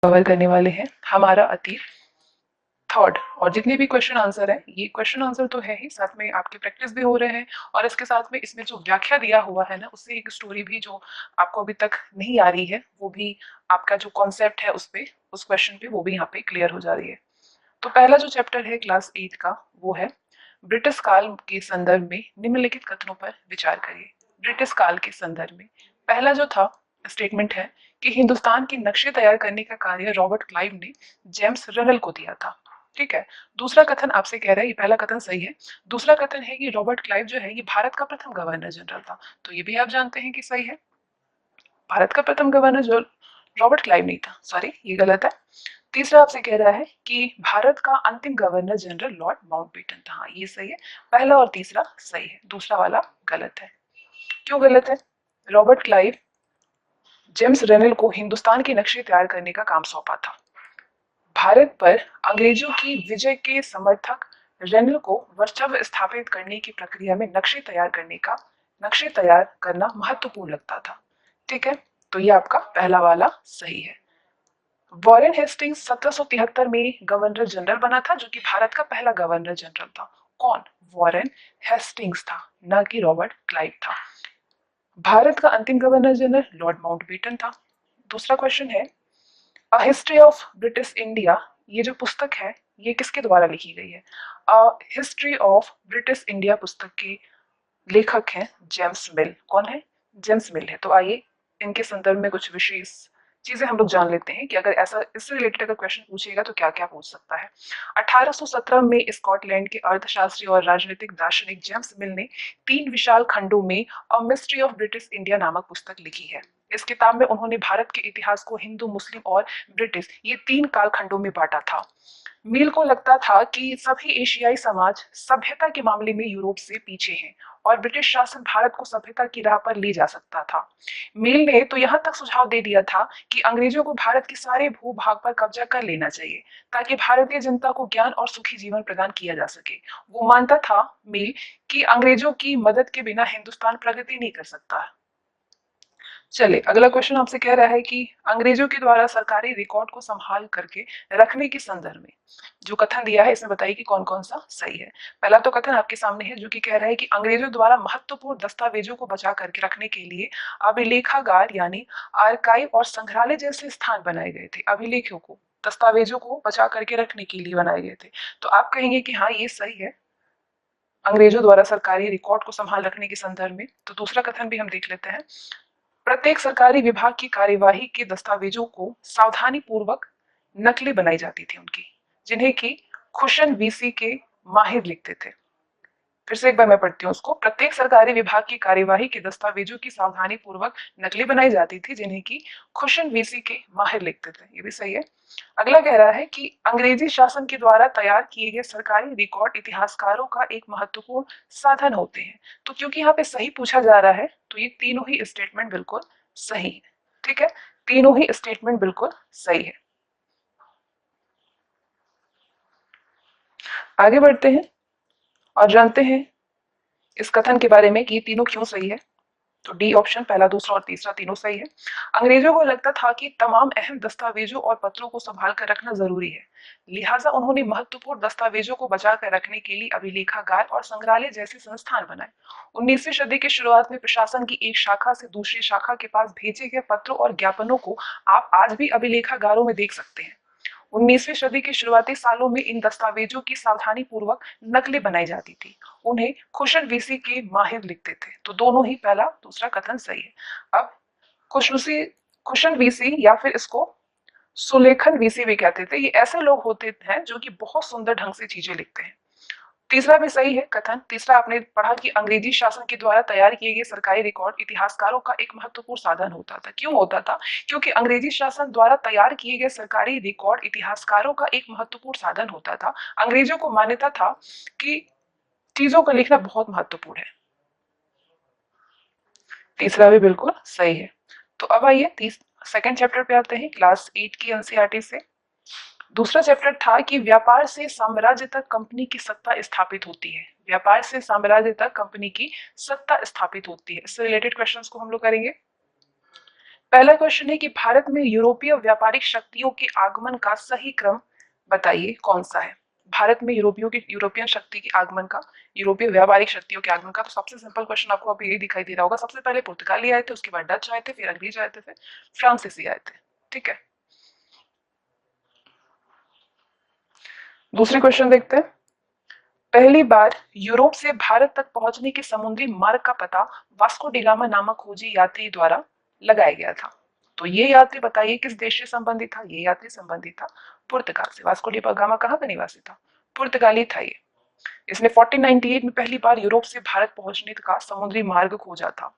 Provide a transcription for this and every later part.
Cover करने वाले हैं हमारा अतीत थर्ड। और जितने भी क्वेश्चन आंसर है, ये क्वेश्चन आंसर तो है ही, साथ में आपके प्रैक्टिस भी हो रहे हैं, और इसके साथ में इसमें जो व्याख्या दिया हुआ है ना, उससे एक स्टोरी भी जो आपको अभी तक नहीं आ रही है, वो भी आपका जो कॉन्सेप्ट है उस पे, उस क्वेश्चन पे, वो भी यहाँ पे क्लियर हो जा रही है। तो पहला जो चैप्टर है क्लास 8 का, वो है ब्रिटिश काल के संदर्भ में निम्नलिखित कथनों पर विचार करिए। ब्रिटिश काल के संदर्भ में पहला जो था स्टेटमेंट है कि हिंदुस्तान के नक्शे तैयार करने का कार्य रॉबर्ट क्लाइव ने जेम्स रनल को दिया था। ठीक है। दूसरा कथन आपसे कह रहा है, ये पहला कथन सही है। दूसरा कथन है कि रॉबर्ट क्लाइव जो है ये भारत का प्रथम गवर्नर जनरल था, तो ये भी आप जानते हैं कि सही है। भारत का प्रथम गवर्नर जो रॉबर्ट क्लाइव नहीं था, सॉरी ये गलत है। तीसरा आपसे कह रहा है कि भारत का अंतिम गवर्नर जनरल लॉर्ड माउंटबेटन था, हाँ ये सही है। पहला और तीसरा सही है, दूसरा वाला गलत है। क्यों गलत है? रॉबर्ट क्लाइव जेम्स रेनल को हिंदुस्तान के नक्शे तैयार करने का काम सौंपा था। भारत पर अंग्रेजों की विजय के समर्थक रेनल को वर्चस्व स्थापित करने की प्रक्रिया में नक्शे तैयार करना महत्वपूर्ण लगता था। ठीक है, तो ये आपका पहला वाला सही है। वॉरेन हेस्टिंग्स 1773 में गवर्नर जनरल बना था, जो कि भारत का पहला गवर्नर जनरल था। कौन? वॉरेन हेस्टिंग्स था, ना कि रॉबर्ट क्लाइव था। भारत का अंतिम गवर्नर जनरल लॉर्ड माउंटबेटन था। दूसरा क्वेश्चन है, a history of British India, ये जो पुस्तक है ये किसके द्वारा लिखी गई है? A history of British India पुस्तक के लेखक हैं जेम्स मिल। कौन है? जेम्स मिल है। तो आइए इनके संदर्भ में कुछ विशेष चीजें हम लोग जान लेते हैं कि अगर ऐसा इससे रिलेटेड अगर क्वेश्चन पूछेगा तो क्या क्या पूछ सकता है। 1817 में स्कॉटलैंड के अर्थशास्त्री और राजनीतिक दार्शनिक जेम्स मिल ने 3 विशाल खंडों में a mystery of British India नामक पुस्तक लिखी है। इस किताब में उन्होंने भारत के इतिहास को हिंदू, मुस्लिम और ब्रिटिश, ये 3 कालखंडों में बांटा था। मील को लगता था कि सभी एशियाई समाज सभ्यता के मामले में यूरोप से पीछे हैं और ब्रिटिश शासन भारत को सभ्यता की राह पर ले जा सकता था। मील ने तो यहाँ तक सुझाव दे दिया था कि अंग्रेजों को भारत के सारे भूभाग पर कब्जा कर लेना चाहिए, ताकि भारतीय जनता को ज्ञान और सुखी जीवन प्रदान किया जा सके। वो मानता था, मील, कि अंग्रेजों की मदद के बिना हिंदुस्तान प्रगति नहीं कर सकता। चलिए अगला क्वेश्चन आपसे कह रहा है कि अंग्रेजों के द्वारा सरकारी रिकॉर्ड को संभाल करके रखने के संदर्भ में जो कथन दिया है, इसमें बताइए कि कौन कौन सा सही है। पहला तो कथन आपके सामने है जो कि कह रहा है कि अंग्रेजों द्वारा महत्वपूर्ण दस्तावेजों को बचा करके रखने के लिए अभिलेखागार यानी आर्काइव और संग्रहालय जैसे स्थान बनाए गए थे। अभिलेखों को, दस्तावेजों को बचा करके रखने के लिए बनाए गए थे। तो आप कहेंगे कि हाँ ये सही है, अंग्रेजों द्वारा सरकारी रिकॉर्ड को संभाल रखने के संदर्भ में। तो दूसरा कथन भी हम देख लेते हैं। प्रत्येक सरकारी विभाग की कार्यवाही के दस्तावेजों को सावधानी पूर्वक नकलें बनाई जाती थी उनकी, जिन्हें कि खुशन वीसी के माहिर लिखते थे। फिर से एक बार मैं पढ़ती हूँ उसको। प्रत्येक सरकारी विभाग की कार्यवाही के दस्तावेजों की सावधानी पूर्वक नकलें बनाई जाती थी, जिन्हें कि खुशन वीसी के माहिर लिखते थे। ये भी सही है। अगला कह रहा है कि अंग्रेजी शासन के द्वारा तैयार किए गए सरकारी रिकॉर्ड इतिहासकारों का एक महत्वपूर्ण साधन होते हैं। तो क्योंकि यहाँ पे सही पूछा जा रहा है, तो ये तीनों ही स्टेटमेंट बिल्कुल सही है। ठीक है, तीनों ही स्टेटमेंट बिल्कुल सही है। आगे बढ़ते हैं और जानते हैं इस कथन के बारे में कि ये तीनों क्यों सही है। तो डी ऑप्शन, पहला, दूसरा और तीसरा तीनों सही है। अंग्रेजों को लगता था कि तमाम अहम दस्तावेजों और पत्रों को संभाल कर रखना जरूरी है, लिहाजा उन्होंने महत्वपूर्ण दस्तावेजों को बचा कर रखने के लिए अभिलेखागार और संग्रहालय जैसे संस्थान बनाए। 19वीं सदी की शुरुआत में प्रशासन की एक शाखा से दूसरी शाखा के पास भेजे गए पत्रों और ज्ञापनों को आप आज भी अभिलेखागारों में देख सकते हैं। 19वीं सदी के शुरुआती सालों में इन दस्तावेजों की सावधानी पूर्वक नकलें बनाई जाती थी। उन्हें खुशन वीसी के माहिर लिखते थे। तो दोनों ही, पहला दूसरा कथन सही है। अब खुशूसी खुशन वीसी या फिर इसको सुलेखन वीसी भी कहते थे, ये ऐसे लोग होते हैं जो कि बहुत सुंदर ढंग से चीजें लिखते हैं। तीसरा भी सही है कथन। तीसरा आपने पढ़ा कि अंग्रेजी शासन के द्वारा तैयार किए गए सरकारी रिकॉर्ड इतिहासकारों का एक महत्वपूर्ण साधन होता था। क्यों होता था? क्योंकि अंग्रेजी शासन द्वारा तैयार किए गए सरकारी रिकॉर्ड इतिहासकारों का एक महत्वपूर्ण साधन होता था। अंग्रेजों को मान्यता था कि चीजों को लिखना बहुत महत्वपूर्ण है। तीसरा भी बिल्कुल सही है। तो अब आइए सेकंड चैप्टर पे आते हैं, क्लास 8 की एनसीईआरटी से। दूसरा चैप्टर था कि व्यापार से साम्राज्य तक कंपनी की सत्ता स्थापित होती है। व्यापार से साम्राज्य तक कंपनी की सत्ता स्थापित होती है। इससे रिलेटेड क्वेश्चंस को हम लोग करेंगे। पहला क्वेश्चन है कि भारत में यूरोपीय व्यापारिक शक्तियों के आगमन का सही क्रम बताइए कौन सा है। भारत में यूरोपियन शक्ति के आगमन का, यूरोपीय व्यापारिक शक्तियों के आगमन का, तो सबसे सिंपल क्वेश्चन आपको अभी यही दिखाई दे रहा होगा। सबसे पहले पुर्तगाली आए थे, उसके बाद डच आए थे, फिर अंग्रेज आए थे, फिर फ्रांसीसी आए थे। ठीक है, दूसरे क्वेश्चन देखते हैं। पहली बार यूरोप से भारत तक पहुंचने के समुद्री मार्ग का पता वास्को डी गामा नामक खोजी यात्री द्वारा लगाया गया था। तो ये यात्री बताइए किस देश से संबंधित था। ये यात्री संबंधित था पुर्तगाल से। वास्को डी गामा कहाँ का निवासी था? पुर्तगाली था ये। इसने 1498 में पहली बार यूरोप से भारत पहुंचने का समुद्री मार्ग खोजा था।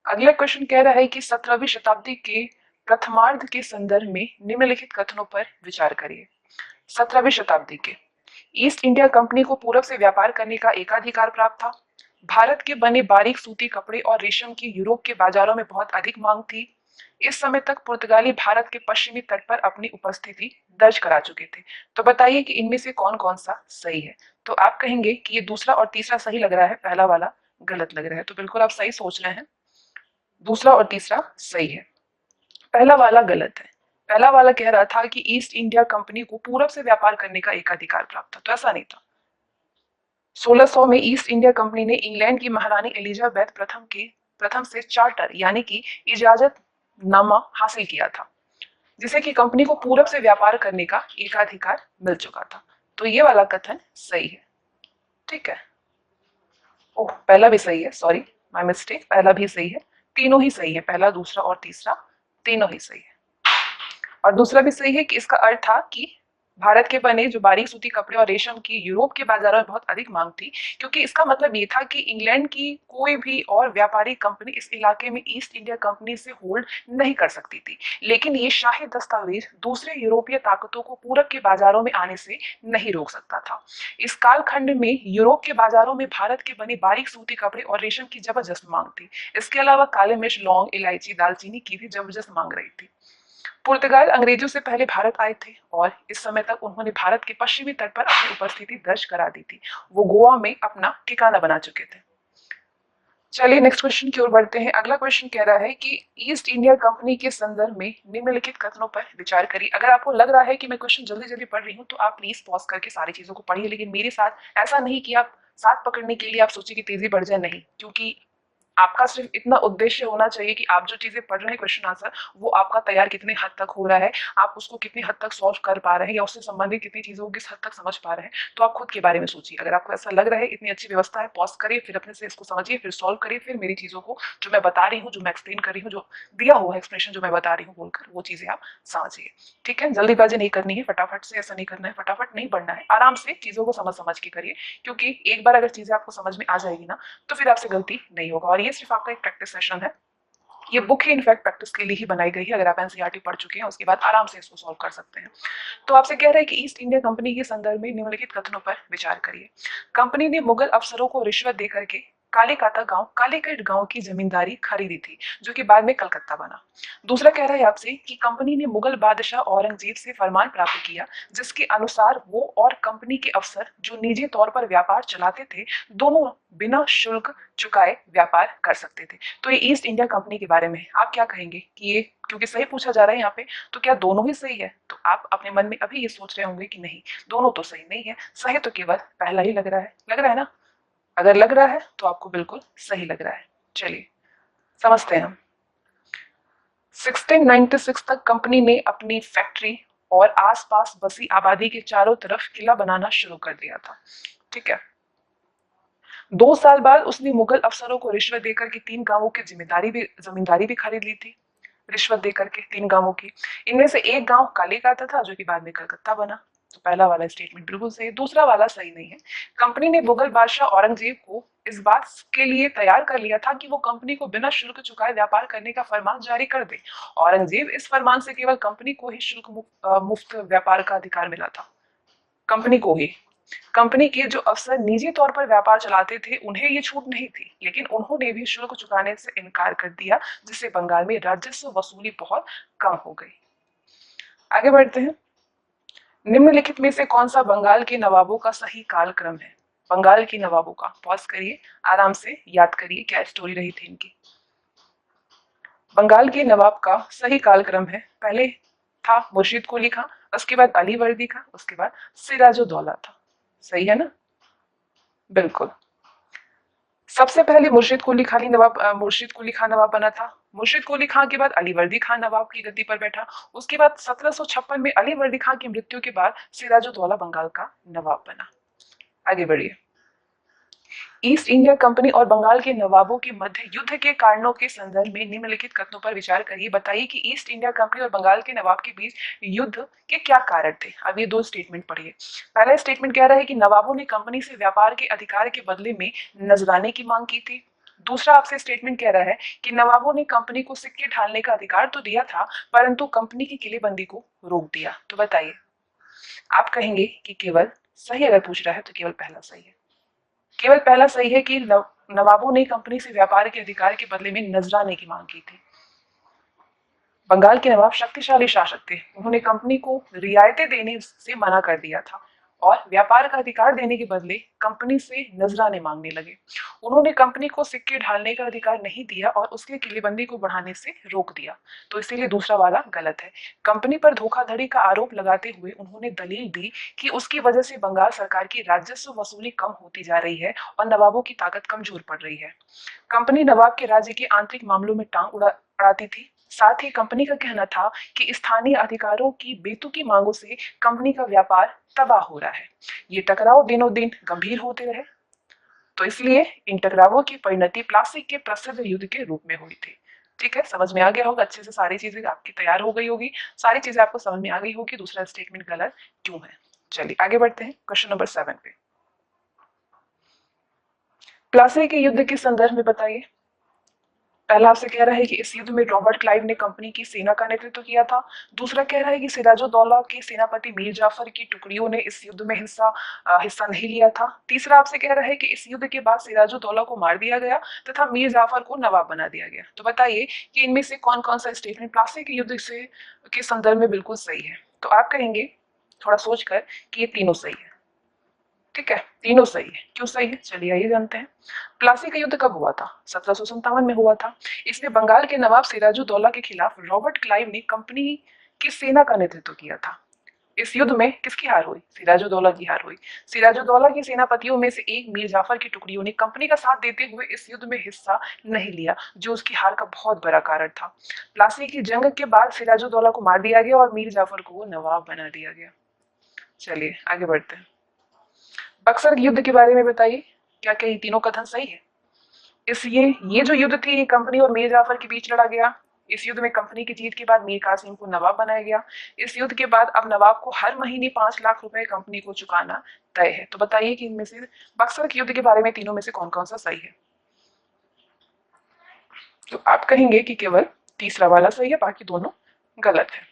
अगला क्वेश्चन कह रहा है कि 17वीं शताब्दी के प्रथमार्ध के संदर्भ में निम्नलिखित कथनों पर विचार करिए। 17वीं शताब्दी के ईस्ट इंडिया कंपनी को पूरब से व्यापार करने का एकाधिकार प्राप्त था। भारत के बने बारीक सूती कपड़े और रेशम की यूरोप के बाजारों में बहुत अधिक मांग थी। इस समय तक पुर्तगाली भारत के पश्चिमी तट पर अपनी उपस्थिति दर्ज करा चुके थे। तो बताइए कि इनमें से कौन कौन सा सही है। तो आप कहेंगे कि ये दूसरा और तीसरा सही लग रहा है, पहला वाला गलत लग रहा है। तो बिल्कुल आप सही सोच रहे हैं, दूसरा और तीसरा सही है, पहला वाला गलत है। पहला वाला कह रहा था कि ईस्ट इंडिया कंपनी को पूरब से व्यापार करने का एकाधिकार प्राप्त था, तो ऐसा नहीं था। 1600 में ईस्ट इंडिया कंपनी ने इंग्लैंड की महारानी एलिजाबेथ प्रथम से चार्टर यानी कि इजाजत नामा हासिल किया था, जिसे कि कंपनी को पूरब से व्यापार करने का एकाधिकार मिल चुका था। तो ये वाला कथन सही है। ठीक है, ओह पहला भी सही है, सॉरी माय मिस्टेक, पहला भी सही है। तीनों ही सही है, पहला दूसरा और तीसरा तीनों ही सही है। और दूसरा भी सही है कि इसका अर्थ था कि भारत के बने जो बारीक सूती कपड़े और रेशम की यूरोप के बाजारों में बहुत अधिक मांग थी, क्योंकि इसका मतलब ये था कि इंग्लैंड की कोई भी और व्यापारी कंपनी इस इलाके में ईस्ट इंडिया कंपनी से होल्ड नहीं कर सकती थी। लेकिन ये शाही दस्तावेज दूसरे यूरोपीय ताकतों को पूरब के बाजारों में आने से नहीं रोक सकता था। इस कालखंड में यूरोप के बाजारों में भारत के बने बारीक सूती कपड़े और रेशम की जबरदस्त मांग थी। इसके अलावा काले मिर्च, लौंग, इलायची, दालचीनी की भी जबरदस्त मांग रही थी। पुर्तगाल अंग्रेजों से पहले भारत आए थे और इस समय तक उन्होंने भारत के पश्चिमी तट पर अपनी उपस्थिति दर्ज करा दी थी। वो गोवा में अपना ठिकाना बना चुके थे। चलिए नेक्स्ट क्वेश्चन की ओर बढ़ते हैं। अगला क्वेश्चन कह रहा है कि ईस्ट इंडिया कंपनी के संदर्भ में निम्नलिखित कथनों पर विचार करिए। अगर आपको लग रहा है कि मैं क्वेश्चन जल्दी जल्दी पढ़ रही हूँ तो आप प्लीज पॉज करके सारी चीजों को पढ़िए, लेकिन मेरे साथ ऐसा नहीं कि आप साथ पकड़ने के लिए आप सोचिए कि तेजी बढ़ जाए, नहीं, क्योंकि आपका सिर्फ इतना उद्देश्य होना चाहिए कि आप जो चीजें पढ़ रहे हैं क्वेश्चन आंसर, वो आपका तैयार कितने हद तक हो रहा है, आप उसको कितनी हद तक सॉल्व कर पा रहे हैं या उससे संबंधित कितनी चीजों को किस हद तक समझ पा रहे हैं। तो आप खुद के बारे में सोचिए। अगर आपको ऐसा लग रहा है इतनी अच्छी व्यवस्था है, पॉज करिए, फिर अपने से इसको समझिए, फिर सॉल्व करिए, फिर मेरी चीजों को जो मैं बता रही हूँ, जो मैं एक्सप्लेन कर रही हूँ, जो दिया हुआ एक्सप्रेशन जो मैं बता रही हूँ बोलकर, वो चीजें आप समझिए। ठीक है, जल्दीबाजी नहीं करनी है, फटाफट से ऐसा नहीं करना है, फटाफट नहीं बढ़ना है, आराम से चीजों को समझ समझ के करिए, क्योंकि एक बार अगर चीजें आपको समझ में आ जाएगी ना तो फिर आपसे गलती नहीं होगा। और ये सिर्फ आपका एक प्रैक्टिस सेशन है, ये बुक ही इनफैक्ट प्रैक्टिस के लिए ही बनाई गई है। अगर आप एनसीईआरटी पढ़ चुके हैं उसके बाद आराम से इसको सॉल्व कर सकते हैं। तो आपसे कह रहे हैं कि ईस्ट इंडिया कंपनी के संदर्भ में निम्नलिखित कथनों पर विचार करिए। कंपनी ने मुगल अफसरों को रिश्वत देकर के कालीकट गांव की जमींदारी खरीदी थी, जो कि बाद में कलकत्ता बना। दूसरा कह रहा है आपसे कि कंपनी ने मुगल बादशाह औरंगजेब से फरमान प्राप्त किया, जिसके अनुसार वो और कंपनी के अफसर जो निजी तौर पर व्यापार चलाते थे, दोनों बिना शुल्क चुकाए व्यापार कर सकते थे। तो ये ईस्ट इंडिया कंपनी के बारे में आप क्या कहेंगे कि ये, क्योंकि सही पूछा जा रहा है यहाँ पे, तो क्या दोनों ही सही है? तो आप अपने मन में अभी ये सोच रहे होंगे कि नहीं, दोनों तो सही नहीं है, सही तो केवल पहला ही लग रहा है ना? अगर लग रहा है तो आपको बिल्कुल सही लग रहा है। चलिए समझते हैं हम। 1696 तक कंपनी ने अपनी फैक्ट्री और आसपास बसी आबादी के चारों तरफ किला बनाना शुरू कर दिया था। ठीक है, 2 साल बाद उसने मुगल अफसरों को रिश्वत देकर के 3 गांवों की जमींदारी भी खरीद ली थी। रिश्वत देकर के 3 गांवों की, इनमें से एक गांव कालीकाता था जो कि बाद में कलकत्ता बना। तो पहला वाला स्टेटमेंट बिल्कुल सही है, दूसरा वाला सही नहीं है। कंपनी ने मुगल बादशाह औरंगजेब को इस बात के लिए तैयार कर लिया था कि वो कंपनी को बिना शुल्क चुकाए व्यापार करने का फरमान जारी कर दे। औरंगजेब इस फरमान से केवल कंपनी को ही शुल्क मुक्त व्यापार का अधिकार मिला था, कंपनी को ही। कंपनी के जो अफसर निजी तौर पर व्यापार चलाते थे उन्हें ये छूट नहीं थी, लेकिन उन्होंने भी शुल्क चुकाने से इनकार कर दिया, जिससे बंगाल में राजस्व वसूली बहुत कम हो गई। आगे बढ़ते हैं। निम्नलिखित में से कौन सा बंगाल के नवाबों का सही कालक्रम है? बंगाल के नवाबों का, पॉज करिए, आराम से याद करिए क्या स्टोरी रही थी इनकी। बंगाल के नवाब का सही कालक्रम है, पहले था मुर्शिद कुली खां, उसके बाद अली वर्दी खां, उसके बाद सिराजुद्दौला था। सही है ना? बिल्कुल। सबसे पहले मुर्शिद कुली खान नवाब बना था। मुर्शिद कुली खान के बाद अली वर्दी खान नवाब की गद्दी पर बैठा। उसके बाद 1756 में अली वर्दी खान की मृत्यु के बाद सिराजुद्दौला बंगाल का नवाब बना। आगे बढ़िए। ईस्ट इंडिया कंपनी और बंगाल के नवाबों के मध्य युद्ध के कारणों के संदर्भ में निम्नलिखित कथनों पर विचार करिए। बताइए कि ईस्ट इंडिया कंपनी और बंगाल के नवाब के बीच युद्ध के क्या कारण थे। अब ये दो स्टेटमेंट पढ़िए। पहला स्टेटमेंट कह रहा है कि नवाबों ने कंपनी से व्यापार के अधिकार के बदले में नजराने की मांग की थी। दूसरा आपसे स्टेटमेंट कह रहा है कि नवाबों ने कंपनी को सिक्के ढालने का अधिकार तो दिया था, परंतु कंपनी की किलेबंदी को रोक दिया। तो बताइए, आप कहेंगे कि केवल सही अगर पूछ रहा है तो केवल पहला सही है। केवल पहला सही है कि नवाबों ने कंपनी से व्यापार के अधिकार के बदले में नजराने की मांग की थी। बंगाल के नवाब शक्तिशाली शासक थे, उन्होंने कंपनी को रियायतें देने से मना कर दिया था और व्यापार का अधिकार देने के बदले कंपनी से नजराने मांगने लगे। उन्होंने कंपनी को सिक्के ढालने का अधिकार नहीं दिया और उसके किलेबंदी को बढ़ाने से रोक दिया। तो इसीलिए दूसरा वाला गलत है। कंपनी पर धोखाधड़ी का आरोप लगाते हुए उन्होंने दलील दी कि उसकी वजह से बंगाल सरकार की राजस्व वसूली कम होती जा रही है और नवाबों की ताकत कमजोर पड़ रही है। कंपनी नवाब के राज्य के आंतरिक मामलों में टांग अड़ाती थी। साथ ही कंपनी का कहना था कि स्थानीय अधिकारों की बेतुकी मांगों से कंपनी का व्यापार तबाह हो रहा है। ये टकराव दिनों दिन गंभीर होते रहे, तो इसलिए इन टकरावों की परिणति प्लासी के प्रसिद्ध युद्ध के रूप में हुई थी। ठीक है, समझ में आ गया होगा अच्छे से, सारी चीजें आपकी तैयार हो गई होगी, सारी चीजें आपको समझ में आ गई होगी दूसरा स्टेटमेंट गलत क्यों है। चलिए आगे बढ़ते हैं क्वेश्चन नंबर 7 पे। प्लासी के युद्ध के संदर्भ में बताइए। पहला आपसे कह रहा है कि इस युद्ध में रॉबर्ट क्लाइव ने कंपनी की सेना का नेतृत्व किया था। दूसरा कह रहा है कि सिराजुद्दौला के सेनापति मीर जाफर की टुकड़ियों ने इस युद्ध में हिस्सा नहीं लिया था। तीसरा आपसे कह रहा है कि इस युद्ध के बाद सिराजुद्दौला को मार दिया गया तथा मीर जाफर को नवाब बना दिया गया। तो बताइए कि इनमें से कौन कौन सा स्टेटमेंट प्लासी के युद्ध से के संदर्भ में बिल्कुल सही है। तो आप कहेंगे थोड़ा सोचकर कि ये तीनों सही है। ठीक है, तीनों सही है। क्यों सही है, चलिए आइए जानते हैं। प्लासी का युद्ध कब हुआ था? 1757 में हुआ था। इसमें बंगाल के नवाब सिराजुद्दौला के खिलाफ रॉबर्ट क्लाइव ने कंपनी की सेना का नेतृत्व किया था। इस युद्ध में किसकी हार हुई? सिराजुद्दौला की हार हुई। सिराजुद्दौला के सेनापतियों में से एक मीर जाफर की टुकड़ियों ने कंपनी का साथ देते हुए इस युद्ध में हिस्सा नहीं लिया, जो उसकी हार का बहुत बड़ा कारण था। प्लासी की जंग के बाद सिराजुद्दौला को मार दिया गया और मीर जाफर को नवाब बना दिया गया। चलिए आगे बढ़ते हैं। बक्सर युद्ध के बारे में बताइए, क्या क्या ये तीनों कथन सही है? इस ये जो युद्ध थी, ये कंपनी और मीर जाफर के बीच लड़ा गया। इस युद्ध में कंपनी की जीत के बाद मीर कासिम को नवाब बनाया गया। इस युद्ध के बाद अब नवाब को हर महीने 5 लाख रुपए कंपनी को चुकाना तय है। तो बताइए कि इनमें से बक्सर के युद्ध के बारे में तीनों में से कौन कौन सा सही है। तो आप कहेंगे कि केवल तीसरा वाला सही है, बाकी दोनों गलत है।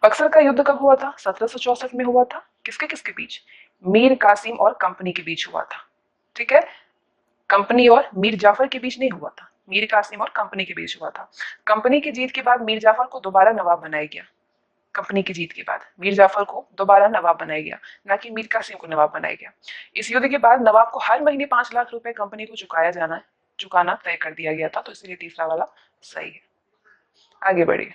बक्सर का युद्ध कब हुआ था? 1764 में हुआ था। किसके किसके बीच? मीर कासिम और कंपनी के बीच हुआ था। ठीक है, कंपनी और मीर जाफर के बीच नहीं हुआ था, मीर कासिम और कंपनी के बीच हुआ था। कंपनी की जीत के बाद मीर जाफर को दोबारा नवाब बनाया गया। कंपनी की जीत के बाद मीर जाफर को दोबारा नवाब बनाया गया, ना कि मीर कासिम को नवाब बनाया गया। इस युद्ध के बाद नवाब को हर महीने 5 लाख रुपए कंपनी को चुकाना तय कर दिया गया था। तो इसलिए तीसरा वाला सही है। आगे बढ़िए।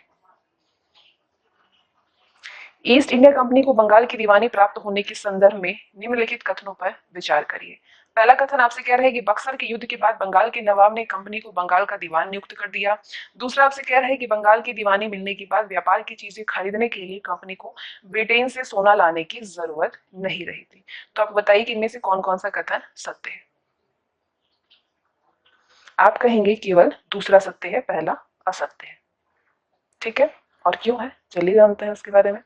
ईस्ट इंडिया कंपनी को बंगाल की दीवानी प्राप्त होने के संदर्भ में निम्नलिखित कथनों पर विचार करिए। पहला कथन आपसे कह रहा है कि बक्सर के युद्ध के बाद बंगाल के नवाब ने कंपनी को बंगाल का दीवान नियुक्त कर दिया। दूसरा आपसे कह रहा है कि बंगाल की दीवानी मिलने के बाद व्यापार की चीजें खरीदने के लिए कंपनी को ब्रिटेन से सोना लाने की जरूरत नहीं रही थी। तो आप बताइए कि इनमें से कौन कौन सा कथन सत्य है। आप कहेंगे केवल दूसरा सत्य है, पहला असत्य है। ठीक है, और क्यों है चलिए जानते हैं उसके बारे में।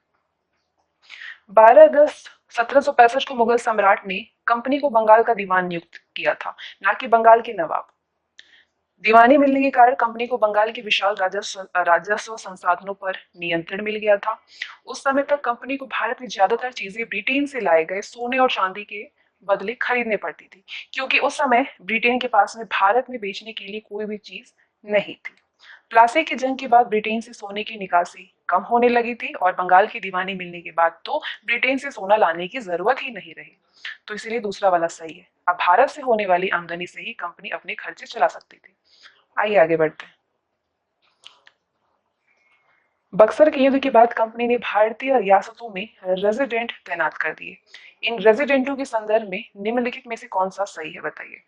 12 अगस्त 1765 को मुगल सम्राट ने कंपनी को बंगाल का दीवान नियुक्त किया था, ना कि बंगाल के नवाब। दीवानी मिलने के कारण कंपनी को बंगाल के विशाल राजस्व संसाधनों पर नियंत्रण मिल गया था। उस समय तक कंपनी को भारत में ज्यादातर चीजें ब्रिटेन से लाए गए सोने और चांदी के बदले खरीदने पड़ती थी, क्योंकि उस समय ब्रिटेन के पास में भारत में बेचने के लिए कोई भी चीज नहीं थी। प्लासी की जंग के बाद ब्रिटेन से सोने की निकासी कम होने लगी थी और बंगाल की दीवानी मिलने के बाद तो ब्रिटेन से सोना लाने की जरूरत ही नहीं रही। तो इसलिए दूसरा वाला सही है। अब भारत से होने वाली आमदनी से ही कंपनी अपने खर्चे चला सकती थी। आइए आगे बढ़ते हैं। बक्सर के युद्ध के बाद कंपनी ने भारतीय रियासतों में रेजिडेंट तैनात कर दिए। इन रेजिडेंटों के संदर्भ में निम्नलिखित में से कौन सा सही है, बताइए।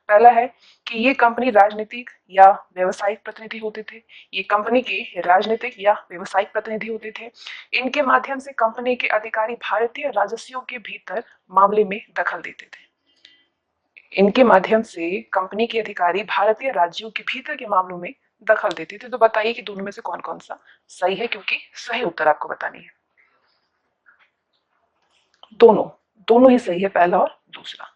पहला है कि ये कंपनी राजनीतिक या व्यवसायिक प्रतिनिधि होते थे। ये कंपनी के राजनीतिक या व्यवसायिक प्रतिनिधि होते थे। इनके माध्यम से कंपनी के अधिकारी भारतीय राजस्वों के भीतर मामले में दखल देते थे। इनके माध्यम से कंपनी के अधिकारी भारतीय राज्यों के भीतर के मामलों में दखल देते थे। तो बताइए कि दोनों में से कौन कौन सा सही है, क्योंकि सही उत्तर आपको बतानी है। दोनों दोनों ही सही है, पहला और दूसरा।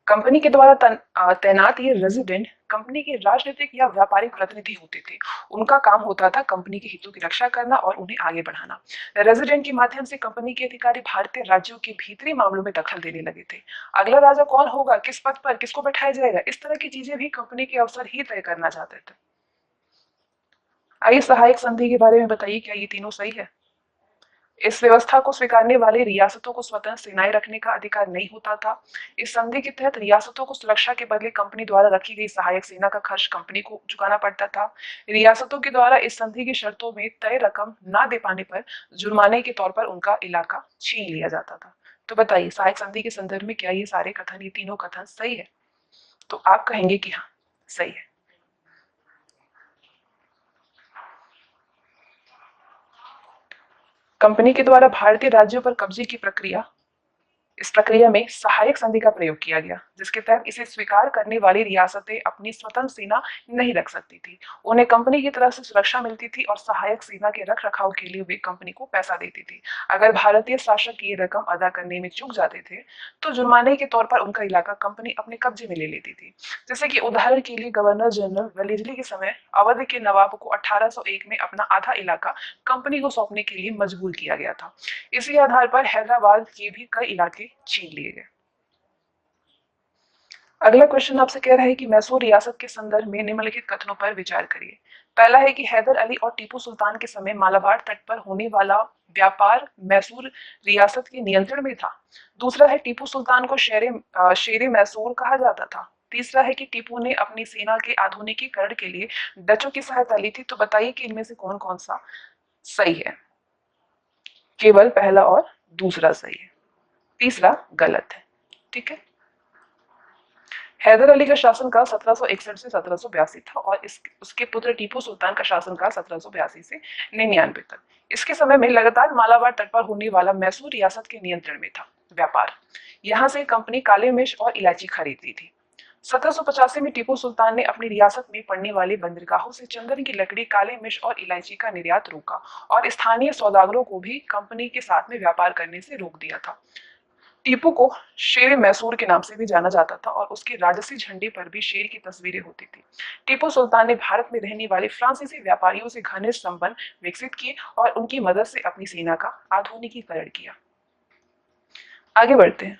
कंपनी के द्वारा तैनात ये रेजिडेंट कंपनी के राजनीतिक या व्यापारिक प्रतिनिधि होते थे। उनका काम होता था कंपनी के हितों की रक्षा करना और उन्हें आगे बढ़ाना। रेजिडेंट के माध्यम से कंपनी के अधिकारी भारतीय राज्यों के भीतरी मामलों में दखल देने लगे थे। अगला राजा कौन होगा, किस पद पर किसको बैठाया जाएगा, इस तरह की चीजें भी कंपनी के अफसर ही तय करना चाहते थे। आइए सहायक संधि के बारे में बताइए, क्या ये तीनों सही है? इस व्यवस्था को स्वीकारने वाले रियासतों को स्वतंत्र सेनाएं रखने का अधिकार नहीं होता था। इस संधि के तहत रियासतों को सुरक्षा के बदले कंपनी द्वारा रखी गई सहायक सेना का खर्च कंपनी को चुकाना पड़ता था। रियासतों के द्वारा इस संधि की शर्तों में तय रकम न दे पाने पर जुर्माने के तौर पर उनका इलाका छीन लिया जाता था। तो बताइए सहायक संधि के संदर्भ में क्या ये सारे कथन, ये तीनों कथन सही है? तो आप कहेंगे कि हाँ, सही है। कंपनी के द्वारा भारतीय राज्यों पर कब्जे की प्रक्रिया, इस प्रक्रिया में सहायक संधि का प्रयोग किया गया, जिसके तहत इसे स्वीकार करने वाली रियासतें अपनी स्वतंत्र सेना नहीं रख सकती थी। उन्हें कंपनी की तरफ से सुरक्षा मिलती थी और सहायक सेना के रख रखाव के लिए वे कंपनी को पैसा देती थी। अगर भारतीय शासक ये रकम अदा करने में चूक जाते थे तो जुर्माने के तौर पर उनका इलाका कंपनी अपने कब्जे में ले लेती थी। जैसे कि उदाहरण के लिए गवर्नर जनरल वेलेस्ली के समय अवध के नवाब को 1801 में अपना आधा इलाका कंपनी को सौंपने के लिए मजबूर किया गया था। इसी आधार पर हैदराबाद के भी कई इलाके छीन लिए गए। अगला क्वेश्चन आपसे कह रहा है कि मैसूर रियासत के संदर्भ में निम्नलिखित कथनों पर विचार करिए। पहला है कि हैदर अली और टीपू सुल्तान के समय मालाबार तट पर होने वाला व्यापार मैसूर रियासत के नियंत्रण में था। दूसरा है टीपू सुल्तान को शेरे मैसूर कहा जाता था। तीसरा है कि टीपू ने अपनी सेना के आधुनिकीकरण के लिए डचों की सहायता ली थी। तो बताइए कि इनमें से कौन कौन सा सही है? केवल पहला और दूसरा सही है, तीसरा गलत है। ठीक है। हैदर अली का शासनकाल 1761 से 1782 था और उसके पुत्र टीपू सुल्तान का शासनकाल 1782 से 99 तक। इसके समय में लगातार मालाबार तट पर होने वाला मैसूर रियासत के नियंत्रण में था व्यापार। यहाँ से कंपनी काले मिर्च और इलायची खरीदती थी। 1785 में टीपू सुल्तान ने अपनी रियासत में पड़ने वाले बंदरगाहों से चंदन की लकड़ी, काले मिर्च और इलायची का निर्यात रोका और स्थानीय सौदागरों को भी कंपनी के साथ में व्यापार करने से रोक दिया था। टीपू को शेर मैसूर के नाम से भी जाना जाता था और उसके राजसी झंडे पर भी शेर की तस्वीरें होती थी। टीपू सुल्तान ने भारत में रहने वाले फ्रांसीसी व्यापारियों से घनिष्ठ संबंध विकसित किए और उनकी मदद से अपनी सेना का आधुनिकीकरण किया। आगे बढ़ते हैं।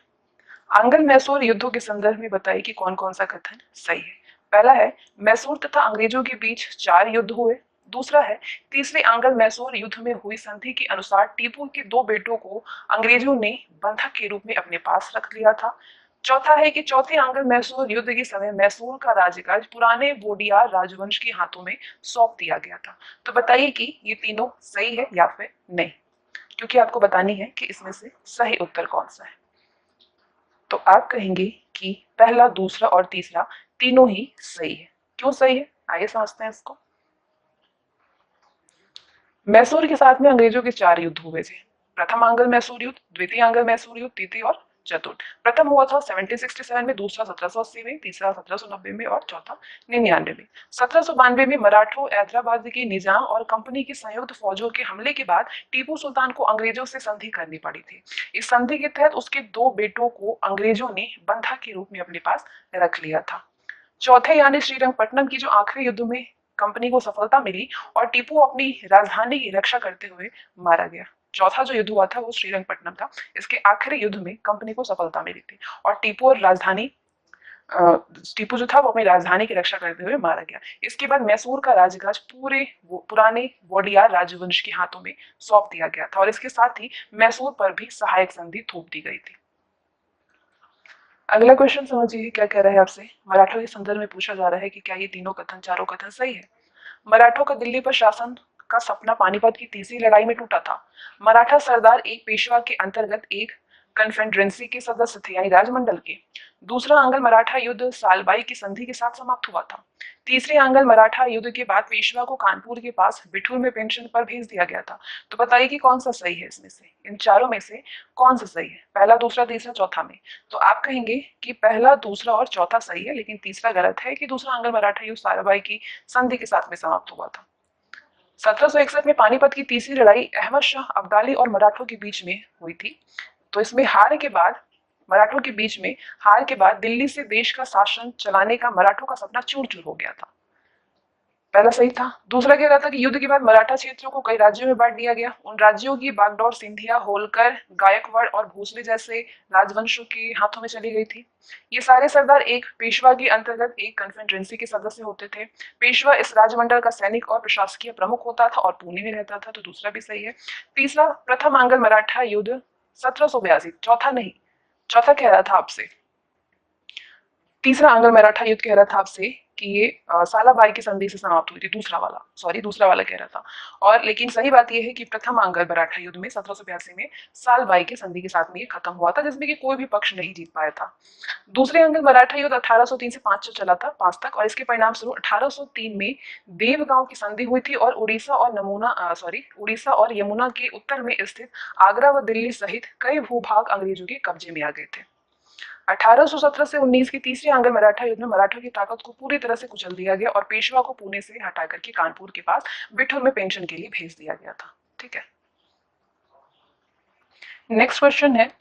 आंग्ल मैसूर युद्धों के संदर्भ में बताइए कि कौन कौन सा कथन सही है। पहला है मैसूर तथा अंग्रेजों के बीच 4 युद्ध हुए। दूसरा है तीसरे आंग्ल मैसूर युद्ध में हुई संधि के अनुसार टीपू के 2 बेटों को अंग्रेजों ने बंधक के रूप में अपने पास रख लिया था। चौथा है कि चौथे आंग्ल मैसूर युद्ध के समय मैसूर का राज्यकाज पुराने वोडियार राजवंश के हाथों में सौंप दिया गया था। तो बताइए कि ये तीनों सही है या फिर नहीं, क्योंकि आपको बतानी है कि इसमें से सही उत्तर कौन सा है। तो आप कहेंगे कि पहला, दूसरा और तीसरा तीनों ही सही है। क्यों सही है, आइए समझते हैं इसको। मैसूर के साथ में अंग्रेजों के 4 युद्ध हुए थे। प्रथम आंग्ल मैसूर युद्ध, द्वितीय आंग्ल मैसूर युद्ध, तृतीय और चतुर्थ। प्रथम हुआ था 1767 में, दूसरा 1780 में, तीसरा 1790 में और चौथा 99 में। 1792 में मराठों, हैदराबाद के निजाम और कंपनी की संयुक्त फौजों के हमले के बाद टीपू सुल्तान को अंग्रेजों से संधि करनी पड़ी थी। इस संधि के तहत उसके 2 बेटों को अंग्रेजों ने बंधक के रूप में अपने पास रख लिया था। चौथे यानी श्रीरंगपट्टनम की जो आखिरी युद्ध में कंपनी को सफलता मिली और टीपू अपनी राजधानी की रक्षा करते हुए मारा गया। चौथा जो युद्ध हुआ था वो श्रीरंगपट्टनम था। इसके आखिरी युद्ध में कंपनी को सफलता मिली थी और टीपू जो था वो अपनी राजधानी की रक्षा करते हुए मारा गया। इसके बाद मैसूर का राज्यकाज पुराने वोडियार राजवंश के हाथों में सौंप दिया गया था और इसके साथ ही मैसूर पर भी सहायक संधि थोप दी गई थी। अगला क्वेश्चन समझिए क्या कह रहा है आपसे। मराठों के संदर्भ में पूछा जा रहा है कि क्या ये तीनों कथन, चारों कथन सही है। मराठों का दिल्ली पर शासन का सपना पानीपत की तीसरी लड़ाई में टूटा था। मराठा सरदार एक पेशवा के अंतर्गत एक कन्फेडरेंसी के सदस्य थे यानी राजमंडल के। दूसरा आंग्ल मराठा युद्ध सालबाई की संधि के साथ समाप्त हुआ था। तीसरे आंग्ल मराठा युद्ध के बाद पेशवा को कानपुर के पास बिठूर में पेंशन पर भेज दिया गया था। तो बताइए कि कौन सा सही है इसमें से, इन चारों में से कौन सा सही है, पहला दूसरा तीसरा चौथा में। तो आप कहेंगे कि पहला दूसरा और चौथा सही है, लेकिन तीसरा गलत है कि दूसरा आंग्ल मराठा युद्ध साराभाई की संधि के साथ में समाप्त हुआ था। 1761 में पानीपत की तीसरी लड़ाई अहमद शाह अब्दाली और मराठों के बीच में हुई थी। तो इसमें हार के बाद मराठों के बीच में हार के बाद दिल्ली से देश का शासन चलाने का मराठों का सपना चूर चूर हो गया था। पहला सही था। दूसरा क्या था कि युद्ध के बाद मराठा क्षेत्रों को कई राज्यों में बांट दिया गया। उन राज्यों की बागडोर सिंधिया, होलकर, गायकवाड़ और भोसले जैसे राजवंशों के हाथों में चली गई थी। ये सारे सरदार एक पेशवा के अंतर्गत एक कन्फेडरेंसी के सदस्य होते थे। पेशवा इस राजमंडल का सैनिक और प्रशासकीय प्रमुख होता था और पुणे में रहता था। तो दूसरा भी सही है। तीसरा, प्रथम आंग्ल मराठा युद्ध 1782, चौथा नहीं, चौथा कह रहा था आपसे। तीसरा आंग्ल मराठा युद्ध कह रहा था आपसे कि ये सालाबाई की संधि से समाप्त हुई थी। दूसरा वाला, सॉरी, दूसरा वाला कह रहा था। और लेकिन सही बात यह है कि प्रथम आंग्ल मराठा युद्ध में 1782 में सालबाई की संधि के साथ में ये खत्म हुआ था, जिसमें कि कोई भी पक्ष नहीं जीत पाया था। दूसरे आंग्ल मराठा युद्ध 1803 से 5 चला था, 5 तक, और इसके परिणाम स्वरूप 1803 में देवगांव की संधि हुई थी और उड़ीसा और यमुना के उत्तर में स्थित आगरा व दिल्ली सहित कई भूभाग अंग्रेजों के कब्जे में आ गए थे। 1817 से 19 के तीसरे आंग्ल मराठा युद्ध में मराठों की ताकत को पूरी तरह से कुचल दिया गया और पेशवा को पुणे से हटा करके कानपुर के पास बिठूर में पेंशन के लिए भेज दिया गया था। ठीक है, नेक्स्ट क्वेश्चन है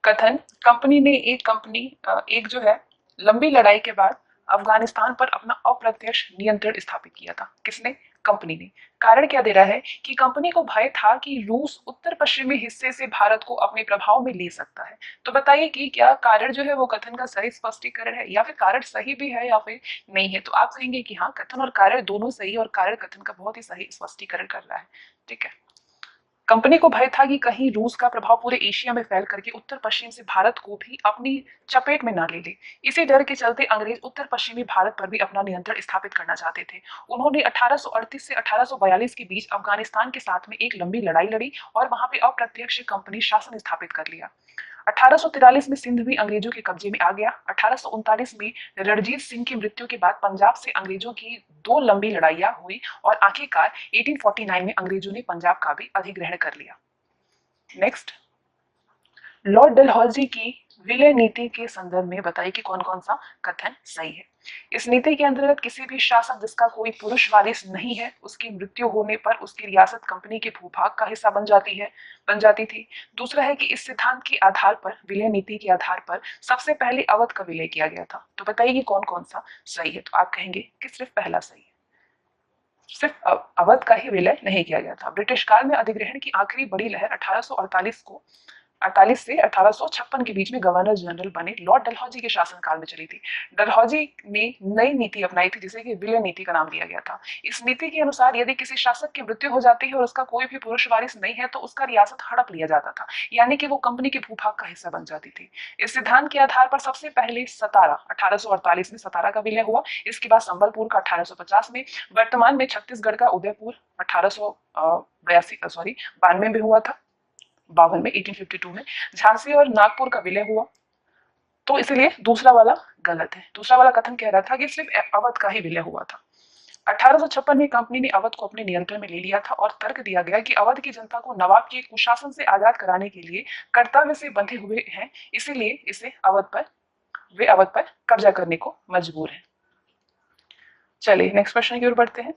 कथन कंपनी ने एक जो है लंबी लड़ाई के बाद अफगानिस्तान पर अपना अप्रत्यक्ष नियंत्रण स्थापित किया था। किसने? कंपनी ने। कारण क्या दे रहा है कि कंपनी को भय था कि रूस उत्तर पश्चिमी हिस्से से भारत को अपने प्रभाव में ले सकता है। तो बताइए कि क्या कारण जो है वो कथन का सही स्पष्टीकरण है या फिर कारण सही भी है या फिर नहीं है। तो आप कहेंगे कि हाँ, कथन और कारण दोनों सही और कारण कथन का बहुत ही सही स्पष्टीकरण कर रहा है। ठीक है, कंपनी को भय था कि कहीं रूस का प्रभाव पूरे एशिया में फैल करके उत्तर पश्चिम से भारत को भी अपनी चपेट में न ले ले। इसी डर के चलते अंग्रेज उत्तर पश्चिमी भारत पर भी अपना नियंत्रण स्थापित करना चाहते थे। उन्होंने 1838 से 1842 के बीच अफगानिस्तान के साथ में एक लंबी लड़ाई लड़ी और वहां पे अप्रत्यक्ष कंपनी शासन स्थापित कर लिया। 1843 में सिंध भी अंग्रेजों के कब्जे में आ गया। 1839 में रणजीत सिंह की मृत्यु के बाद पंजाब से अंग्रेजों की 2 लंबी लड़ाइयां हुई और आखिरकार 1849 में अंग्रेजों ने पंजाब का भी अधिग्रहण कर लिया। नेक्स्ट, लॉर्ड डलहौजी की विलय नीति के संदर्भ में बताइए कि कौन कौन सा कथन सही है। इस नीति के अंतर्गत किसी भी शासक जिसका कोई पुरुष वारिस नहीं है, उसकी मृत्यु होने पर उसकी रियासत कंपनी के भूभाग का हिस्सा बन जाती थी। दूसरा है कि इस सिद्धांत के आधार पर, विलय नीति के आधार पर सबसे पहले अवध का विलय किया गया था। तो बताइए कि कौन कौन सा सही है। तो आप कहेंगे कि सिर्फ पहला सही है, सिर्फ अवध का ही विलय नहीं किया गया था। ब्रिटिश काल में अधिग्रहण की आखिरी बड़ी लहर 1848 से 1856 के बीच में गवर्नर जनरल बने लॉर्ड डलहौजी के शासनकाल में चली थी। डलहौजी ने नई नीति अपनाई थी जिसे कि विलय नीति का नाम दिया गया था। इस नीति के अनुसार यदि किसी शासक की मृत्यु हो जाती है और उसका कोई भी पुरुष वारिस नहीं है तो उसका रियासत हड़प लिया जाता था, यानी कि वो कंपनी के भूभाग का हिस्सा बन जाती थी। इस सिद्धांत के आधार पर सबसे पहले सतारा 1848 में सतारा का विलय हुआ। इसके बाद संबलपुर का 1850 में, वर्तमान में छत्तीसगढ़ का उदयपुर 1892 में हुआ था, 52 में, 1852 में झांसी और नागपुर का विलय हुआ। तो इसलिए दूसरा वाला गलत है। दूसरा वाला कथन कह रहा था कि सिर्फ अवध का ही विलय हुआ था। 1856 में कंपनी ने अवध को अपने नियंत्रण में ले लिया था और तर्क दिया गया कि अवध की जनता को नवाब के कुशासन से आजाद कराने के लिए कर्तव्य से बंधे हुए हैं, इसीलिए वे अवध पर कब्जा करने को मजबूर हैं। चलिए नेक्स्ट क्वेश्चन की ओर बढ़ते हैं।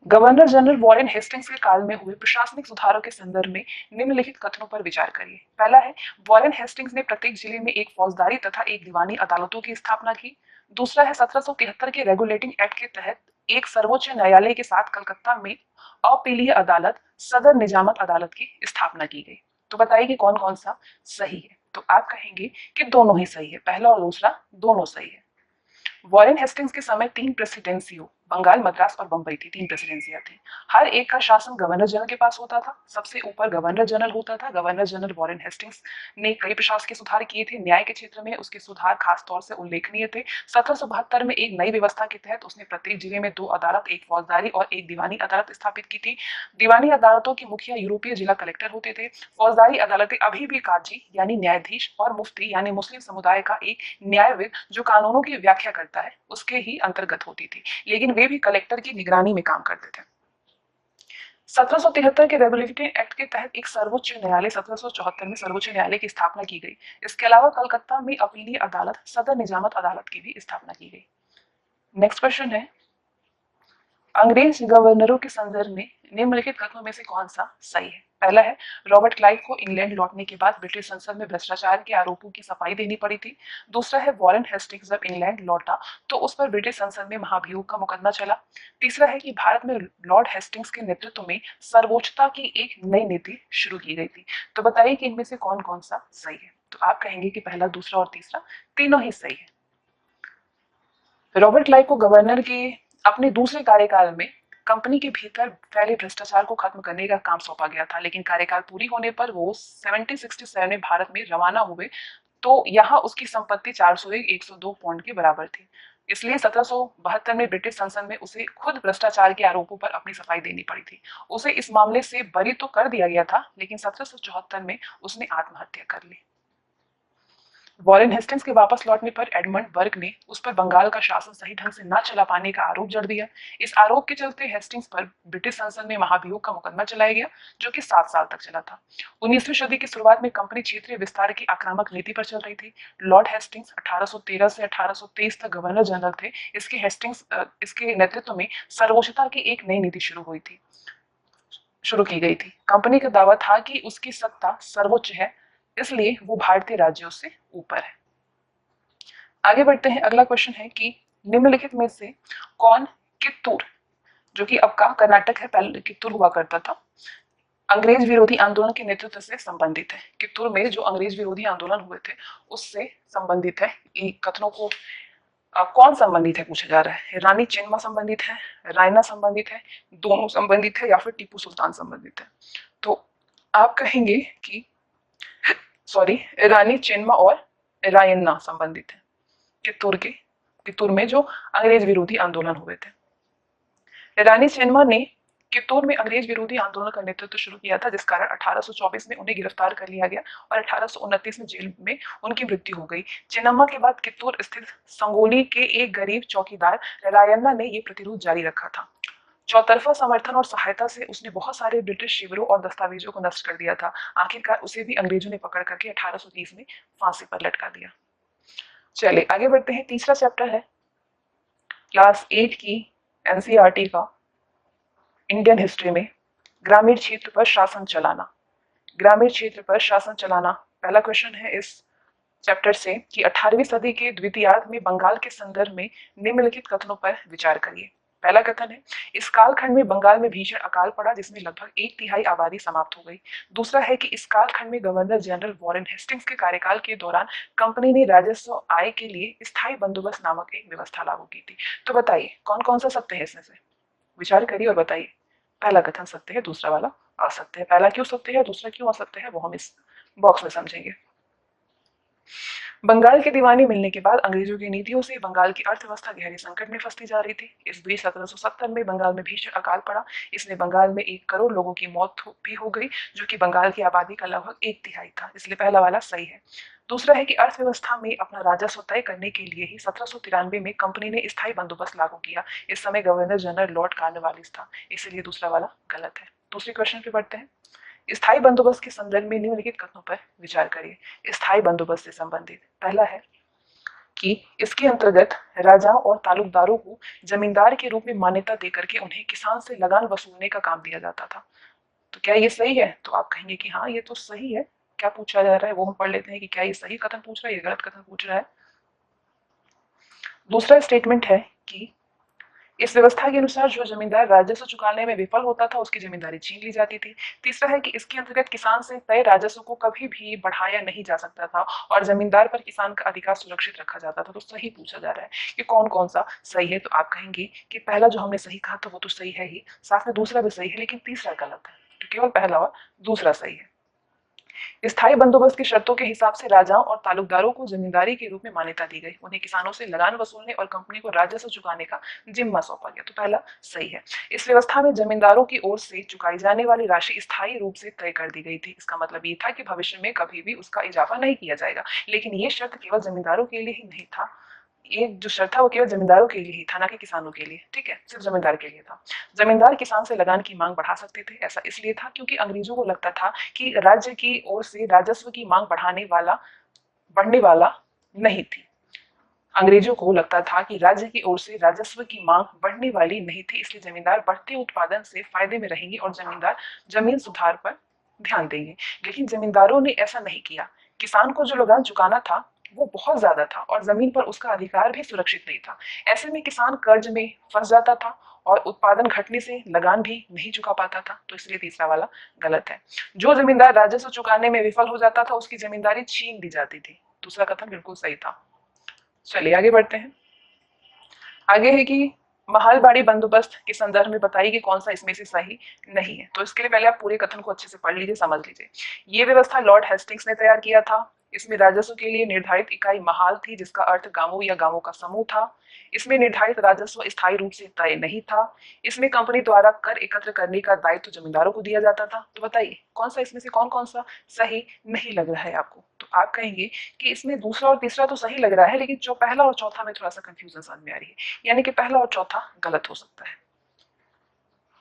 गवर्नर जनरल वॉरेन हेस्टिंग्स के काल में हुए प्रशासनिक सुधारों के संदर्भ में निम्नलिखित कथनों पर विचार करिए। पहला है, वॉरेन हेस्टिंग्स ने प्रत्येक जिले में एक फौजदारी तथा एक दीवानी अदालतों की स्थापना की। दूसरा है, 1773 के रेगुलेटिंग एक्ट के तहत एक सर्वोच्च न्यायालय के साथ कलकत्ता में अपीलीय अदालत, सदर निजामत अदालत की स्थापना की गई। तो बताइए कि कौन कौन सा सही है। तो आप कहेंगे कि दोनों ही सही है, पहला और दूसरा दोनों सही है। वॉरेन हेस्टिंग्स के समय 3 प्रेसिडेंसियों बंगाल, मद्रास और बंबई थी, 3 प्रेसिडेंसियां थी। हर एक का शासन गवर्नर जनरल के पास होता था। सबसे ऊपर गवर्नर जनरल होता था। गवर्नर जनरल वॉरेन हेस्टिंग्स ने कई प्रशासकीय सुधार किए थे। न्याय के क्षेत्र में उसके सुधार खास तौर से उल्लेखनीय थे। 1772 में एक नई व्यवस्था के तहत उसने प्रत्येक जिले में 2 अदालत, एक फौजदारी और एक दीवानी अदालत स्थापित की थी। दीवानी अदालतों के मुखिया यूरोपीय जिला कलेक्टर होते थे। फौजदारी अदालतें अभी भी काजी यानी न्यायाधीश और मुफ्ती यानी मुस्लिम समुदाय का एक न्यायविद जो कानूनों की व्याख्या करता है उसके ही अंतर्गत होती थी, लेकिन वे भी कलेक्टर की निगरानी में काम करते थे। 1773 के रेगुलेटरी एक्ट के तहत एक सर्वोच्च न्यायालय 1774 में सर्वोच्च न्यायालय की स्थापना की गई। इसके अलावा कलकत्ता में अपीलीय अदालत सदर निजामत अदालत की भी स्थापना की गई। नेक्स्ट क्वेश्चन है, अंग्रेज गवर्नरों के संदर्भ में निम्नलिखित कथनों में से कौन सा सही है? पहला है, रॉबर्ट क्लाइव को इंग्लैंड लौटने के बाद ब्रिटिश संसद में भ्रष्टाचार के आरोपों की सफाई देनी पड़ी थी। दूसरा है, वॉरेन हेस्टिंग्स जब इंग्लैंड लौटा तो उस पर ब्रिटिश संसद में महाभियोग का मुकदमा चला। तीसरा है कि भारत में लॉर्ड हेस्टिंग्स के नेतृत्व में सर्वोच्चता की एक नई नीति शुरू की गई थी। तो बताइए कि इनमें से कौन कौन सा सही है? तो आप कहेंगे कि पहला, दूसरा और तीसरा तीनों ही सही है। रॉबर्ट क्लाइव को गवर्नर के अपने दूसरे कार्यकाल में कंपनी के भीतर फैले भ्रष्टाचार को खत्म करने का काम सौंपा गया था, लेकिन कार्यकाल पूरी होने पर वो 1767 में भारत में रवाना हुए तो यहाँ उसकी संपत्ति 401 पौंड के बराबर थी। इसलिए 1772 में ब्रिटिश संसद में उसे खुद भ्रष्टाचार के आरोपों पर अपनी सफाई देनी पड़ी थी। उसे इस मामले से बरी तो कर दिया गया था, लेकिन 1774 में उसने आत्महत्या कर ली। वॉरेन हेस्टिंग्स के वापस लौटने पर एडमंड बर्ग ने उस पर बंगाल का शासन सही ढंग से न चला पाने का आरोप जड़ दिया। इस आरोप के चलते हेस्टिंग्स पर ब्रिटिश संसद में महाभियोग का मुकदमा चलाया गया, जो कि 7 साल तक चला था। 19वीं सदी की शुरुआत में कंपनी क्षेत्रीय विस्तार की आक्रामक नीति पर चल रही थी। लॉर्ड हेस्टिंग्स 1813 से 1823 तक गवर्नर जनरल थे। इसके नेतृत्व में सर्वोच्चता की एक नई नीति शुरू की गई थी। कंपनी का दावा था कि उसकी सत्ता सर्वोच्च है, इसलिए वो भारतीय राज्यों से ऊपर है। आगे बढ़ते हैं। अगला क्वेश्चन है कि निम्नलिखित में से कौन कित्तूर, जो कि अब का कर्नाटक है, पहले कित्तूर हुआ करता था, अंग्रेज विरोधी आंदोलन के नेतृत्व से संबंधित है? कित्तूर में जो अंग्रेज विरोधी आंदोलन हुए थे उससे संबंधित है। इन कथनों को कौन संबंधित है पूछा जा रहा है। रानी चिन्मा संबंधित है, रायना संबंधित है, दोनों संबंधित है, या फिर टीपू सुल्तान संबंधित है? तो आप कहेंगे कि रानी चिन्मा और रायन्ना संबंधित है कित्तूर में जो अंग्रेज विरोधी आंदोलन हुए थे। रानी चिन्मा ने कित्तूर में अंग्रेज विरोधी आंदोलन का नेतृत्व शुरू किया था, जिस कारण 1824 में उन्हें गिरफ्तार कर लिया गया और 1829 में जेल में उनकी मृत्यु हो गई। चिन्नम्मा के बाद कित्तूर स्थित संगोली के एक गरीब चौकीदार रायन्ना ने यह प्रतिरोध जारी रखा था। चौतरफा समर्थन और सहायता से उसने बहुत सारे ब्रिटिश शिविरों और दस्तावेजों को नष्ट कर दिया था। आखिरकार उसे भी अंग्रेजों ने पकड़ करके 1830 में फांसी पर लटका दिया। चलिए आगे बढ़ते हैं। तीसरा चैप्टर है क्लास 8 की एनसीईआरटी का इंडियन हिस्ट्री में, ग्रामीण क्षेत्र पर शासन चलाना। ग्रामीण क्षेत्र पर शासन चलाना पहला क्वेश्चन है इस चैप्टर से कि 18वीं सदी के द्वितीयार्ध में बंगाल के संदर्भ में निम्नलिखित कथनों पर विचार करिए। पहला कथन है, इस कालखंड में बंगाल में भीषण अकाल पड़ा जिसमें लगभग 1/3 आबादी समाप्त हो गई। दूसरा है कि इस कालखंड में गवर्नर जनरल वॉरेन हेस्टिंग्स के कार्यकाल के दौरान कंपनी ने राजस्व आय के लिए स्थायी बंदोबस्त नामक एक व्यवस्था लागू की थी। तो बताइए कौन कौन सा सत्य है इसमें से? विचार करिए और बताइए। पहला कथन सत्य है, दूसरा वाला असत्य है। पहला क्यों सत्य है, दूसरा क्यों असत्य है, वो हम इस बॉक्स में समझेंगे। बंगाल की दीवानी मिलने के बाद अंग्रेजों की नीतियों से बंगाल की अर्थव्यवस्था गहरे संकट में फंसती जा रही थी। इस बीच 1770 में बंगाल में भीषण अकाल पड़ा। इसमें बंगाल में 1 करोड़ लोगों की मौत भी हो गई, जो कि बंगाल की आबादी का लगभग 1/3 था। इसलिए पहला वाला सही है। दूसरा है कि अर्थव्यवस्था में अपना राजस्व तय करने के लिए ही 1793 में कंपनी ने स्थायी बंदोबस्त लागू किया। इस समय गवर्नर जनरल लॉर्ड कार्नवालिस था, इसलिए दूसरा वाला गलत है। दूसरे क्वेश्चन पे बढ़ते हैं। स्थायी बंदोबस्त के संदर्भ में निम्नलिखित कथनों पर विचार करिए। स्थायी बंदोबस्त से संबंधित पहला है कि इसके अंतर्गत राजाओं और तालुकदारों को जमींदार के रूप में मान्यता देकर के उन्हें किसान से लगान वसूलने का काम दिया जाता था। तो क्या ये सही है? तो आप कहेंगे कि हाँ ये तो सही है। क्या पूछा जा रहा है वो हम पढ़ लेते हैं कि क्या ये सही कथन पूछ रहा है, ये गलत कथन पूछ रहा है। दूसरा स्टेटमेंट है कि इस व्यवस्था के अनुसार जो जमींदार राजस्व चुकाने में विफल होता था उसकी जमींदारी छीन ली जाती थी। तीसरा है कि इसके अंतर्गत किसान से तय राजस्व को कभी भी बढ़ाया नहीं जा सकता था और जमींदार पर किसान का अधिकार सुरक्षित रखा जाता था। तो सही पूछा जा रहा है कि कौन कौन सा सही है, तो आप कहेंगे कि पहला जो हमने सही कहा था वो तो सही है ही, साथ में दूसरा भी सही है, लेकिन तीसरा गलत है। तो केवल पहला और दूसरा सही है। स्थायी बंदोबस्त की शर्तों के हिसाब से राजाओं और तालुकदारों को जमींदारी के रूप में मान्यता दी गई। उन्हें किसानों से लगान वसूलने और कंपनी को राजस्व चुकाने का जिम्मा सौंपा गया। तो पहला सही है। इस व्यवस्था में जमींदारों की ओर से चुकाई जाने वाली राशि स्थायी रूप से तय कर दी गई थी। इसका मतलब ये था कि भविष्य में कभी भी उसका इजाफा नहीं किया जाएगा। लेकिन ये शर्त केवल जमींदारों के लिए ही नहीं था, ये जो शर्त था वो केवल जमींदारों के लिए ही था, ना कि किसानों के लिए। ठीक है, सिर्फ जमींदार के लिए था। जमींदार किसान से लगान की मांग बढ़ा सकते थे। ऐसा इसलिए था क्योंकि अंग्रेजों को लगता था कि राज्य की ओर से राजस्व की मांग बढ़ने वाला नहीं थी। अंग्रेजों को लगता था कि राज्य की ओर से राजस्व की मांग बढ़ने वाली नहीं थी, इसलिए जमींदार बढ़ते उत्पादन से फायदे में रहेंगे और जमींदार जमीन सुधार पर ध्यान देंगे। लेकिन जमींदारों ने ऐसा नहीं किया। किसान को जो लगान चुकाना था वो बहुत ज्यादा था और जमीन पर उसका अधिकार भी सुरक्षित नहीं था। ऐसे में किसान कर्ज में फंस जाता था और उत्पादन घटने से लगान भी नहीं चुका पाता था। तो इसलिए तीसरा वाला गलत है। जो जमींदार राजस्व चुकाने में विफल हो जाता था उसकी जमींदारी छीन ली जाती थी। दूसरा कथन बिल्कुल सही था। चलिए आगे बढ़ते हैं। आगे है कि महालबाड़ी बंदोबस्त के संदर्भ में बताइए कि कौन सा इसमें से सही नहीं है। तो इसके लिए पहले आप पूरे कथन को अच्छे से पढ़ लीजिए, समझ लीजिए। ये व्यवस्था लॉर्ड हेस्टिंग्स ने तैयार किया था। इसमें राजस्व के लिए निर्धारित इकाई महाल थी, जिसका अर्थ गांवों या गांवों का समूह था। इसमें निर्धारित राजस्व स्थायी रूप से तय नहीं था। इसमें कंपनी द्वारा कर एकत्र करने का दायित्व जमींदारों को दिया जाता था। तो बताइए कौन सा इसमें से कौन कौन सा सही नहीं लग रहा है आपको। तो आप कहेंगे कि इसमें दूसरा और तीसरा तो सही लग रहा है, लेकिन जो पहला और चौथा में थोड़ा सा कंफ्यूजन समझ में आ रही है, यानी कि पहला और चौथा गलत हो सकता है।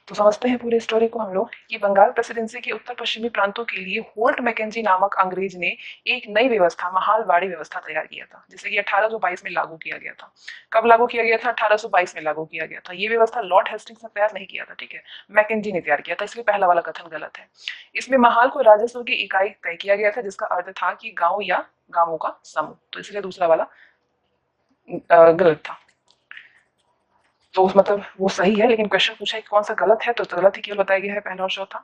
तो समझते हैं पूरे स्टोरी को हम लोग कि बंगाल प्रेसिडेंसी के उत्तर पश्चिमी प्रांतों के लिए होल्ट मैकेंजी नामक अंग्रेज ने एक नई व्यवस्था महालबाड़ी व्यवस्था तैयार किया था, जिसे कि 1822 में लागू किया गया था। कब लागू किया गया था? 1822 में लागू किया गया था। ये व्यवस्था लॉर्ड हेस्टिंग्स ने तैयार नहीं किया था, ठीक है, मैकेंजी ने तैयार किया था, इसलिए पहला वाला कथन गलत है। इसमें महाल को राजस्व की इकाई तय किया गया था, जिसका अर्थ था कि गांव या गांवों का समूह। तो इसलिए दूसरा वाला गलत था। तो मतलब वो सही है, लेकिन क्वेश्चन पूछा है कि कौन सा गलत है, तो गलत ही केवल बताया गया है पहला और चौथा।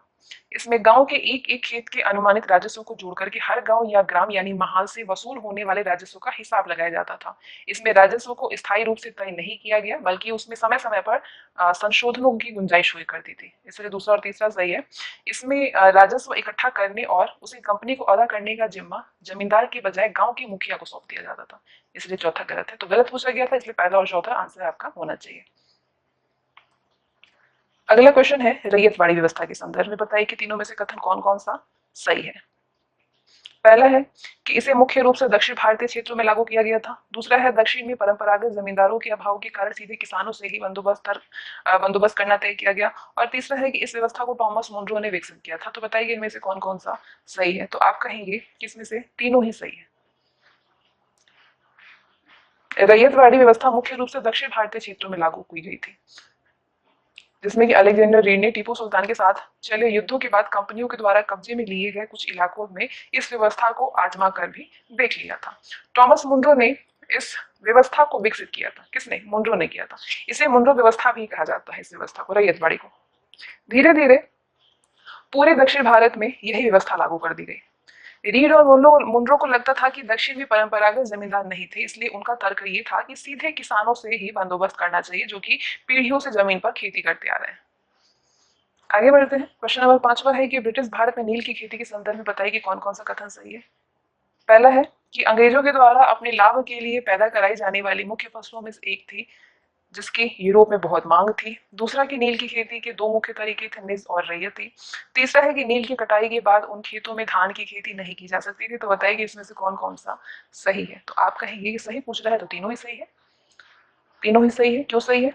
इसमें गांव के एक एक खेत के अनुमानित राजस्व को जोड़ करके हर गांव या ग्राम यानी महाल से वसूल होने वाले राजस्व का हिसाब लगाया जाता था। इसमें राजस्व को स्थायी रूप से तय नहीं किया गया, बल्कि उसमें समय समय पर संशोधनों की गुंजाइश हुई करती थी। इसलिए दूसरा और तीसरा सही है। इसमें राजस्व इकट्ठा करने और उसे कंपनी को अदा करने का जिम्मा जमींदार के बजाय गांव के मुखिया को सौंप दिया जाता था, इसलिए चौथा गलत है। तो गलत पूछा गया था, इसलिए पहला और चौथा आंसर आपका होना चाहिए। अगला क्वेश्चन है रैयतवाड़ी व्यवस्था के संदर्भ में बताइए कि तीनों में से कथन कौन कौन सा सही है। पहला है कि इसे मुख्य रूप से दक्षिण भारतीय क्षेत्रों में लागू किया गया था। दूसरा है दक्षिण में परंपरागत जमींदारों के अभाव के कारण सीधे किसानों से ही बंदोबस्त करना तय किया गया। और तीसरा है कि इस व्यवस्था को टॉमस मुनरो ने विकसित किया था। तो बताइए इनमें से कौन कौन सा सही है। तो आप कहेंगे कि इसमें से तीनों ही सही है। रैयतवाड़ी व्यवस्था मुख्य रूप से दक्षिण भारतीय क्षेत्रों में लागू की गई थी, जिसमें कि अलेक्जेंडर रीड ने टीपू सुल्तान के साथ चले युद्धों के बाद कंपनियों के द्वारा कब्जे में लिए गए कुछ इलाकों में इस व्यवस्था को आजमा कर भी देख लिया था। टॉमस मुनरो ने इस व्यवस्था को विकसित किया था। किसने? मुनरो ने किया था। इसे मुनरो व्यवस्था भी कहा जाता है, इस व्यवस्था को, रैयतवाड़ी को। धीरे धीरे पूरे दक्षिण भारत में यही व्यवस्था लागू कर दी गई। रीड और मुनरो को लगता था कि दक्षिण में परंपरागत जमींदार नहीं थे, इसलिए उनका तर्क ये था कि सीधे किसानों से ही बंदोबस्त करना चाहिए, जो कि पीढ़ियों से जमीन पर खेती करते आ रहे हैं। आगे बढ़ते हैं। क्वेश्चन नंबर 5 है कि ब्रिटिश भारत में नील की खेती के संदर्भ में बताइए कि कौन कौन सा कथन सही है। पहला है कि अंग्रेजों के द्वारा अपने लाभ के लिए पैदा कराई जाने वाली मुख्य फसलों में से एक थी, जिसकी यूरोप में बहुत मांग थी। दूसरा कि नील की खेती के दो मुख्य तरीके थे, निज और रैयती। तीसरा है कि नील की कटाई के बाद उन खेतों में धान की खेती नहीं की जा सकती थी। तो बताइए कि इसमें से कौन कौन सा सही है। तो आप कहेंगे कि सही पूछ रहा है तो तीनों ही सही है। तीनों ही सही है। क्यों सही है?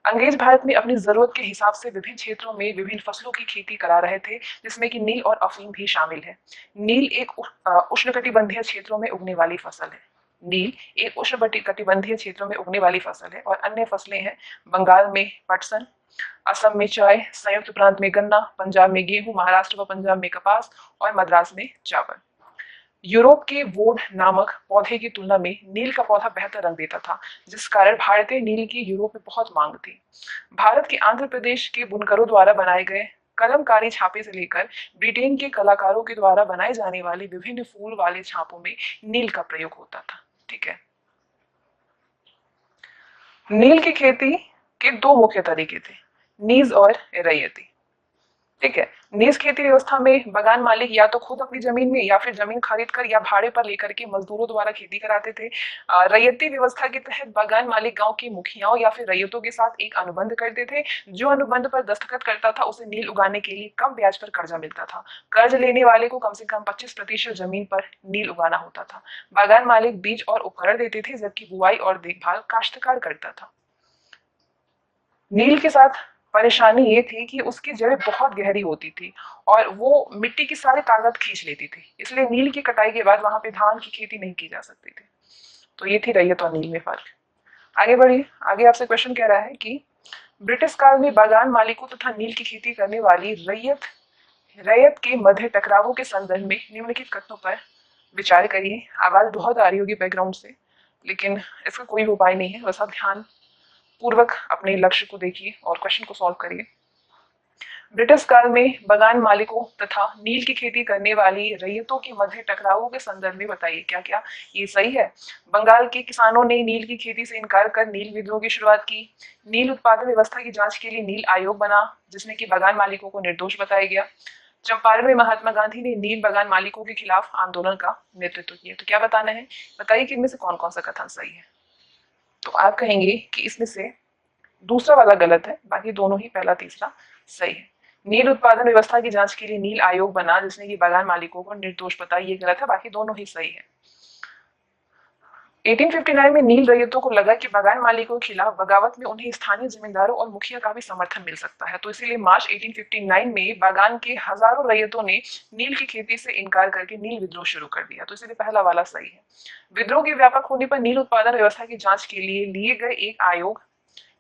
अंग्रेज भारत में अपनी जरूरत के हिसाब से विभिन्न क्षेत्रों में विभिन्न फसलों की खेती करा रहे थे, जिसमें कि नील और अफीम भी शामिल है। नील एक उष्णकटिबंधीय क्षेत्रों में उगने वाली फसल है। नील एक उष्णकटिबंधीय क्षेत्रों में उगने वाली फसल है। और अन्य फसलें हैं बंगाल में पटसन, असम में चाय, संयुक्त प्रांत में गन्ना, पंजाब में गेहूं, महाराष्ट्र व पंजाब में कपास और मद्रास में चावल। यूरोप के वोड नामक पौधे की तुलना में नील का पौधा बेहतर रंग देता था, जिस कारण भारतीय नील की यूरोप में बहुत मांग थी। भारत के आंध्र प्रदेश के बुनकरों द्वारा बनाए गए कलमकारी छापे से लेकर ब्रिटेन के कलाकारों के द्वारा बनाए जाने वाले विभिन्न फूल वाले छापों में नील का प्रयोग होता था। ठीक है। नील की खेती के दो मुख्य तरीके थे, नीज और रैयती। ठीक है। नीज खेती व्यवस्था में बगान मालिक या तो खुद अपनी जमीन में या फिर जमीन खरीद कर या भाड़े पर लेकर के मजदूरों द्वारा खेती कराते थे। रैयती व्यवस्था के तहत बगान मालिक गांव के मुखियाओं या फिर रैयतों के साथ एक अनुबंध करते थे। जो अनुबंध पर दस्तखत करता था उसे नील उगाने के लिए कम ब्याज पर कर्जा मिलता था। कर्ज लेने वाले को कम से कम 25% जमीन पर नील उगाना होता था। बगान मालिक बीज और उपकरण देते थे, जबकि बुआई और देखभाल काश्तकार करता था। नील के साथ परेशानी ये थी कि उसकी जड़ें बहुत गहरी होती थी और वो मिट्टी की सारी ताकत खींच लेती थी, इसलिए नील की कटाई के बाद वहां पे धान की खेती नहीं की जा सकती थी। तो ये थी रैयत और नील में फर्क। आगे बढ़िए। आगे आपसे क्वेश्चन कह रहा है कि ब्रिटिश काल में बागान मालिकों तथा नील की खेती करने वाली रैयत रैयत के मध्य टकरावों के संदर्भ में निम्नलिखित कथनों पर विचार करिए। आवाज बहुत आ रही होगी बैकग्राउंड से, लेकिन इसका कोई उपाय नहीं है, बस आप ध्यान पूर्वक अपने लक्ष्य को देखिए और क्वेश्चन को सॉल्व करिए। ब्रिटिश काल में बगान मालिकों तथा नील की खेती करने वाली रैयतों के मध्य टकरावों के संदर्भ में बताइए क्या क्या ये सही है। बंगाल के किसानों ने नील की खेती से इनकार कर नील विद्रोह की शुरुआत की। नील उत्पादन व्यवस्था की जांच के लिए नील आयोग बना, जिसमें कि बगान मालिकों को निर्दोष बताया गया। चंपारण में महात्मा गांधी ने नील बगान मालिकों के खिलाफ आंदोलन का नेतृत्व किया। तो क्या बताना है, बताइए कि इनमें से कौन कौन सा कथन सही है। तो आप कहेंगे कि इसमें से दूसरा वाला गलत है, बाकी दोनों ही पहला तीसरा सही है। नील उत्पादन व्यवस्था की जांच के लिए नील आयोग बना, जिसने कि बगान मालिकों को निर्दोष बताया, ये गलत है, बाकी दोनों ही सही है। 1859 में नील रैयतों को लगा कि बगान मालिकों के खिलाफ बगावत में उन्हें स्थानीय जमींदारों और मुखिया का भी समर्थन मिल सकता है, तो इसीलिए मार्च 1859 में बागान के हजारों रैयतों ने नील की खेती से इनकार करके नील विद्रोह शुरू कर दिया, तो इसीलिए पहला वाला सही है। विद्रोह के व्यापक होने पर नील उत्पादन व्यवस्था की जांच के लिए गए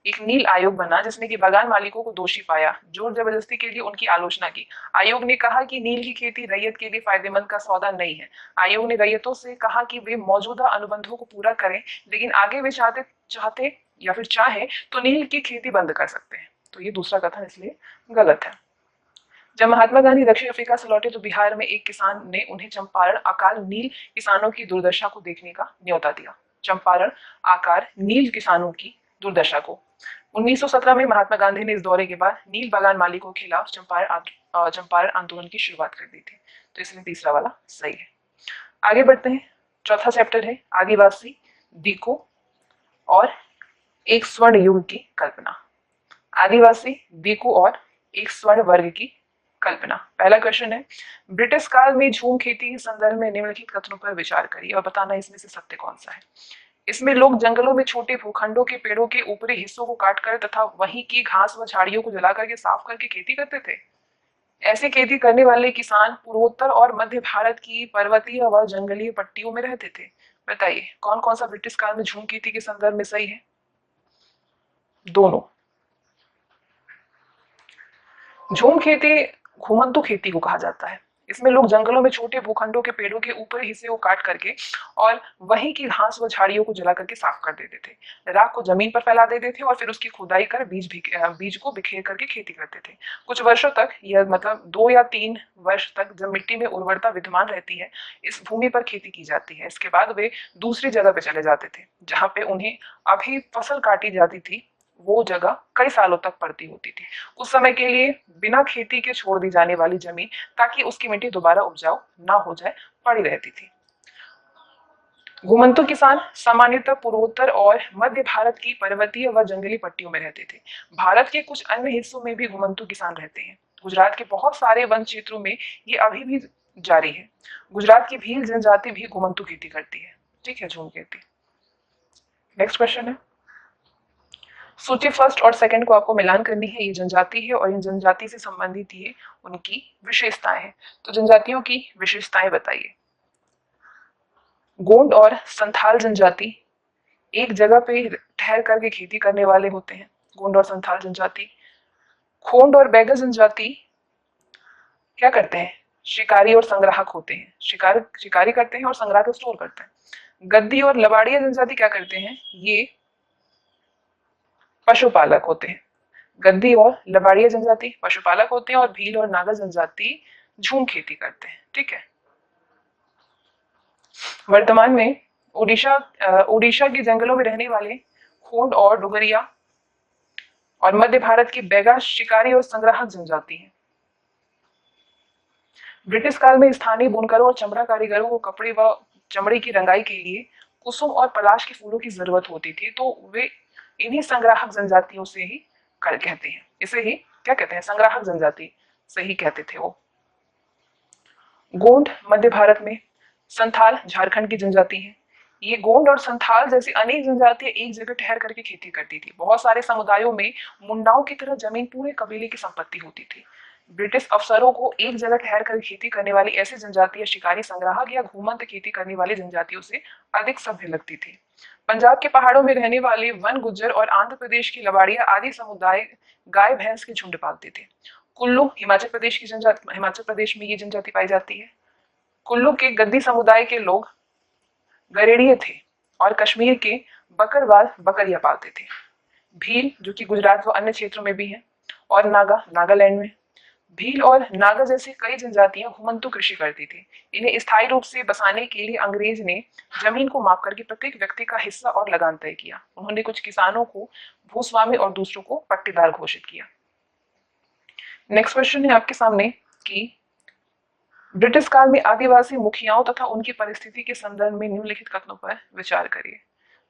एक नील आयोग बना, जिसने कि बगान मालिकों को दोषी पाया, जोर जबरदस्ती के लिए उनकी आलोचना की। आयोग ने कहा कि नील की खेती रैयत के लिए फायदेमंद का सौदा नहीं है। आयोग ने रैयतों से कहा कि वे मौजूदा अनुबंधों को पूरा करें, लेकिन आगे वे चाहते चाहते या फिर चाहे तो नील की खेती बंद कर सकते हैं। तो ये दूसरा कथन इसलिए गलत है। जब महात्मा गांधी दक्षिण अफ्रीका से लौटे तो बिहार में एक किसान ने उन्हें चंपारण अकाल नील किसानों की दुर्दशा को देखने का न्योता दिया। चंपारण आकार नील किसानों की दुर्दशा को 1917 में महात्मा गांधी ने इस दौरे के बाद नील बागान मालिकों के खिलाफ चंपारण आंदोलन की शुरुआत कर दी थी, तो इसलिए तीसरा वाला सही है। आगे बढ़ते हैं। चौथा चैप्टर है आदिवासी, दीको और एक स्वर्ण युग की कल्पना। आदिवासी, दीको और एक स्वर्ण वर्ग की कल्पना। पहला क्वेश्चन है, ब्रिटिश काल में झूम खेती के संदर्भ में निम्नलिखित कथनों पर विचार करिए और बताना इसमें से सत्य कौन सा है। इसमें लोग जंगलों में छोटे भूखंडों के पेड़ों के ऊपरी हिस्सों को काटकर तथा वहीं की घास व झाड़ियों को जला करके साफ करके खेती करते थे। ऐसी खेती करने वाले किसान पूर्वोत्तर और मध्य भारत की पर्वतीय व जंगलीय पट्टियों में रहते थे। बताइए कौन कौन सा ब्रिटिश काल में झूम खेती के संदर्भ में सही है। दोनों। झूम खेती घुमंतु खेती को कहा जाता है। इसमें लोग जंगलों में छोटे भूखंडों के पेड़ों के ऊपरी हिस्से को काट करके और वहीं की घास व झाड़ियों को जला करके साफ कर देते थे। राख को जमीन पर फैला देते थे और फिर उसकी खुदाई कर बीज को बिखेर करके खेती करते थे। कुछ वर्षों तक, यह मतलब 2 या 3 वर्ष तक, जब मिट्टी में उर्वरता विद्यमान रहती है, इस भूमि पर खेती की जाती है। इसके बाद वे दूसरी जगह पे चले जाते थे जहाँ पे उन्हें अभी फसल काटी जाती थी, वो जगह कई सालों तक पड़ती होती थी। उस समय के लिए बिना खेती के छोड़ दी जाने वाली जमीन, ताकि उसकी मिट्टी दोबारा उपजाऊ ना हो जाए, पड़ी रहती थी। घुमंतु किसान सामान्यतः पूर्वोत्तर और मध्य भारत की पर्वतीय व जंगली पट्टियों में रहते थे। भारत के कुछ अन्य हिस्सों में भी घुमंतु किसान रहते हैं। गुजरात के बहुत सारे वन क्षेत्रों में ये अभी भी जारी है। गुजरात की भील जनजाति भी घुमंतु खेती करती है। ठीक है, झूम खेती। नेक्स्ट क्वेश्चन है, सूची फर्स्ट और सेकंड को आपको मिलान करनी है। ये जनजाति है और इन जनजाति से संबंधित ये उनकी विशेषताएं हैं। तो जनजातियों की विशेषताएं बताइए। गोंड और संथाल जनजाति एक जगह पे ठहर करके खेती करने वाले होते हैं। गोंड और संथाल जनजाति। खोंड और बैगा जनजाति क्या करते हैं, शिकारी और संग्राहक होते हैं। शिकारी करते हैं और संग्रह को स्टोर करते हैं। गद्दी और लबाड़िया जनजाति क्या करते हैं, ये पशुपालक होते हैं। गद्दी और लबाड़िया जनजाति पशुपालक होते हैं और भील और नागा जनजाति झूम खेती करते हैं। ठीक है। वर्तमान में उड़ीसा के जंगलों में रहने वाले खोंड और डुगरिया और मध्य भारत की बैगा शिकारी और संग्राहक जनजाति है। ब्रिटिश काल में स्थानीय बुनकरों और चमड़ा कारीगरों को कपड़े व चमड़े की रंगाई के लिए कुसुम और पलाश के फूलों की जरूरत होती थी, तो वे इन्हीं संग्राहक जनजातियों से ही कहते हैं, इसे ही क्या कहते हैं, संग्राहक जनजाति से ही कहते थे वो। गोंड मध्य भारत में, संथाल झारखंड की जनजाति है। ये गोंड और संथाल जैसी अनेक जनजातियां एक जगह ठहर करके खेती करती थी। बहुत सारे समुदायों में मुंडाओं की तरह जमीन पूरे कबीले की संपत्ति होती थी। ब्रिटिश अफसरों को एक जगह ठहर कर खेती करने वाली ऐसी जनजातियां शिकारी संग्राहक या घूमंत खेती करने वाली जनजातियों से अधिक सभ्य लगती थी। पंजाब के पहाड़ों में रहने वाले वन गुज्जर और आंध्र प्रदेश की लबाड़िया आदि समुदाय गाय भैंस के झुंड पालते थे। कुल्लू हिमाचल प्रदेश की जनजाति, हिमाचल प्रदेश में ये जनजाति पाई जाती है। कुल्लू के गद्दी समुदाय के लोग गरेड़िए थे और कश्मीर के बकरवाल बकरियां पालते थे। भील जो कि गुजरात व अन्य क्षेत्रों में भी है, और नागा नागालैंड में। भील और नागा जैसी कई जनजातियां घुमंतु कृषि करती थी। इन्हें स्थायी रूप से बसाने के लिए अंग्रेज ने जमीन को माप करके प्रत्येक व्यक्ति का हिस्सा और लगान तय किया। उन्होंने कुछ किसानों को भूस्वामी और दूसरों को पट्टीदार घोषित किया। नेक्स्ट क्वेश्चन है आपके सामने कि ब्रिटिश काल में आदिवासी मुखियाओं तथा उनकी परिस्थिति के संदर्भ में निम्नलिखित कथनों पर विचार करिए।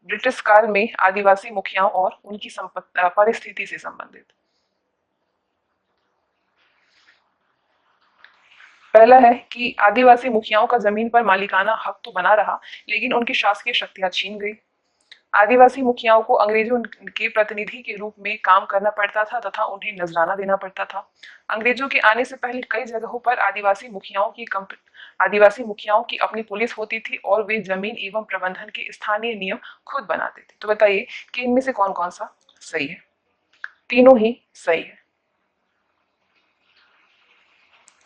ब्रिटिश काल में आदिवासी मुखियाओं और उनकी परिस्थिति से संबंधित। पहला है कि आदिवासी मुखियाओं का जमीन पर मालिकाना हक तो बना रहा, लेकिन उनकी शासकीय शक्तियां छीन गई। आदिवासी मुखियाओं को अंग्रेजों के प्रतिनिधि के रूप में काम करना पड़ता था तथा उन्हें नजराना देना पड़ता था। अंग्रेजों के आने से पहले कई जगहों पर आदिवासी मुखियाओं की अपनी पुलिस होती थी और वे जमीन एवं प्रबंधन के स्थानीय नियम खुद बनाते थे। तो बताइए कि इनमें से कौन कौन सा सही है। तीनों ही सही है।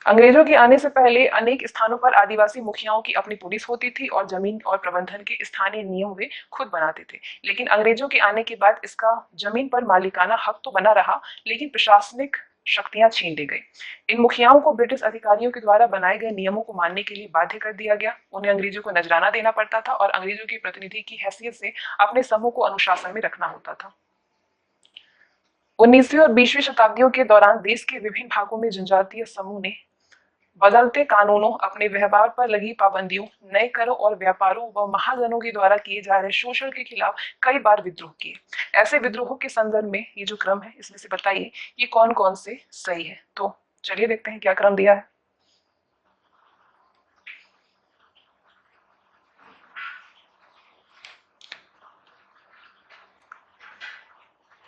अंग्रेजों के आने से पहले अनेक स्थानों पर आदिवासी मुखियाओं की अपनी पुलिस होती थी और जमीन और प्रबंधन के स्थानीय नियम वे खुद बनाते थे। लेकिन अंग्रेजों के आने के बाद इसका जमीन पर मालिकाना हक तो बना रहा, लेकिन प्रशासनिक शक्तियां छीन ली गई। इन मुखियाओं को ब्रिटिश अधिकारियों के द्वारा बनाए गए नियमों को मानने के लिए बाध्य कर दिया गया। उन्हें अंग्रेजों को नजराना देना पड़ता था और अंग्रेजों के प्रतिनिधि की हैसियत से अपने समूह को अनुशासन में रखना होता था। 19वीं और 20वीं शताब्दियों के दौरान देश के विभिन्न भागों में जनजातीय समूह ने बदलते कानूनों, अपने व्यवहार पर लगी पाबंदियों, नए करों और व्यापारों व महाजनों के द्वारा किए जा रहे शोषण के खिलाफ कई बार विद्रोह किए। ऐसे विद्रोहों के संदर्भ में ये जो क्रम है, इसमें से बताइए ये कौन कौन से सही है। तो चलिए देखते हैं क्या क्रम दिया है।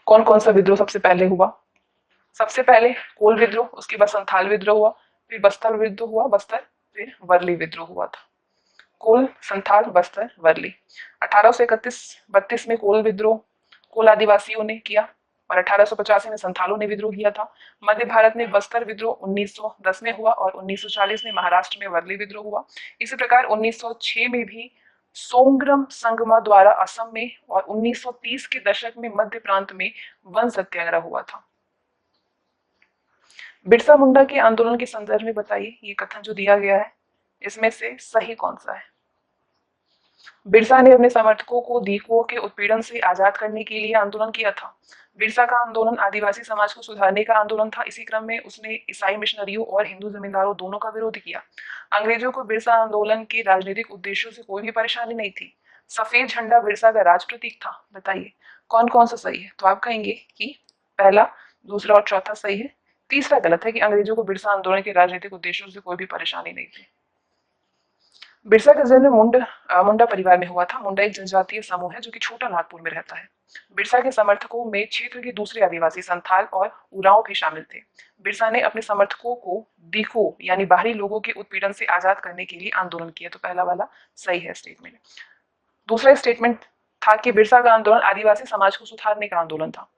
कौन कौन सा विद्रोह सबसे पहले हुआ। सबसे पहले कोल विद्रोह, उसके बाद संथाल विद्रोह हुआ, फिर बस्तर विद्रोह हुआ, फिर वर्ली विद्रोह हुआ था। कोल, संथाल, बस्तर, वर्ली। 1831-32 में कोल विद्रोह कोल आदिवासियों ने किया और 1885 में संथालों ने विद्रोह किया था। मध्य भारत में बस्तर विद्रोह 1910 में हुआ और 1940 में महाराष्ट्र में वर्ली विद्रोह हुआ। इसी प्रकार 1906 में भी सोंग्रम संगमा द्वारा असम में और 1930 के दशक में मध्य प्रांत में वन सत्याग्रह हुआ था। बिरसा मुंडा के आंदोलन के संदर्भ में बताइए ये कथन जो दिया गया है, इसमें से सही कौन सा है। बिरसा ने अपने समर्थकों को दीकुओं के उत्पीड़न से आजाद करने के लिए आंदोलन किया था। बिरसा का आंदोलन आदिवासी समाज को सुधारने का आंदोलन था। इसी क्रम में उसने ईसाई मिशनरियों और हिंदू जमींदारों दोनों का विरोध किया। अंग्रेजों को बिरसा आंदोलन के राजनीतिक उद्देश्यों से कोई भी परेशानी नहीं थी। सफेद झंडा बिरसा का राज प्रतीक था। बताइए कौन कौन सा सही है। तो आप कहेंगे कि पहला, दूसरा और चौथा सही है। तीसरा गलत है कि अंग्रेजों को बिरसा आंदोलन के राजनीतिक उद्देश्यों से कोई भी परेशानी नहीं थी। बिरसा का जन्म मुंडा परिवार में हुआ था। मुंडा एक जनजातीय समूह है जो कि छोटा नागपुर में रहता है। बिरसा के समर्थकों में क्षेत्र के दूसरे आदिवासी संथाल और उरांव भी शामिल थे। बिरसा ने अपने समर्थकों को दीको यानी बाहरी लोगों के उत्पीड़न से आजाद करने के लिए आंदोलन किया। तो पहला वाला सही है स्टेटमेंट। दूसरा स्टेटमेंट था कि बिरसा का आंदोलन आदिवासी समाज को सुधारने का आंदोलन था।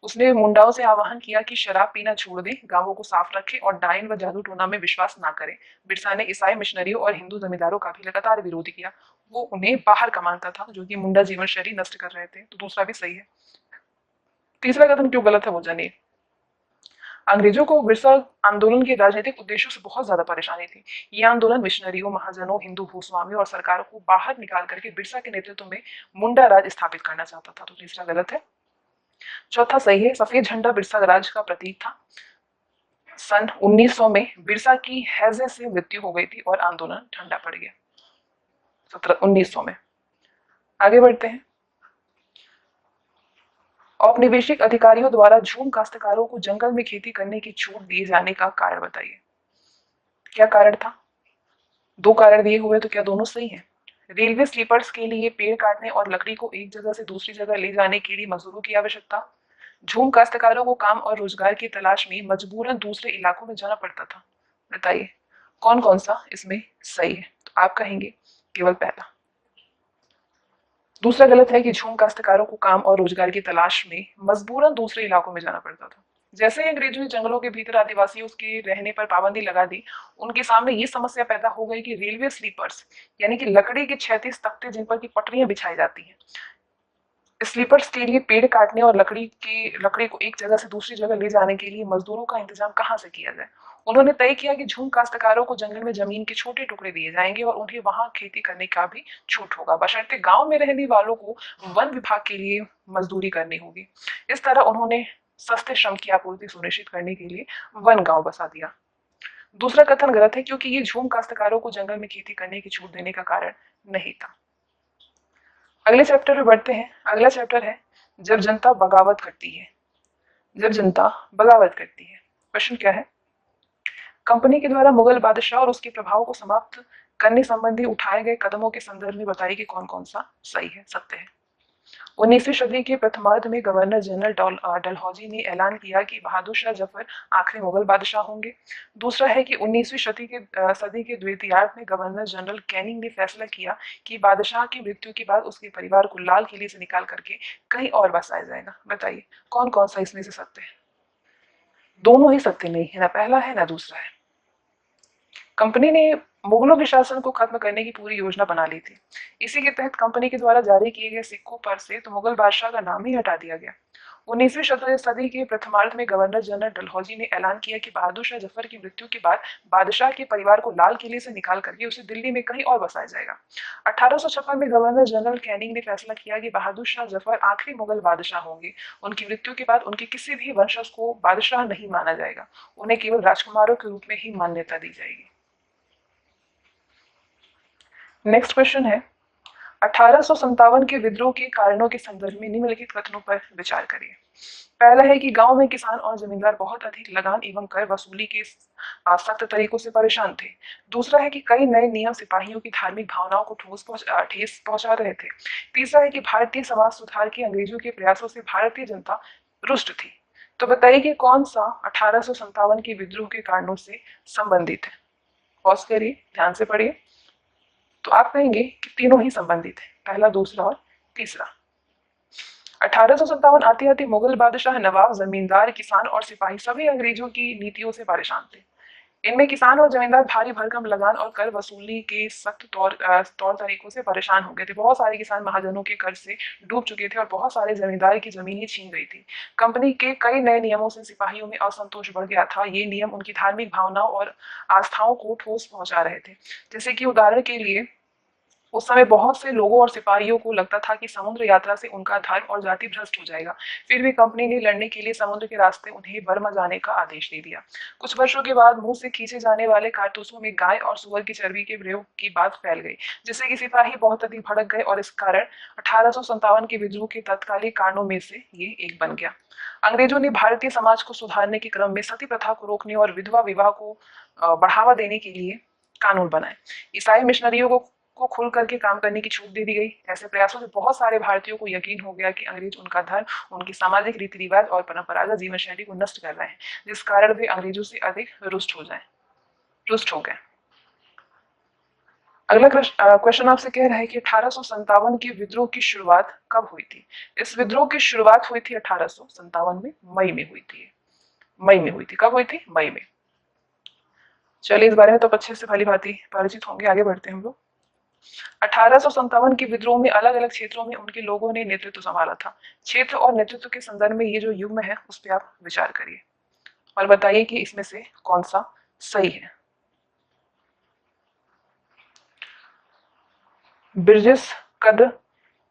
उसने मुंडाओं से आह्वान किया कि शराब पीना छोड़ दें, गांवों को साफ रखें और डायन व जादू टोना में विश्वास ना करें। बिरसा ने ईसाई मिशनरियों और हिंदू जमींदारों का भी लगातार विरोध किया। वो उन्हें बाहर का मानता था, जो कि मुंडा जीवन शैली नष्ट कर रहे थे। तो दूसरा भी सही है। तीसरा कदम क्यों गलत है वो जानिए। अंग्रेजों को बिरसा आंदोलन के राजनीतिक उद्देश्यों से बहुत ज्यादा परेशानी थी। ये आंदोलन मिशनरियों, महाजनों, हिंदू भूस्वामियों और सरकारों को बाहर निकाल करके बिरसा के नेतृत्व में मुंडा राज स्थापित करना चाहता था। तो तीसरा गलत है। चौथा सही है। सफेद झंडा बिरसा राज का प्रतीक था। सन 1900 में बिरसा की हैजे से मृत्यु हो गई थी और आंदोलन ठंडा पड़ गया। 1900 में। आगे बढ़ते हैं। औपनिवेशिक अधिकारियों द्वारा झूम काश्तकारों को जंगल में खेती करने की छूट दिए जाने का कारण बताइए। क्या कारण था? दो कारण दिए हुए, तो क्या दोनों सही हैं? रेलवे स्लीपर्स के लिए पेड़ काटने और लकड़ी को एक जगह से दूसरी जगह ले जाने के लिए मजदूरों की आवश्यकता। झूम काश्तकारों को काम और रोजगार की तलाश में मजबूरन दूसरे इलाकों में जाना पड़ता था। बताइए कौन कौन सा इसमें सही है। तो आप कहेंगे केवल पहला। दूसरा गलत है कि झूम काश्तकारों को काम और रोजगार की तलाश में मजबूरन दूसरे इलाकों में जाना पड़ता था। जैसे ही अंग्रेजों ने जंगलों के भीतर आदिवासियों के रहने पर पाबंदी लगा दी, उनके सामने ये समस्या पैदा हो गई कि रेलवे स्लीपर्स यानी कि लकड़ी के 36 तख्ते जिन पर की पटरियां बिछाई जाती हैं, स्लीपर्स के लिए पेड़ काटने और लकड़ी को एक जगह से दूसरी जगह ले जाने के लिए मजदूरों का इंतजाम कहाँ से किया जाए। उन्होंने तय किया कि झूम काश्तकारों को जंगल में जमीन के छोटे टुकड़े दिए जाएंगे और उन्हें वहां खेती करने का भी छूट होगा, बशर्ते गांव में रहने वालों को वन विभाग के लिए मजदूरी करनी होगी। इस तरह उन्होंने सस्ते श्रम की आपूर्ति सुनिश्चित करने के लिए वन गांव बसा दिया। दूसरा कथन गलत है, क्योंकि ये झूम काश्तकारों को जंगल में खेती करने की छूट देने का कारण नहीं था। अगले चैप्टर में बढ़ते हैं। अगला चैप्टर है जब जनता बगावत करती है। जब जनता बगावत करती है, क्वेश्चन क्या है? कंपनी के द्वारा मुगल बादशाह और उसके प्रभाव को समाप्त करने संबंधी उठाए गए कदमों के संदर्भ में बताइए कि कौन कौन सा सही है, सत्य है। 19वीं सदी के प्रथमार्ध में गवर्नर जनरल डलहौजी ने ऐलान किया कि बहादुर शाह जफर आखिरी मुगल बादशाह होंगे। दूसरा है कि 19वीं सदी के द्वितीयार्ध में गवर्नर जनरल कैनिंग ने फैसला किया कि बादशाह की मृत्यु के बाद उसके परिवार को लाल किले से निकाल करके कहीं और बसाया जाएगा। बताइए कौन कौन सा इसमें से सत्य है? दोनों ही सत्य नहीं है, ना पहला है ना दूसरा है। कंपनी ने मुगलों के शासन को खत्म करने की पूरी योजना बना ली थी। इसी के तहत कंपनी के द्वारा जारी किए गए सिक्कों पर से तो मुगल बादशाह का नाम ही हटा दिया गया। 19वीं सदी के प्रथमार्ध में गवर्नर जनरल डलहौजी ने ऐलान किया कि बहादुर शाह जफर की मृत्यु के बाद बादशाह के परिवार को लाल किले से निकाल करके उसे दिल्ली में कहीं और बसाया जाएगा। 1856 में गवर्नर जनरल कैनिंग ने फैसला किया कि बहादुर शाह जफर आखिरी मुगल बादशाह होंगे। उनकी मृत्यु के बाद उनके किसी भी वंशज को बादशाह नहीं माना जाएगा, उन्हें केवल राजकुमारों के रूप में ही मान्यता दी जाएगी। नेक्स्ट क्वेश्चन है 1857 के विद्रोह के कारणों के संदर्भ में निम्नलिखित कथनों पर विचार करिए। पहला है कि गांव में किसान और जमींदार बहुत अधिक लगान एवं कर वसूली के सख्त तरीकों से परेशान थे। दूसरा है कि कई नए नियम सिपाहियों की धार्मिक भावनाओं को ठेस पहुंचा रहे थे। तीसरा है कि भारतीय समाज सुधार के अंग्रेजों के प्रयासों से भारतीय जनता रुष्ट थी। तो बताइए कि कौन सा 1857 के विद्रोह के कारणों से संबंधित है। पॉज करिए, ध्यान से पढ़िए। तो आप कहेंगे कि तीनों ही संबंधित है, पहला, दूसरा और तीसरा। 1857 आते आते मुगल बादशाह, नवाब, जमींदार, किसान और सिपाही सभी अंग्रेजों की नीतियों से परेशान थे। इनमें किसान और जमींदार भारी भरकम लगान और कर वसूली के सख्त तौर तरीकों से परेशान हो गए थे। बहुत सारे किसान महाजनों के कर्ज से डूब चुके थे और बहुत सारे जमींदार की जमीनें छीन गई थी। कंपनी के कई नए नियमों से सिपाहियों में असंतोष बढ़ गया था। ये नियम उनकी धार्मिक भावनाओं और आस्थाओं को ठोस पहुंचा रहे थे। जैसे कि उदाहरण के लिए उस समय बहुत से लोगों और सिपाहियों को लगता था कि समुद्र यात्रा से उनका धर्म और जाति भ्रष्ट हो जाएगा। फिर भी कंपनी ने लड़ने के लिए समुद्र के रास्ते उन्हें बर्मा जाने का आदेश दे दिया। कुछ वर्षों के बाद मुंह से खींचे जाने वाले कारतूसों में गाय और सुअर की चर्बी के प्रयोग की बात फैल गई, जिससे कि सिपाही बहुत अधिक भड़क गए और इस कारण 1857 के विद्रोह के तत्कालिक कारणों में से ये एक बन गया। अंग्रेजों ने भारतीय समाज को सुधारने के क्रम में सती प्रथा को रोकने और विधवा विवाह को बढ़ावा देने के लिए कानून बनाए। ईसाई मिशनरियों को खुल करके काम करने की छूट दे दी गई। ऐसे प्रयासों से बहुत सारे भारतीयों को यकीन हो गया कि अंग्रेज उनका धर्म, उनकी सामाजिक रीति रिवाज और परंपरागत जीवन शैली को नष्ट कर रहे हैं, जिस कारण वे अंग्रेजों से अधिक रुष्ट हो गए। अगला क्वेश्चन आपसे कह रहा है कि 1857 के विद्रोह की शुरुआत कब हुई थी। इस विद्रोह की शुरुआत हुई थी 1857 में, मई में हुई थी। मई में हुई थी। कब हुई थी? मई में। चलिए, इस बारे में तो अच्छे से भली भांति परिचित होंगे। आगे बढ़ते हैं हम लोग। 1857 के विद्रोह में अलग अलग क्षेत्रों में उनके लोगों ने नेतृत्व संभाला था। क्षेत्र और नेतृत्व के संदर्भ में ये जो युग्म है उस पर आप विचार करिए और बताइए कि इसमें से कौन सा सही है। ब्रिजेश कद्र,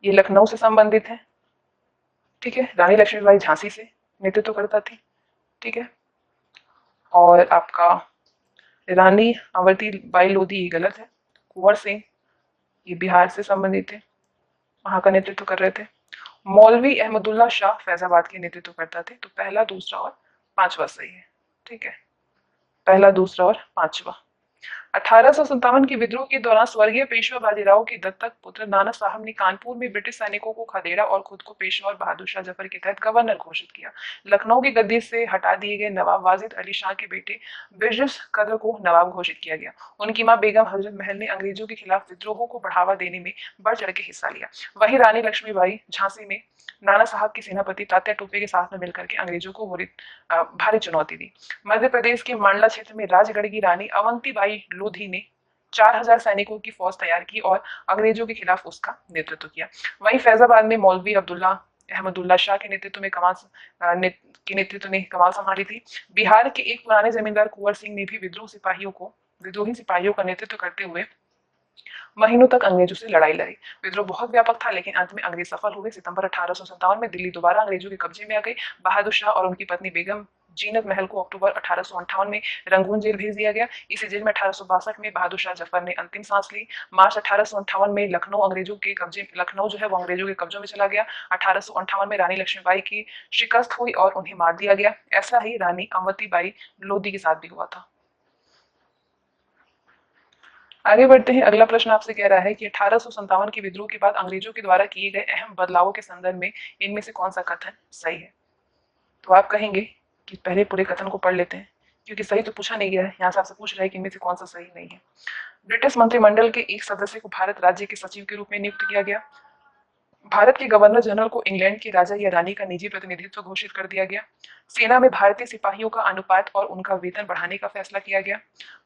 ये लखनऊ से संबंधित है। ठीक है। रानी लक्ष्मीबाई झांसी से नेतृत्व करता थी। ठीक है। और आपका रानी अवंती बाई लोधी, ये गलत है। कुंवर सिंह, ये बिहार से संबंधित थे, वहां का नेतृत्व कर रहे थे। मौलवी अहमदुल्ला शाह फैजाबाद के नेतृत्व करता थे। तो पहला, दूसरा और पांचवा सही है। ठीक है। पहला, दूसरा और पांचवा। 1857 के विद्रोह के दौरान स्वर्गीय पेशवा बाजीराव के दत्तक पुत्र नाना साहब ने कानपुर में ब्रिटिश सैनिकों को खदेड़ा और खुद को पेशवा और बहादुर शाह जफर के तहत गवर्नर घोषित किया। लखनऊ की गद्दी से हटा दिए गए नवाब वाजिद अली शाह के बेटे ब्रिजेश कद्र को नवाब घोषित किया गया। उनकी मां बेगम हजरत महल ने अंग्रेजों के खिलाफ विद्रोहों को बढ़ावा देने में बढ़ चढ़ के हिस्सा लिया। वहीं रानी लक्ष्मीबाई झांसी में नाना साहब के सेनापति तात्या टोपे के साथ में मिलकर के अंग्रेजों को भारी चुनौती दी। मध्य प्रदेश के मंडला क्षेत्र में राजगढ़ की रानी अवंतीबाई लोधी ने 4000 सैनिकों की फौज तैयार की और अंग्रेजों के खिलाफ उसका नेतृत्व किया। वहीं फैजाबाद में मौलवी अब्दुल्ला अहमदुल्ला शाह के नेतृत्व में नेतृत्व ने कमाल संभाली थी। बिहार के एक पुराने जमींदार कुंवर सिंह ने भी विद्रोही सिपाहियों का नेतृत्व करते हुए महीनों तक अंग्रेजों से लड़ाई लड़ी। विद्रोह बहुत व्यापक था, लेकिन अंत में अंग्रेज सफल हुए। सितंबर 1857 में दिल्ली दोबारा अंग्रेजों के कब्जे में आ गई। बहादुर शाह और उनकी पत्नी बेगम जीनत महल को अक्टूबर 1858 में रंगून जेल भेज दिया गया। इसी जेल में 1862 में बहादुर शाह जफर ने अंतिम सांस ली। मार्च 1858 में लखनऊ जो है वो अंग्रेजों के कब्जों में चला गया। 1858 में रानी लक्ष्मीबाई की शिकस्त हुई और उन्हें मार दिया गया। ऐसा ही रानी अवंतीबाई लोधी के साथ भी हुआ था। आगे बढ़ते हैं। अगला प्रश्न आपसे कह रहा है कि 1857 के विद्रोह के बाद अंग्रेजों के द्वारा किए गए अहम बदलावों के संदर्भ में इनमें से कौन सा कथन सही है। तो आप कहेंगे कि पहले पूरे कथन को पढ़ लेते हैं, क्योंकि सही तो पूछा नहीं गया है, यहाँ से आपसे पूछ रहा है कि इनमें से कौन सा सही नहीं है। ब्रिटिश मंत्रिमंडल के एक सदस्य को भारत राज्य के सचिव के रूप में नियुक्त किया गया। भारत के गवर्नर जनरल को इंग्लैंड के राजा या रानी का निजी प्रतिनिधित्व घोषित कर दिया गया। सेना में भारतीय सिपाहियों का अनुपात और उनका वेतन बढ़ाने का फैसला किया गया।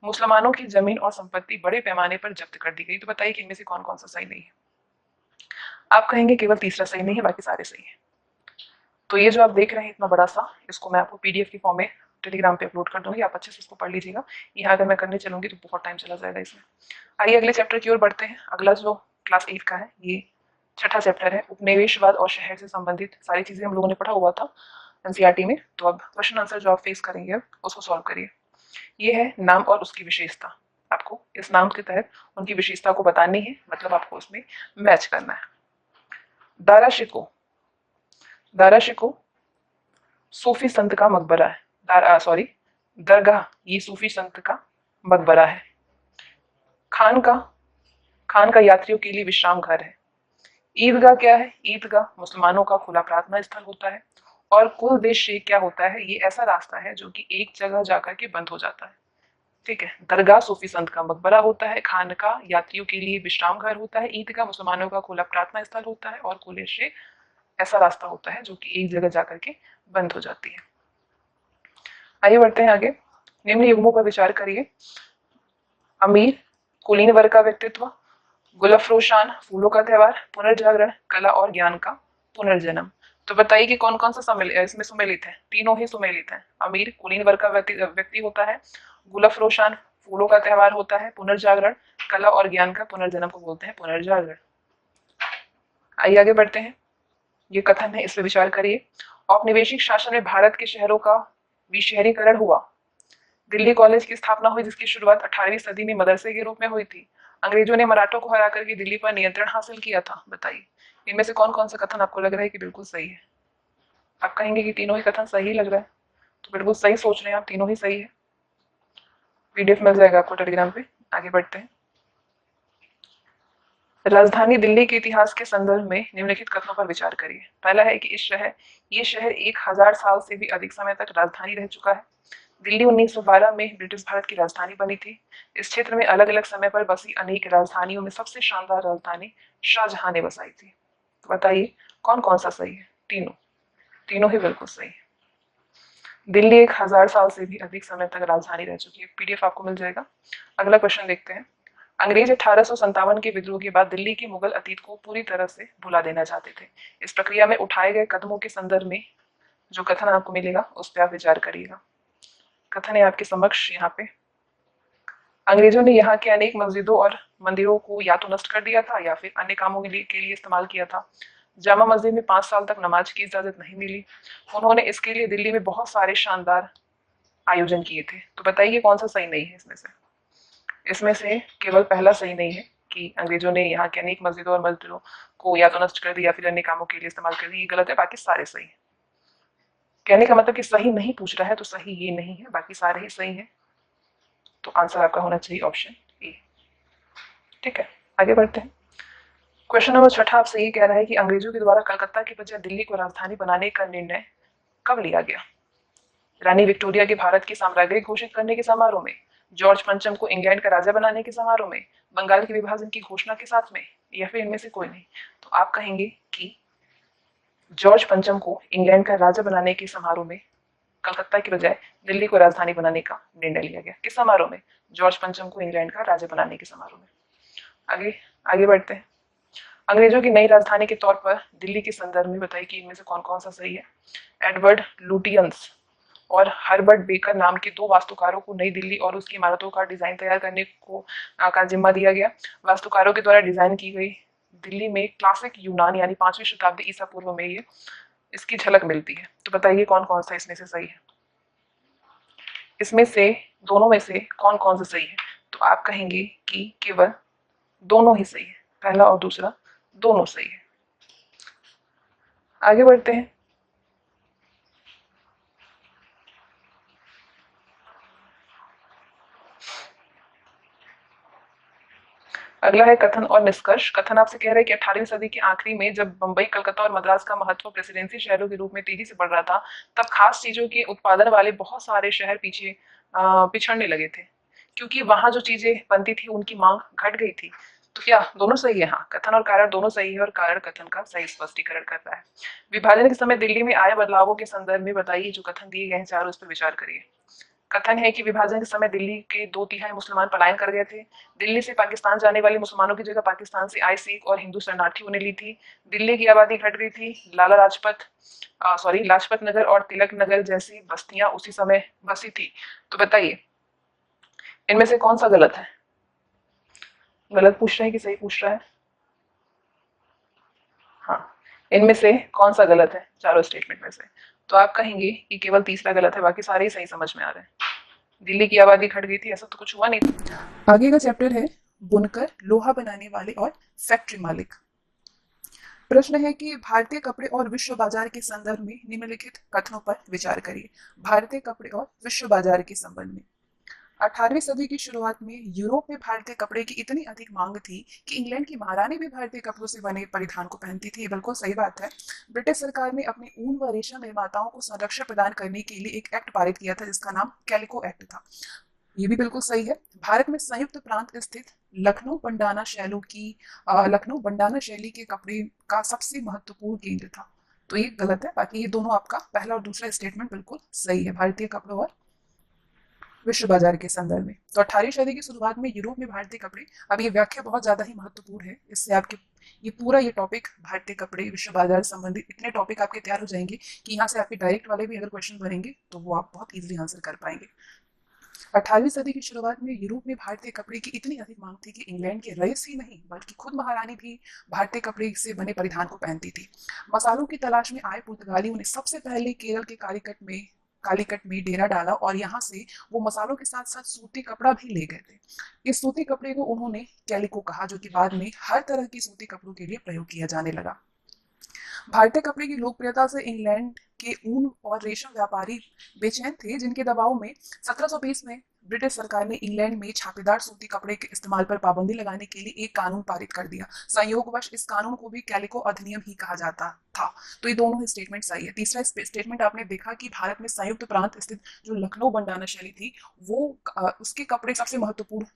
मुसलमानों की जमीन और संपत्ति बड़े पैमाने पर जब्त कर दी गई। तो बताइए कि इनमें से कौन कौन सा सही नहीं है। आप कहेंगे केवल तीसरा सही नहीं है, बाकी सारे सही है। तो ये जो आप देख रहे हैं इतना बड़ा सा, इसको मैं आपको पीडीएफ की फॉर्म में टेलीग्राम पे अपलोड कर दूंगी। आप अच्छे से इसको पढ़ लीजिएगा। यहाँ अगर मैं करने चलूंगी तो बहुत टाइम चला जाएगा इसमें। आइए अगले चैप्टर की ओर बढ़ते हैं। अगला जो क्लास 8 का है, ये छठा चैप्टर है, उपनिवेशवाद और शहर से संबंधित सारी चीजें हम लोगों ने पढ़ा हुआ था एनसीईआरटी में। तो अब क्वेश्चन आंसर जो आप फेस करेंगे अब उसको सॉल्व करिए। ये है नाम और उसकी विशेषता। आपको इस नाम के तहत उनकी विशेषता को बतानी है, मतलब आपको उसमें मैच करना है। दारा शिको, दारा शिको सूफी संत का मकबरा है। दरगाह, ये सूफी संत का मकबरा है। खान का यात्रियों के लिए विश्राम घर है। ईदगाह क्या है? ईदगाह मुसलमानों का खुला प्रार्थना स्थल होता है। और कुल देश क्या होता है? ये ऐसा रास्ता है जो कि एक जगह जाकर के बंद हो जाता है। ठीक है। दरगाह सूफी संत का मकबरा होता है। खानका यात्रियों के लिए विश्राम घर होता है। ईदगाह मुसलमानों का खुला प्रार्थना स्थल होता है। और कुल ऐसा रास्ता होता है जो कि एक जगह जाकर के बंद हो जाती है। आइए बढ़ते हैं आगे। निम्न युग्मों पर विचार करिए। अमीर, कुलीन वर्ग का व्यक्तित्व, गुलफरोशान, फूलों का त्योहार, पुनर्जागरण, कला और ज्ञान का पुनर्जन्म। तो बताइए कि कौन कौन सा इसमें सुमेलित है। तीनों ही सुमेलित है। अमीर कुलीन वर्ग का व्यक्ति होता है, गुलफरोशान फूलों का त्योहार होता है, पुनर्जागरण कला और ज्ञान का पुनर्जन्म को बोलते हैं पुनर्जागरण। आइए आगे बढ़ते हैं। ये कथन है, इस पर विचार करिए। औपनिवेशिक शासन में भारत के शहरों का विशहरीकरण हुआ। दिल्ली कॉलेज की स्थापना हुई, जिसकी शुरुआत 18वीं सदी में मदरसे के रूप में हुई थी। अंग्रेजों ने मराठों को हरा करके दिल्ली पर नियंत्रण हासिल किया था। बताइए इनमें से कौन कौन सा कथन आपको लग रहा है कि बिल्कुल सही है। आप कहेंगे कि तीनों ही कथन सही लग रहा है, तो बिल्कुल सही सोच रहे हैं आप, तीनों ही सही है। पीडीएफ मिल जाएगा आपको टेलीग्राम पे। आगे बढ़ते हैं। राजधानी दिल्ली के इतिहास के संदर्भ में निम्नलिखित कथनों पर विचार करिए। पहला है कि ये शहर 1000 साल से भी अधिक समय तक राजधानी रह चुका है। दिल्ली 1912 में ब्रिटिश भारत की राजधानी बनी थी। इस क्षेत्र में अलग अलग समय पर बसी अनेक राजधानियों में सबसे शानदार राजधानी शाहजहां ने बसाई थी। तो बताइए कौन कौन सा सही है? तीनों, तीनों ही बिल्कुल सही है। दिल्ली 1000 साल से भी अधिक समय तक राजधानी रह चुकी है। पीडीएफ आपको मिल जाएगा। अगला क्वेश्चन देखते हैं। अंग्रेज 1857 के विद्रोह के बाद दिल्ली के मुगल अतीत को पूरी तरह से भुला देना चाहते थे। इस प्रक्रिया में उठाए गए कदमों के संदर्भ में जो कथन आपको मिलेगा उस पर आप विचार करिएगा। कथन है आपके समक्ष यहाँ पे। अंग्रेजों ने यहाँ के अनेक मस्जिदों और मंदिरों को या तो नष्ट कर दिया था या फिर अन्य कामों के लिए इस्तेमाल किया था। जामा मस्जिद में 5 साल तक नमाज की इजाजत नहीं मिली। उन्होंने इसके लिए दिल्ली में बहुत सारे शानदार आयोजन किए थे। तो बताइए कौन सा सही नहीं है इसमें से? इसमें से केवल पहला सही नहीं है कि अंग्रेजों ने यहाँ के अनेक मस्जिदों और मंदिरों को या तो नष्ट कर दिया या फिर अन्य कामों के लिए इस्तेमाल कर दिया। ये गलत है, बाकी सारे सही है। कहने का मतलब कि सही नहीं पूछ रहा है तो सही ये नहीं है, बाकी सारे ही सही है। तो आंसर आपका होना चाहिए ऑप्शन ए। ठीक है, आगे बढ़ते हैं। क्वेश्चन नंबर 6 आपसे ये कह रहा है कि अंग्रेजों के द्वारा कलकत्ता की बजाय दिल्ली को राजधानी बनाने का निर्णय कब लिया गया? रानी विक्टोरिया के भारत की साम्राज्य घोषित करने के समारोह में, जॉर्ज पंचम को इंग्लैंड का राजा बनाने के समारोह में, बंगाल के विभाजन की घोषणा के साथ में, या फिर इनमें से कोई नहीं? तो आप कहेंगे कि जॉर्ज पंचम को इंग्लैंड का राजा बनाने के समारोह में कलकत्ता की बजाय दिल्ली को राजधानी बनाने का निर्णय लिया गया। किस समारोह में? जॉर्ज पंचम को इंग्लैंड का राजा बनाने के समारोह में। आगे आगे बढ़ते हैं। अंग्रेजों की नई राजधानी के तौर पर दिल्ली के संदर्भ में बताइए कि इनमें से कौन कौन सा सही है। एडवर्ड लुटियंस और हर्बर्ट बेकर नाम के दो वास्तुकारों को नई दिल्ली और उसकी इमारतों का डिजाइन तैयार करने को का जिम्मा दिया गया। वास्तुकारों के द्वारा डिजाइन की गई दिल्ली में क्लासिक यूनान यानी 5वीं शताब्दी ईसा पूर्व में ये इसकी झलक मिलती है। तो बताइए कौन कौन सा इसमें से सही है? इसमें से दोनों में से कौन कौन सा सही है? तो आप कहेंगे कि केवल दोनों ही सही है, पहला और दूसरा दोनों सही है। आगे बढ़ते हैं। अगला है कथन और निष्कर्ष। कथन आपसे कह रहा है कि 18वीं सदी के आखिरी में जब बंबई, कलकत्ता और मद्रास का महत्व प्रेसिडेंसी शहरों के रूप में तेजी से बढ़ रहा था, तब खास चीजों के उत्पादन वाले बहुत सारे शहर पीछे पिछड़ने लगे थे, क्योंकि वहां जो चीजें बनती थी उनकी मांग घट गई थी। तो क्या दोनों सही है? हाँ, कथन और कारण दोनों सही है और कारण कथन का सही स्पष्टीकरण करता है। विभाजन के समय दिल्ली में आए बदलावों के संदर्भ में बताइए, जो कथन दिए गए हैं चारों, उस पर विचार करिए। कथन है कि विभाजन के समय दिल्ली के 2/3 मुसलमान पलायन कर गए थे। दिल्ली से पाकिस्तान जाने वाले मुसलमानों की जगह पाकिस्तान से आए सिख और हिंदू शरणार्थियों ने ली थी। दिल्ली की आबादी घट गई थी। लाजपत नगर और तिलक नगर जैसी बस्तियां उसी समय बसी थी। तो बताइए इनमें से कौन सा गलत है? गलत पूछ रहे हैं कि सही पूछ रहा है? हाँ, इनमें से कौन सा गलत है चारों स्टेटमेंट में से? तो आप कहेंगे कि केवल तीसरा गलत है, बाकी सारे ही सही समझ में आ रहे हैं। दिल्ली की आबादी घट गई थी, ऐसा तो कुछ हुआ नहीं। आगे का चैप्टर है बुनकर, लोहा बनाने वाले और फैक्ट्री मालिक। प्रश्न है कि भारतीय कपड़े और विश्व बाजार के संदर्भ में निम्नलिखित कथनों पर विचार करिए। भारतीय कपड़े और विश्व बाजार के संबंध में। 18वीं सदी की शुरुआत में यूरोप में भारतीय कपड़े की इतनी अधिक मांग थी कि इंग्लैंड की महारानी भी भारतीय कपड़ों से बने परिधान को पहनती थी। ये बिल्कुल सही बात है। ब्रिटिश सरकार ने अपने ऊन व रेशम निर्माताओं को संरक्षण प्रदान करने के लिए एक एक्ट पारित किया था जिसका नाम कैलिको एक्ट था। ये भी बिल्कुल सही है। भारत में संयुक्त प्रांत स्थित लखनऊ बंडाना शैली के कपड़े का सबसे महत्वपूर्ण केंद्र था। तो ये गलत है, बाकी ये दोनों आपका पहला और दूसरा स्टेटमेंट बिल्कुल सही है, भारतीय कपड़ों और विश्व बाजार के संदर्भ में। तो 18वीं सदी की शुरुआत में यूरोप में भारतीय कपड़े, अब ये व्याख्या बहुत ज्यादा ही महत्वपूर्ण है, इससे आपके ये टॉपिक भारतीय कपड़े विश्व बाजार संबंधित इतने टॉपिक आपके तैयार हो जाएंगे कि यहाँ से आपके डायरेक्ट वाले भी अगर क्वेश्चन बनेंगे तो वो आप बहुत इजीली आंसर कर पाएंगे। 18वीं सदी की शुरुआत में यूरोप में भारतीय कपड़े की इतनी अधिक मांग थी कि इंग्लैंड के रईस ही नहीं बल्कि खुद महारानी भी भारतीय कपड़े से बने परिधान को पहनती थी। मसालों की तलाश में आए पुर्तगालियों ने सबसे पहले केरल के कालीकट में डेरा डाला और यहाँ से वो मसालों के साथ साथ सूती कपड़ा भी ले गए थे। इस सूती कपड़े को उन्होंने कैलिको कहा, जो कि बाद में हर तरह की सूती कपड़ों के लिए प्रयोग किया जाने लगा। भारतीय कपड़े की लोकप्रियता से इंग्लैंड के ऊन और रेशम व्यापारी बेचैन थे, जिनके दबाव में 1720 में ब्रिटिश सरकार ने इंग्लैंड में छापेदार सूती कपड़े के इस्तेमाल पर पाबंदी लगाने के लिए एक कानून पारित कर दिया। संयोगवश इस कानून को भी कैलिको अधिनियम ही कहा जाता था। तो ये दोनों ही स्टेटमेंट सही है। तीसरा स्टेटमेंट आपने देखा कि भारत में संयुक्त प्रांत स्थित जो लखनऊ बंडाना शैली थी, वो उसके कपड़े सबसे महत्वपूर्ण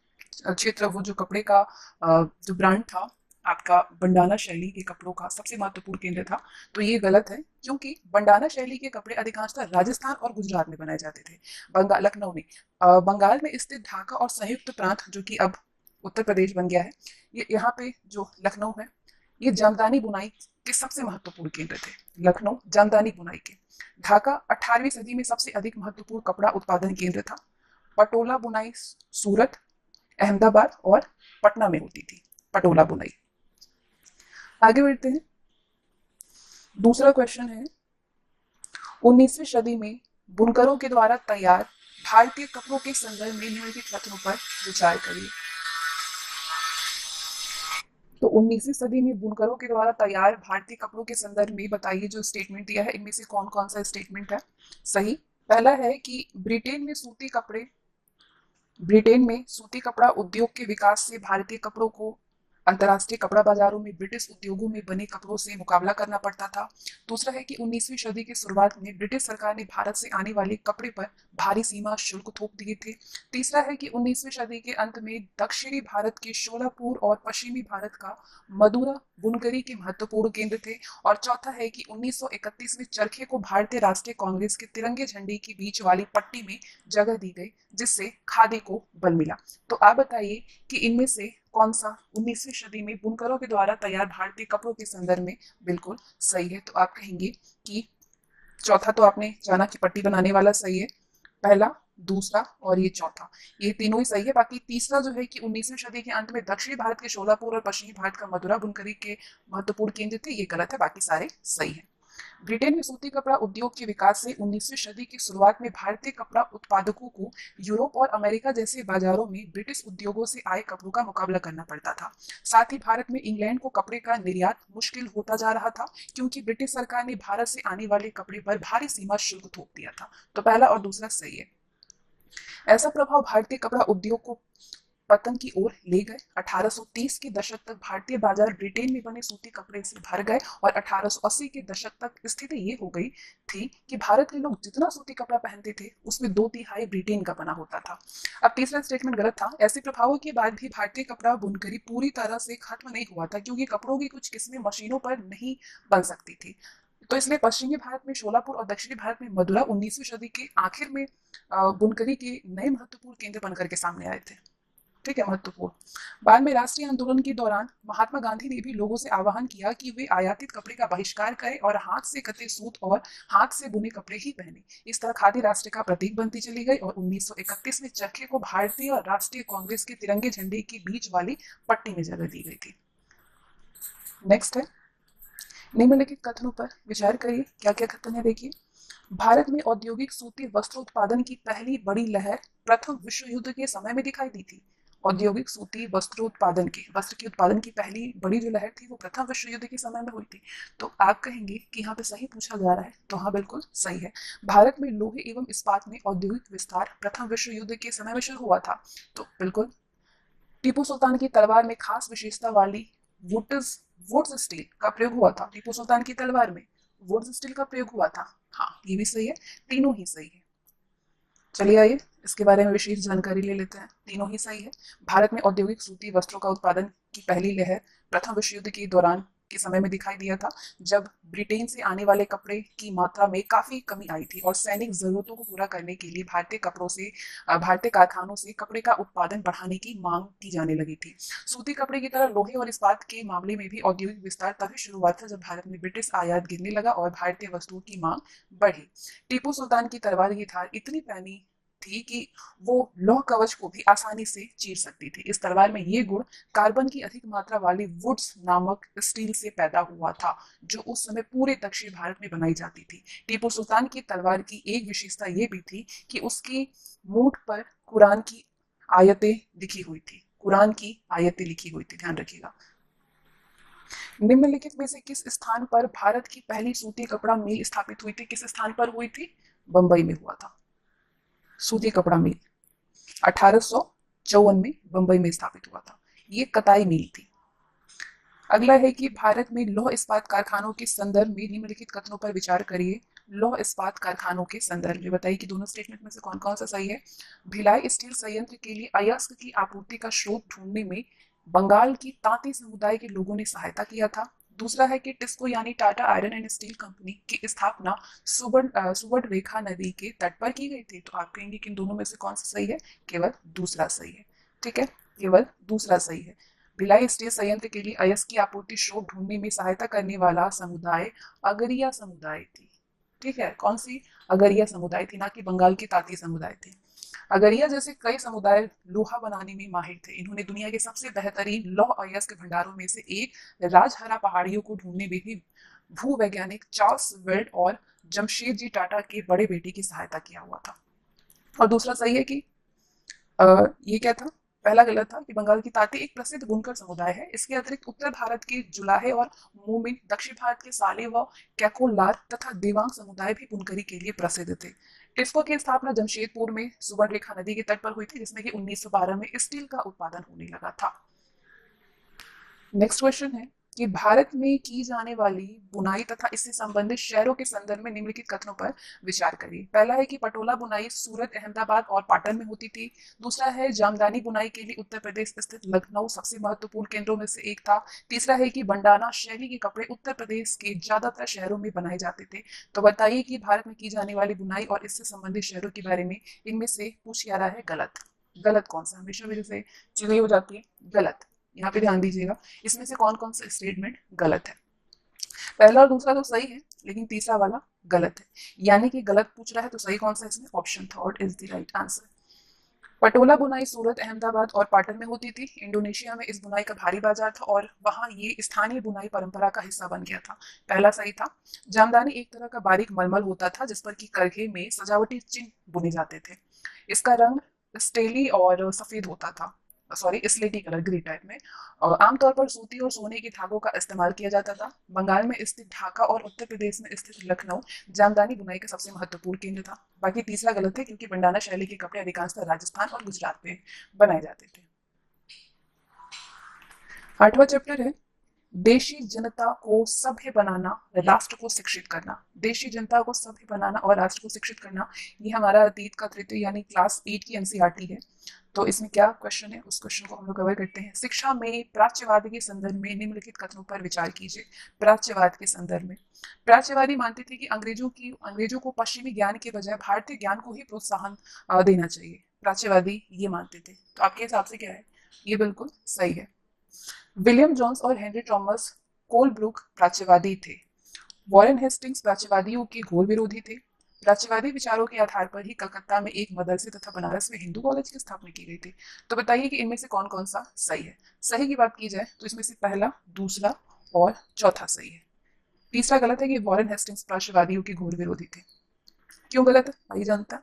क्षेत्र, वो जो कपड़े का जो ब्रांड था आपका, बंडाना शैली के कपड़ों का सबसे महत्वपूर्ण केंद्र था। तो ये गलत है, क्योंकि बंडाना शैली के कपड़े अधिकांशतः राजस्थान और गुजरात में बनाए जाते थे। लखनऊ में, बंगाल में स्थित ढाका और संयुक्त प्रांत, जो कि अब उत्तर प्रदेश बन गया है, ये यहाँ पे जो लखनऊ है, ये जामदानी बुनाई के सबसे महत्वपूर्ण केंद्र थे। लखनऊ जामदानी बुनाई के। ढाका 18वीं सदी में सबसे अधिक महत्वपूर्ण कपड़ा उत्पादन केंद्र था। पटोला बुनाई सूरत, अहमदाबाद और पटना में होती थी, पटोला बुनाई। आगे बढ़ते हैं। दूसरा क्वेश्चन है, 19वीं सदी में बुनकरों के द्वारा तैयार भारतीय कपड़ों के संदर्भ में निम्नलिखित कथनों पर विचार करिए। तो 19वीं सदी में बुनकरों के द्वारा तैयार भारतीय कपड़ों के संदर्भ में बताइए, जो स्टेटमेंट दिया है इनमें से कौन कौन सा स्टेटमेंट है सही। पहला है कि ब्रिटेन में सूती कपड़ा उद्योग के विकास से भारतीय कपड़ों को अंतर्राष्ट्रीय कपड़ा बाजारों में ब्रिटिश उद्योगों में बने कपड़ों से मुकाबला करना पड़ता था। दूसरा है कि 19वीं सदी की शुरुआत में ब्रिटिश सरकार ने भारत से आने वाले कपड़े पर भारी सीमा शुल्क थोप दिए थे। तीसरा है कि 19वीं सदी के अंत में दक्षिणी भारत के शोलापुर और पश्चिमी भारत का मदुरा बुनकरी के महत्वपूर्ण केंद्र थे। और चौथा है कि 1931 में चरखे को भारतीय राष्ट्रीय कांग्रेस के तिरंगे झंडे के बीच वाली पट्टी में जगह दी गई, जिससे खादी को बल मिला। तो आप बताइए कि इनमें से कौन सा 19वीं सदी में बुनकरों के द्वारा तैयार भारतीय कपड़ों के संदर्भ में बिल्कुल सही है। तो आप कहेंगे कि चौथा तो आपने जाना कि पट्टी बनाने वाला सही है, पहला, दूसरा और ये चौथा, ये तीनों ही सही है। बाकी तीसरा जो है कि 19वीं सदी के अंत में दक्षिणी भारत के शोलापुर और पश्चिमी भारत का मदुरा बुनकरी के महत्वपूर्ण केंद्र थे, ये गलत है, बाकी सारे सही है। ब्रिटेन में सूती कपड़ा उद्योग के विकास से 19वीं सदी की शुरुआत में भारतीय कपड़ा उत्पादकों को यूरोप और अमेरिका जैसे बाजारों में ब्रिटिश उद्योगों से आए कपड़ों का मुकाबला करना पड़ता था। साथ ही भारत में इंग्लैंड को कपड़े का निर्यात मुश्किल होता जा रहा था, क्योंकि ब्रिटिश सरकार ने भारत से आने वाले कपड़े पर भारी सीमा शुल्क थोप दिया था। तो पहला और दूसरा सही है। ऐसा प्रभाव भारतीय कपड़ा उद्योग को पतन की ओर ले गए। 1830 के दशक तक भारतीय बाजार ब्रिटेन में बने सूती कपड़े से भर गए और 1880 के दशक तक स्थिति ये हो गई थी कि भारत के लोग जितना सूती कपड़ा पहनते थे, उसमें 2/3 ब्रिटेन का बना होता था। अब तीसरा स्टेटमेंट गलत था। ऐसे प्रभावों के बाद भी भारतीय कपड़ा बुनकरी पूरी तरह से खत्म नहीं हुआ था, क्योंकि कपड़ों की कुछ किस्में मशीनों पर नहीं बन सकती थी। तो इसलिए पश्चिमी भारत में शोलापुर और दक्षिणी भारत में मदुरा 19वीं सदी के आखिर में बुनकरी के नए महत्वपूर्ण केंद्र बनकर के सामने आए थे। ठीक है, महत्वपूर्ण। बाद में राष्ट्रीय आंदोलन के दौरान महात्मा गांधी ने भी लोगों से आह्वान किया कि वे आयातित कपड़े का बहिष्कार करें और हाथ से कते सूत और हाथ से बुने कपड़े ही पहने। इस तरह खादी राष्ट्र का प्रतीक बनती चली गई और 1931 में चरखे को भारतीय और राष्ट्रीय कांग्रेस के तिरंगे झंडे के बीच वाली पट्टी में जगह दी गई थी। नेक्स्ट है, निम्नलिखित कथनों पर विचार करिए। क्या क्या कथन है देखिए। भारत में औद्योगिक सूती वस्त्र उत्पादन की पहली बड़ी लहर प्रथम विश्व युद्ध के समय में दिखाई दी थी। औद्योगिक सूती वस्त्र के उत्पादन की पहली बड़ी जो लहर थी, वो प्रथम विश्व युद्ध के समय में हुई थी। तो आप कहेंगे कि यहाँ पे सही पूछा जा रहा है, तो हाँ बिल्कुल सही है। भारत में लोहे एवं इस्पात में औद्योगिक विस्तार प्रथम विश्व युद्ध के समय में शुरू हुआ था। तो बिल्कुल। टीपू सुल्तान की तलवार में खास विशेषता वाली वुड्स वुड्स स्टील का प्रयोग हुआ था। टीपू सुल्तान की तलवार में वुड्स स्टील का प्रयोग हुआ था। हाँ, ये भी सही है, तीनों ही सही है। चलिए आइए इसके बारे में विशेष जानकारी ले लेते हैं। तीनों ही सही है। भारत में औद्योगिक सूती वस्त्रों का उत्पादन की पहली लहर प्रथम विश्व युद्ध के दौरान के समय में दिखाई दिया था, जब ब्रिटेन से आने वाले कपड़े की मात्रा में काफी कमी आई थी और सैनिक जरूरतों को पूरा करने के लिए भारतीय कारखानों से कपड़े का उत्पादन बढ़ाने की मांग की जाने लगी थी। सूती कपड़े की तरह लोहे और इस्पात के मामले में भी औद्योगिक विस्तार तभी शुरू हुआ था, जब भारत में ब्रिटिश आयात गिरने लगा और भारतीय वस्तुओं की मांग बढ़ी। टीपू सुल्तान की तलवार की धार इतनी पैनी थी कि वो लौह कवच को भी आसानी से चीर सकती थी। इस तलवार में ये गुण कार्बन की अधिक मात्रा वाली वुड्स नामक स्टील से पैदा हुआ था, जो उस समय पूरे दक्षिण भारत में बनाई जाती थी। टीपू सुल्तान की तलवार की एक विशेषता ये भी थी कि उसकी मूठ पर कुरान की आयतें लिखी हुई थी। कुरान की आयतें लिखी हुई थी, ध्यान रखिएगा। निम्नलिखित में से किस स्थान पर भारत की पहली सूती कपड़ा मिल स्थापित हुई थी? किस स्थान पर हुई थी? बंबई में हुआ था सूती कपड़ा मिल। 1854 में बंबई में स्थापित हुआ था। ये कताई मिल थी। अगला है कि भारत में लौह इस्पात कारखानों के संदर्भ में निम्नलिखित कथनों पर विचार करिए। लौह इस्पात कारखानों के संदर्भ में बताइए कि दोनों स्टेटमेंट में से कौन कौन सा सही है। भिलाई स्टील संयंत्र के लिए अयस्क की आपूर्ति का स्रोत ढूंढने में बंगाल की तांती समुदाय के लोगों ने सहायता किया था। दूसरा है कि टिस्को यानी Tata iron and steel company की स्थापना सुवर्ण रेखा नदी के तट पर की गई थी। तो आप कहेंगे कि इन दोनों में से कौन सा सही है? केवल दूसरा सही है। ठीक है, केवल दूसरा सही है। भिलाई स्टील संयंत्र के लिए अयस्क की आपूर्ति स्रोत ढूंढने में सहायता करने वाला समुदाय अगरिया समुदाय थी। ठीक है, कौन सी? अगरिया समुदाय थी, ना कि बंगाल की तांती समुदाय थे। अगरिया जैसे कई समुदाय लोहा बनाने में माहिर थे। इन्होंने दुनिया के सबसे बेहतरीन लौह अयस्क भंडारों में से एक राजहरा पहाड़ियों को ढूंढने में भी भूवैज्ञानिक चार्ल्स वेल्ड और जमशेदजी टाटा के बड़े बेटे की सहायता किया हुआ था। और दूसरा सही है कि ये क्या था? पहला गलत था कि बंगाल की तांती एक प्रसिद्ध बुनकर समुदाय है। इसके अतिरिक्त उत्तर भारत के जुलाहे और मोमिन, दक्षिण भारत के साले व कैकोलार तथा देवांग समुदाय भी बुनकरी के लिए प्रसिद्ध थे। टिस्को की स्थापना जमशेदपुर में सुवर्ण रेखा नदी के तट पर हुई थी, जिसमें कि 1912 में स्टील का उत्पादन होने लगा था। नेक्स्ट क्वेश्चन है कि भारत में की जाने वाली बुनाई तथा इससे संबंधित शहरों के संदर्भ में निम्नलिखित कथनों पर विचार करिए। पहला है कि पटोला बुनाई सूरत, अहमदाबाद और पाटन में होती थी। दूसरा है जामदानी बुनाई के लिए उत्तर प्रदेश स्थित लखनऊ सबसे महत्वपूर्ण केंद्रों में से एक था। तीसरा है कि बंडाना शैली के कपड़े उत्तर प्रदेश के ज्यादातर शहरों में बनाए जाते थे। तो बताइए कि भारत में की जाने वाली बुनाई और इससे संबंधित शहरों के बारे में इनमें से पूछ क्या रहा है? गलत। गलत कौन सा? हमेशा मेरे से चीजें हो जाती है गलत। यहाँ पे ध्यान दीजिएगा, इसमें से कौन कौन सा स्टेटमेंट गलत है। पहला और दूसरा तो सही है, लेकिन तीसरा वाला गलत है। यानी कि गलत पूछ रहा है तो सही कौन सा? इसमें option third is the right answer. Patola बुनाई सूरत, अहमदाबाद और पाटन में होती थी। इंडोनेशिया में इस बुनाई का भारी बाजार था और वहां ये स्थानीय बुनाई परंपरा का हिस्सा बन गया था। पहला सही था। जामदानी एक तरह का बारीक मलमल होता था जिस पर की करघे में सजावटी चिन्ह बुने जाते थे। इसका रंग स्टेली और सफेद होता था, सॉरी स्लेटी कलर, ग्रे टाइप में। और आमतौर पर सूती और सोने के धागों का इस्तेमाल किया जाता था। बंगाल में स्थित ढाका और उत्तर प्रदेश में स्थित लखनऊ जामदानी बुनाई का सबसे महत्वपूर्ण केंद्र था। बाकी तीसरा गलत है, क्योंकि बंडाना शैली के कपड़े अधिकांशतः राजस्थान और गुजरात में बनाए जाते थे। आठवां चैप्टर है देशी जनता को सभ्य बनाना, राष्ट्र को शिक्षित करना। देशी जनता को सभ्य बनाना और राष्ट्र को शिक्षित करना, ये हमारा अतीत का तृतीय यानी क्लास 8 की एनसीईआरटी है। तो इसमें क्या क्वेश्चन है, उस क्वेश्चन को हम लोग कवर करते हैं। शिक्षा में प्राच्यवाद के संदर्भ में निम्नलिखित कथनों पर विचार कीजिए। प्राच्यवाद के संदर्भ में प्राच्यवादी मानते थे कि अंग्रेजों को पश्चिमी ज्ञान के बजाय भारतीय ज्ञान को ही प्रोत्साहन देना चाहिए। प्राच्यवादी ये मानते थे। तो आपके हिसाब से क्या है? ये बिल्कुल सही है। विलियम जोन्स और हेनरी थॉमस कोलब्रुक प्राच्यवादी थे। वॉरेन हेस्टिंग्स प्राच्यवादियों के घोर विरोधी थे। प्राच्यवादी विचारों के आधार पर ही कलकत्ता में एक मदरसे तथा बनारस में हिंदू कॉलेज की स्थापना की गई थी। तो बताइए कि इनमें से कौन कौन सा सही है। सही की बात की जाए तो इसमें से पहला, दूसरा और चौथा सही है। तीसरा गलत है कि वॉरेन हेस्टिंग्स प्राच्यवादियों के घोर विरोधी थे। क्यों गलत है आइए जानता है।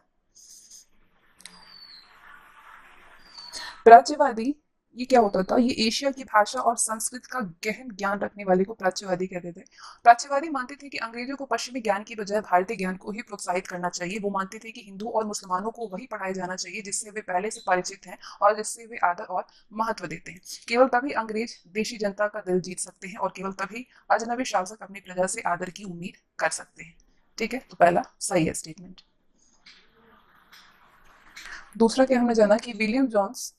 प्राच्यवादी ये क्या होता था? ये एशिया की भाषा और संस्कृत का गहन ज्ञान रखने वाले को प्राच्यवादी कहते थे। प्राच्यवादी मानते थे कि अंग्रेजों को पश्चिमी ज्ञान की बजाय भारतीय ज्ञान को ही प्रोत्साहित करना चाहिए। वो मानते थे कि हिंदू और मुसलमानों को वही पढ़ाया जाना चाहिए जिससे वे पहले से परिचित हैं और जिससे वे आदर और महत्व देते हैं। केवल तभी अंग्रेज देशी जनता का दिल जीत सकते हैं और केवल तभी अजनबी शासक अपनी प्रजा से आदर की उम्मीद कर सकते हैं। ठीक है, तो पहला सही है स्टेटमेंट। दूसरा क्या हमने जाना कि विलियम जॉन्स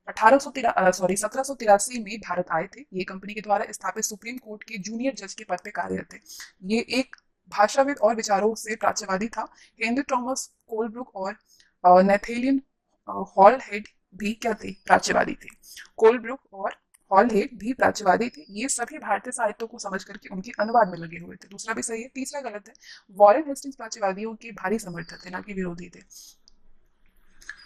1783 में भारत आए थे। ये कंपनी के द्वारा स्थापित सुप्रीम कोर्ट के जूनियर जज के पद पे कार्यरत थे। ये एक भाषाविद और विचारों से प्राच्यवादी था। हेनरी थॉमस कोलब्रुक और नेथेलियन हॉलहेड भी क्या थे? प्राच्यवादी थे। कोलब्रुक और हॉलहेड भी प्राच्यवादी थे। ये सभी भारतीय साहित्य को समझ करके उनके अनुवाद में लगे हुए थे। दूसरा भी सही है। तीसरा गलत है। वॉरेन हेस्टिंग्स प्राच्यवादियों के भारी समर्थक थे, ना कि विरोधी थे।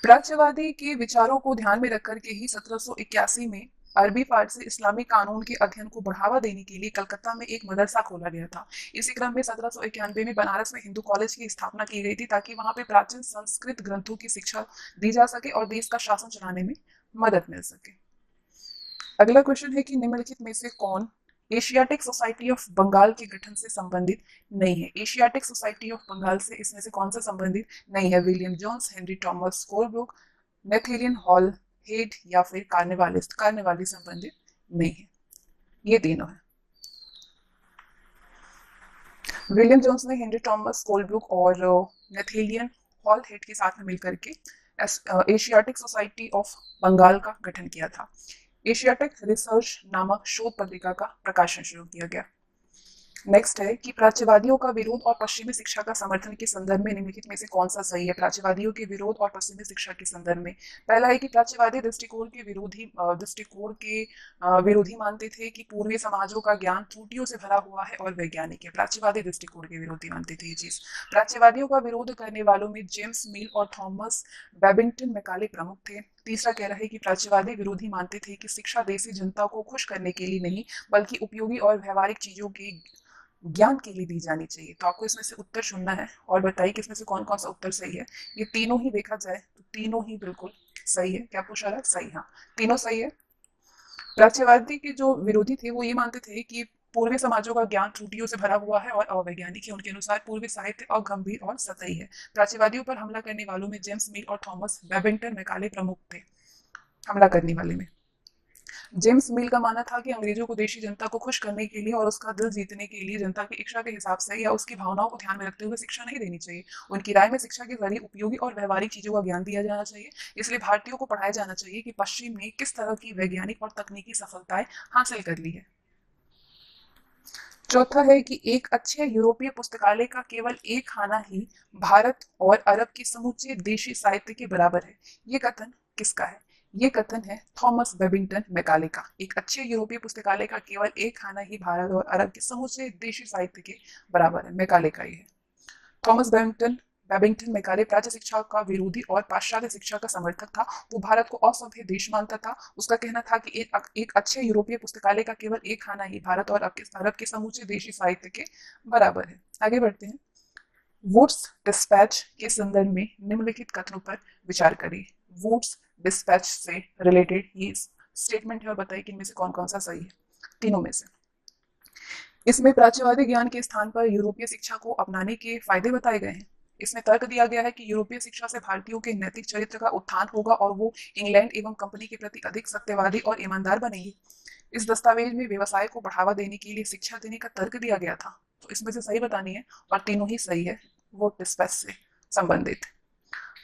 प्राच्यवादी के विचारों को ध्यान में रखकर के ही 1781 में अरबी फारसी इस्लामी कानून के अध्ययन को बढ़ावा देने के लिए कलकत्ता में एक मदरसा खोला गया था। इसी क्रम में 1791 में बनारस में हिंदू कॉलेज की स्थापना की गई थी ताकि वहां पे प्राचीन संस्कृत ग्रंथों की शिक्षा दी जा सके और देश का शासन चलाने में मदद मिल सके। अगला क्वेश्चन है कि निम्नलिखित में से कौन एशियाटिक सोसाइटी ऑफ बंगाल के गठन से संबंधित नहीं है। एशियाटिक सोसाइटी ऑफ बंगाल से इसमें से कौन सा संबंधित नहीं है? William Jones, Henry Thomas Colebrooke, Nathaniel Halhed या फिर कार्निवालिस, कार्निवाली संबंधित नहीं है। ये तीनों है। विलियम जोन्स ने हेनरी थॉमस कोलब्रुक और नेथेलियन हॉल हेड के साथ में मिलकर के एशियाटिक सोसाइटी ऑफ बंगाल का गठन किया था। एशियाटिक रिसर्च नामक शोध पत्रिका का प्रकाशन शुरू किया गया। नेक्स्ट है कि प्राच्यवादियों का विरोध और पश्चिमी शिक्षा का समर्थन के संदर्भ में निम्नलिखित में से कौन सा सही है? प्राच्यवादियों के विरोध और पश्चिमी शिक्षा के संदर्भ में पहला है कि प्राच्यवादी दृष्टिकोण के विरोधी मानते थे कि पूर्वी समाजों का ज्ञान त्रुटियों से भरा हुआ है और वैज्ञानिक है। प्राच्यवादी दृष्टिकोण के विरोधी मानते थे ये चीज। प्राच्यवादियों का विरोध करने वालों में जेम्स मिल और थॉमस बेबिंगटन मैकाले प्रमुख थे। तीसरा कह रहा है कि प्राच्यवादी विरोधी मानते थे कि शिक्षा देशी जनता को खुश करने के लिए नहीं बल्कि उपयोगी और व्यवहारिक चीजों के ज्ञान के लिए दी जानी चाहिए। तो आपको इसमें से उत्तर चुनना है और बताइए कि इसमें से कौन कौन सा उत्तर सही है। ये तीनों ही देखा जाए तो तीनों ही बिल्कुल सही है। क्या पूछा रहा है? सही, हाँ तीनों सही है। प्राच्यवादी के जो विरोधी थे वो ये मानते थे कि पूर्वी समाजों का ज्ञान त्रुटियों से भरा हुआ है और अवैज्ञानिक है। उनके अनुसार पूर्वी साहित्य अगंभीर और सतही है। प्राच्यवादियों पर हमला करने वालों में जेम्स मिल और थॉमस बेबिंगटन मैकाले प्रमुख थे। हमला करने वाले में जेम्स मिल का मानना था कि अंग्रेजों को देशी जनता को खुश करने के लिए और उसका दिल जीतने के लिए जनता की इच्छा के हिसाब से या उसकी भावनाओं को ध्यान में रखते हुए शिक्षा नहीं देनी चाहिए। उनकी राय में शिक्षा के जरिए उपयोगी और व्यवहारिक चीजों का ज्ञान दिया जाना चाहिए। इसलिए भारतीयों को पढ़ाया जाना चाहिए कि पश्चिम ने किस तरह की वैज्ञानिक और तकनीकी सफलताएं हासिल कर ली है। चौथा है कि एक अच्छे यूरोपीय पुस्तकालय का केवल एक खाना ही भारत और अरब के समूचे देशी साहित्य के बराबर है। ये कथन किसका है? ये कथन है थॉमस बेबिंगटन मैकाले का। एक अच्छे यूरोपीय पुस्तकालय का केवल एक खाना ही भारत और अरब के समूचे देशी साहित्य के बराबर है। मैकाले का ही है। थॉमस बेबिंगटन मैकाले प्राच्य शिक्षा का विरोधी और पाश्चात्य शिक्षा का समर्थक था। वो भारत को असभ्य देश मानता था। उसका कहना था कि एक अच्छे यूरोपीय पुस्तकालय का केवल एक खाना ही भारत और अरब के समूचे देशी साहित्य के बराबर है। आगे बढ़ते हैं। वुड्स डिस्पैच के संदर्भ में निम्नलिखित कथनों पर विचार करिए। वुड्स डिस्पैच से रिलेटेड ये स्टेटमेंट है और बताइए कि इनमें से कौन कौन सा सही है। तीनों में से इसमें प्राच्यवादी ज्ञान के स्थान पर यूरोपीय शिक्षा को अपनाने के फायदे बताए गए हैं। इसमें तर्क दिया गया है कि यूरोपीय शिक्षा से भारतीयों के नैतिक चरित्र का उत्थान होगा और वो इंग्लैंड एवं कंपनी के प्रति अधिक सत्यवादी और ईमानदार बनेंगे। इस दस्तावेज में व्यवसाय को बढ़ावा देने के लिए शिक्षा देने का तर्क दिया गया था। तो इसमें से सही बतानी है और तीनों ही सही है। वो डिस्पैच से संबंधित।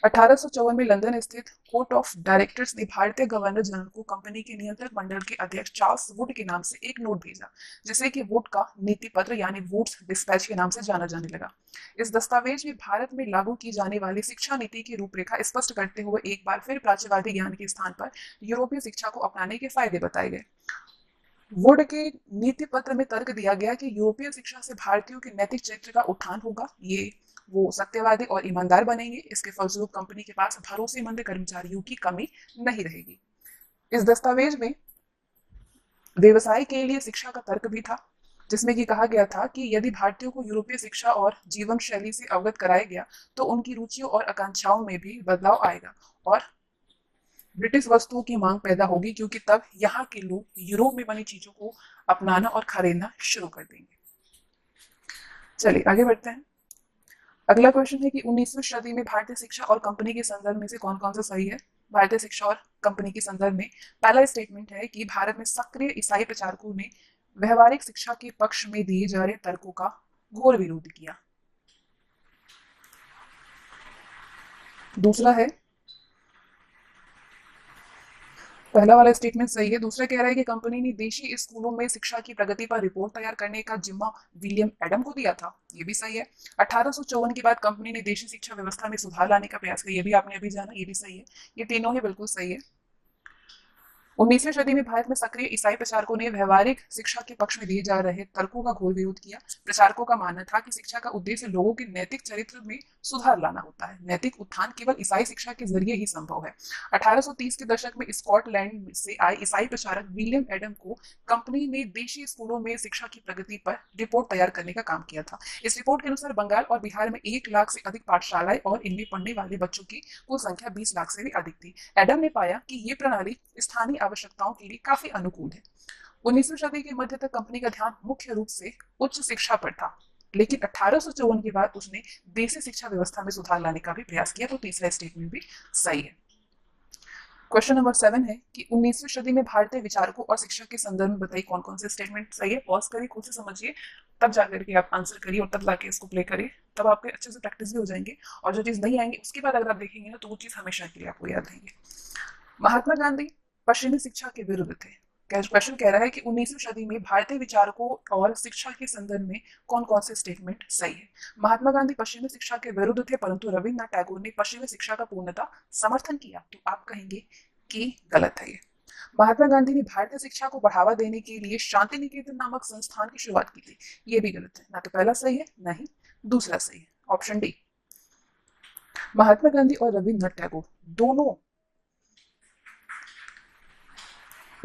1854 में लंदन स्थित कोर्ट ऑफ डायरेक्टर्स ने भारतीय गवर्नर जनरल को कंपनी के नियंत्रक मंडल के अध्यक्ष चार्ल्स वुड के नाम से एक नोट भेजा, जिसे कि वुड का नीति पत्र यानी वुड्स डिस्पैच के नाम से जाना जाने लगा। इस दस्तावेज में भारत में लागू की जाने वाली शिक्षा नीति की रूपरेखा स्पष्ट करते हुए एक बार फिर प्राच्यवादी ज्ञान के स्थान पर यूरोपीय शिक्षा को अपनाने के फायदे बताए गए। वुड के नीति पत्र में तर्क दिया गया कि यूरोपीय शिक्षा से भारतीयों के नैतिक चरित्र का उत्थान होगा। ये वो सत्यवादी और ईमानदार बनेंगे। इसके फलस्वरूप कंपनी के पास भरोसेमंद कर्मचारियों की कमी नहीं रहेगी। इस दस्तावेज में व्यवसाय के लिए शिक्षा का तर्क भी था, जिसमें कि कहा गया था कि यदि भारतीयों को यूरोपीय शिक्षा और जीवन शैली से अवगत कराया गया तो उनकी रुचियों और आकांक्षाओं में भी बदलाव आएगा और ब्रिटिश वस्तुओं की मांग पैदा होगी, क्योंकि तब यहाँ के लोग यूरोप में बनी चीजों को अपनाना और खरीदना शुरू कर देंगे। चलिए आगे बढ़ते हैं। अगला क्वेश्चन है कि 19वीं सदी में भारतीय शिक्षा और कंपनी के संदर्भ में से कौन कौन सा सही है। भारतीय शिक्षा और कंपनी के संदर्भ में पहला स्टेटमेंट है कि भारत में सक्रिय ईसाई प्रचारकों ने व्यवहारिक शिक्षा के पक्ष में दिए जा रहे तर्कों का घोर विरोध किया। दूसरा है, पहला वाला स्टेटमेंट सही है। दूसरा कह रहा है कि कंपनी ने देशी स्कूलों में शिक्षा की प्रगति पर रिपोर्ट तैयार करने का जिम्मा विलियम एडम को दिया था। ये भी सही है। 1854 के बाद कंपनी ने देशी शिक्षा व्यवस्था में सुधार लाने का प्रयास किया। ये भी आपने अभी जाना, ये भी सही है। ये तीनों ही बिल्कुल सही है। 19वीं सदी में भारत में सक्रिय ईसाई प्रचारकों ने व्यवहारिक शिक्षा के पक्ष में दिए जा रहे तर्कों का घोर विरोध किया। प्रचारकों का मानना था कि शिक्षा का उद्देश्य लोगों के नैतिक चरित्र में सुधार लाना होता है। नैतिक उत्थान केवल ईसाई शिक्षा के जरिए ही संभव है। 1830 के दशक में स्कॉटलैंड से आए ईसाई प्रचारक विलियम एडम को कंपनी ने देशी स्कूलों में शिक्षा की प्रगति पर रिपोर्ट तैयार करने का काम किया था। इस रिपोर्ट के अनुसार बंगाल और बिहार में 1 लाख से अधिक पाठशालाएं और इनमें पढ़ने वाले बच्चों की कुल संख्या 20 लाख से भी अधिक थी। एडम ने पाया कि ये प्रणाली स्थानीय आवश्यकताओं के लिए काफी अनुकूल है। 19वीं सदी के मध्य तक कंपनी का ध्यान मुख्य रूप से उच्च शिक्षा पर था, लेकिन 1854 के बाद उसने देसी शिक्षा व्यवस्था में सुधार लाने का भी प्रयास किया। तो तीसरा स्टेटमेंट भी सही है। क्वेश्चन नंबर 7 है कि 19वीं सदी में भारतीय विचारकों और शिक्षा के संदर्भ में बताइए कौन कौन से स्टेटमेंट सही है। पॉज करिए, खुद से समझिए, तब जाकर के आप आंसर करिए और तब जाके इसको प्ले करिए, तब आपके अच्छे से प्रैक्टिस भी हो जाएंगे। और जो चीज नहीं आएंगे उसके बाद अगर आप देखेंगे ना तो वो चीज हमेशा के लिए आपको याद रहेंगे। महात्मा गांधी पश्चिमी शिक्षा के विरुद्ध थे। क्वेश्चन कह रहा है कि 19वीं सदी में भारतीय विचारकों और शिक्षा के संदर्भ में कौन कौन से स्टेटमेंट सही है। महात्मा गांधी पश्चिमी शिक्षा के विरुद्ध थे, परंतु रविन्द्रनाथ टैगोर ने पश्चिमी शिक्षा का पूर्णतः समर्थन किया। तो आप कहेंगे कि गलत है ये। महात्मा गांधी ने भारतीय शिक्षा को बढ़ावा देने के लिए शांति निकेतन नामक संस्थान की शुरुआत की थी। ये भी गलत है, ना तो पहला सही है ना ही दूसरा सही है। Option D. महात्मा गांधी और रविन्द्रनाथ टैगोर दोनों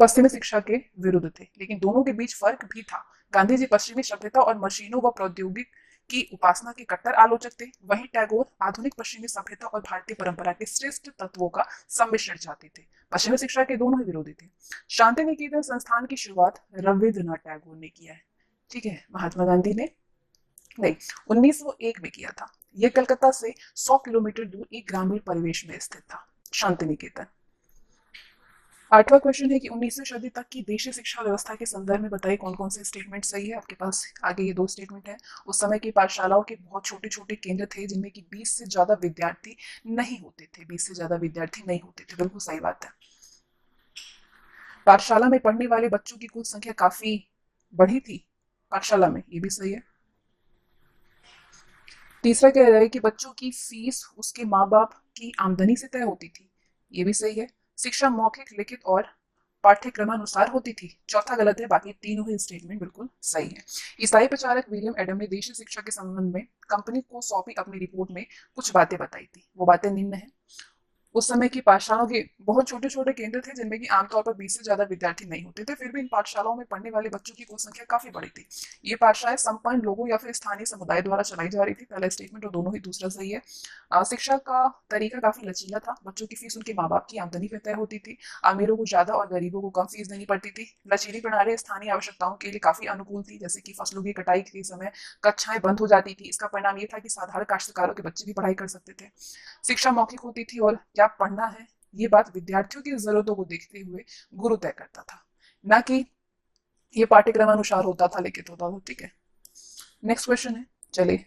पश्चिमी शिक्षा के विरुद्ध थे, लेकिन दोनों के बीच फर्क भी था। गांधी जी पश्चिमी सभ्यता और मशीनों व प्रौद्योगिक की उपासना के कट्टर आलोचक थे, वहीं टैगोर आधुनिक पश्चिमी सभ्यता और भारतीय परंपरा के श्रेष्ठ तत्वों का सम्मिश्रण चाहते थे। पश्चिमी शिक्षा के दोनों ही विरोधी थे। शांति निकेतन संस्थान की शुरुआत रविन्द्रनाथ टैगोर ने किया है, ठीक है, महात्मा गांधी ने नहीं। 1901 में किया था। यह कलकत्ता से 100 किलोमीटर दूर एक ग्रामीण परिवेश में स्थित था, शांति निकेतन। आठवां क्वेश्चन है कि 19वीं सदी तक की देशी शिक्षा व्यवस्था के संदर्भ में बताइए कौन कौन से स्टेटमेंट सही है। आपके पास आगे ये दो स्टेटमेंट है। उस समय की पाठशालाओं के बहुत छोटे छोटे केंद्र थे जिनमें कि 20 से ज्यादा विद्यार्थी नहीं होते थे। 20 से ज्यादा विद्यार्थी नहीं होते थे, बिल्कुल सही बात है। पाठशाला में पढ़ने वाले बच्चों की कुल संख्या काफी बढ़ी थी पाठशाला में, ये भी सही है। तीसरा कह रहा है कि बच्चों की फीस उसके माँ बाप की आमदनी से तय होती थी, ये भी सही है। शिक्षा मौखिक, लिखित और पाठ्यक्रमानुसार होती थी। चौथा गलत है, बाकी तीनों ही स्टेटमेंट बिल्कुल सही है। ईसाई प्रचारक विलियम एडम ने देशी शिक्षा के संबंध में कंपनी को सौंपी अपनी रिपोर्ट में कुछ बातें बताई थी। वो बातें निम्न है। उस समय की पाठशालाओं के बहुत छोटे छोटे केंद्र थे जिनमें कि आमतौर पर 20 से ज्यादा विद्यार्थी नहीं होते थे, फिर भी इन पाठशालाओं में पढ़ने वाले बच्चों की कुल संख्या काफी बड़ी थी। ये पाठशालाएं संपन्न लोगों या फिर स्थानीय समुदाय द्वारा चलाई जा रही थी। पहला स्टेटमेंट और दोनों ही दूसरा सही है। शिक्षा का तरीका काफी लचीला था। बच्चों की फीस उनके माँ बाप की आमदनी पर तय होती थी। अमीरों को ज्यादा और गरीबों को कम फीस देनी पड़ती थी। लचीली प्रणाली स्थानीय आवश्यकताओं के लिए काफी अनुकूल थी, जैसे कि फसलों की कटाई के समय कक्षाएं बंद हो जाती थी। इसका परिणाम ये था कि साधारण काश्तकारों के बच्चे भी पढ़ाई कर सकते थे। शिक्षा मौखिक होती थी और क्या पढ़ना है ये बात विद्यार्थियों की जरूरतों को देखते हुए गुरु तय करता था, ना कि ये पाठ्यक्रम अनुसार होता था, लिखित होता था, ठीक है। नेक्स्ट क्वेश्चन है, चलिए,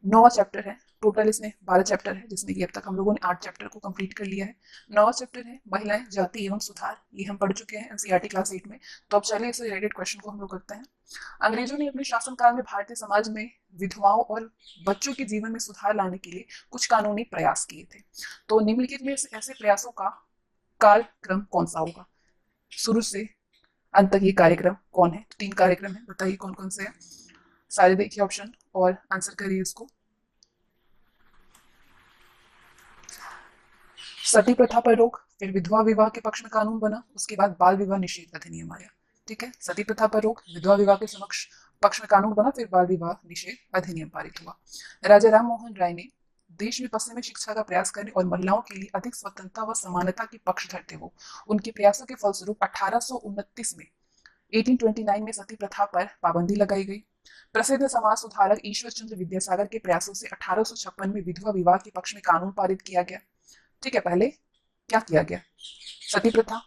9वां चैप्टर है। टोटल इसमें 12 चैप्टर है, जिसमें कि अब तक हम लोगों ने 8 चैप्टर को कंप्लीट कर लिया है। 9वां चैप्टर है महिलाएं, जाति एवं सुधार। ये हम पढ़ चुके हैं एनसीईआरटी क्लास 8 में। तो अब चलिए इससे रिलेटेड क्वेश्चन को हम लोग करते हैं। अंग्रेजों ने अपने शासनकाल में भारतीय समाज में विधवाओं और बच्चों के जीवन में सुधार लाने के लिए कुछ कानूनी प्रयास किए थे। तो निम्नलिखित में से ऐसे प्रयासों का कार्यक्रम कौन सा होगा? शुरू से अंत तक ये कार्यक्रम कौन है? तो 3 कार्यक्रम है, बताइए कौन कौन से हैं। सारे देखिए ऑप्शन और आंसर करिए इसको। सती प्रथा पर रोक, फिर विधवा विवाह के पक्ष में कानून बना, उसके बाद बाल विवाह निषेध अधिनियम आया, ठीक है। सती प्रथा पर रोक, विधवा विवाह के समक्ष पक्ष में कानून बना, फिर बाल विवाह निषेध अधिनियम पारित हुआ। राजा राम मोहन राय ने देश में पश्चिमी शिक्षा का प्रयास करने और महिलाओं के लिए अधिक स्वतंत्रता व समानता के पक्षधर थे वो। उनके प्रयासों के फलस्वरूप 1829 में 1829 में सती प्रथा पर पाबंदी लगाई गई। प्रसिद्ध समाज सुधारक ईश्वर चंद्र विद्यासागर के प्रयासों से 1856 में विधवा विवाह के पक्ष में कानून पारित किया गया, ठीक है। पहले क्या किया गया? सती प्रथा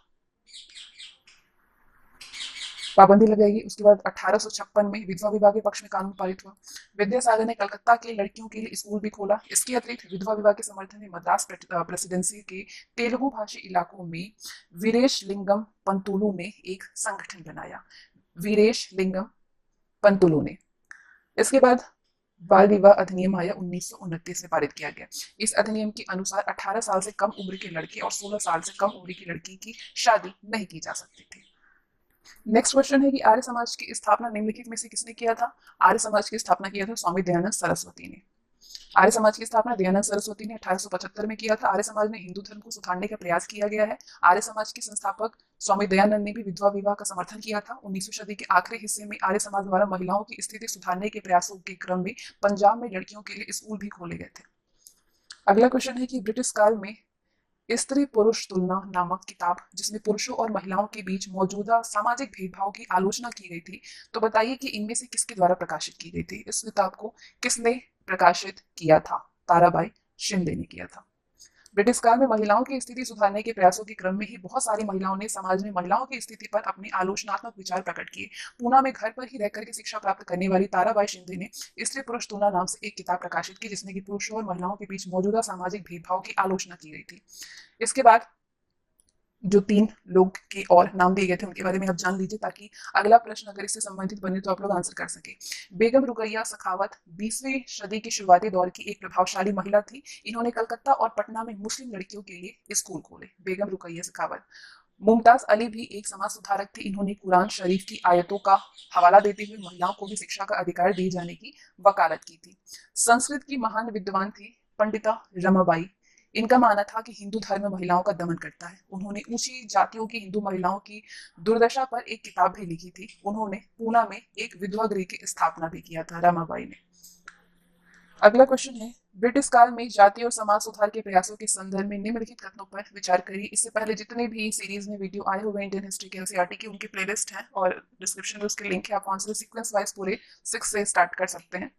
पाबंदी लगाई गई। उसके बाद 1856 में विधवा विवाह के पक्ष में कानून पारित हुआ। विद्यासागर ने कलकत्ता के लड़कियों के लिए स्कूल भी खोला। इसके अतिरिक्त विधवा विवाह के समर्थन में मद्रास प्रेसिडेंसी के तेलुगु भाषी इलाकों में वीरेश लिंगम पंतुलु ने एक संगठन बनाया। वीरेश लिंगम पंतुलु ने। इसके बाद बाल विवाह अधिनियम आया, 1929 में पारित किया गया। इस अधिनियम के अनुसार 18 साल से कम उम्र के लड़के और 16 साल से कम उम्र की लड़की की शादी नहीं की जा सकती थी। नेक्स्ट क्वेश्चन है कि आर्य समाज की स्थापना निम्नलिखित में से किसने किया था? आर्य समाज की स्थापना किया था स्वामी दयानंद सरस्वती ने। आर्य समाज की स्थापना दयानंद सरस्वती ने 1875 में किया था। आर्य समाज में हिंदू धर्म को सुधारने का प्रयास किया गया है। आर्य समाज के संस्थापक स्वामी दयानंद ने भी विधवा विवाह का समर्थन किया था। 19वीं सदी के आखिरी हिस्से में आर्य समाज द्वारा महिलाओं की स्थिति सुधारने के प्रयासों के क्रम में पंजाब में लड़कियों के लिए स्कूल भी खोले गए थे। अगला क्वेश्चन है कि ब्रिटिश काल में स्त्री पुरुष तुलना नामक किताब, जिसमें पुरुषों और महिलाओं के बीच मौजूदा सामाजिक भेदभाव की आलोचना की गई थी। तो बताइए कि इनमें से किसके द्वारा प्रकाशित की गई थी? इस किताब को किसने प्रकाशित किया था? ताराबाई शिंदे ने किया था। ब्रिटिश काल में महिलाओं की स्थिति सुधारने के प्रयासों के क्रम में ही बहुत सारी महिलाओं ने समाज में महिलाओं की स्थिति पर अपने आलोचनात्मक विचार प्रकट किए। पूना में घर पर ही रहकर के शिक्षा प्राप्त करने वाली ताराबाई शिंदे ने स्त्री पुरुष तुलना नाम से एक किताब प्रकाशित की, जिसमें कि पुरुषों और महिलाओं के बीच मौजूदा सामाजिक भेदभाव की आलोचना की गई थी। इसके बाद जो 3 लोग के और नाम दिए गए थे उनके बारे में आप जान लीजिए, ताकि अगला प्रश्न अगर इससे संबंधित बने तो आप लोग आंसर कर सके। बेगम रुकैया सखावत 20वीं सदी के शुरुआती दौर की एक प्रभावशाली महिला थी। इन्होंने कलकत्ता और पटना में मुस्लिम लड़कियों के लिए स्कूल खोले। बेगम रुकैया सखावत। मुमताज अली भी एक समाज सुधारक थी। इन्होंने कुरान शरीफ की आयतों का हवाला देते हुए महिलाओं को भी शिक्षा का अधिकार दिए जाने की वकालत की थी। संस्कृत की महान विद्वान थी पंडिता रमाबाई। इनका मानना था कि हिंदू धर्म महिलाओं का दमन करता है। उन्होंने ऊंची जातियों की हिंदू महिलाओं की दुर्दशा पर एक किताब भी लिखी थी। उन्होंने पूना में एक विधवा गृह की स्थापना भी किया था, रमाबाई ने। अगला क्वेश्चन है, ब्रिटिश काल में जाति और समाज सुधार के प्रयासों के संदर्भ में निम्नलिखित कथनों पर विचार करिए। इससे पहले जितने भी सीरीज में वीडियो आए हुए इंडियन हिस्ट्री के एनसीईआरटी की, उनकी प्लेलिस्ट है और डिस्क्रिप्शन में उसके लिंक है। आप वहां से सीक्वेंस वाइज पूरे 6 से स्टार्ट कर सकते हैं,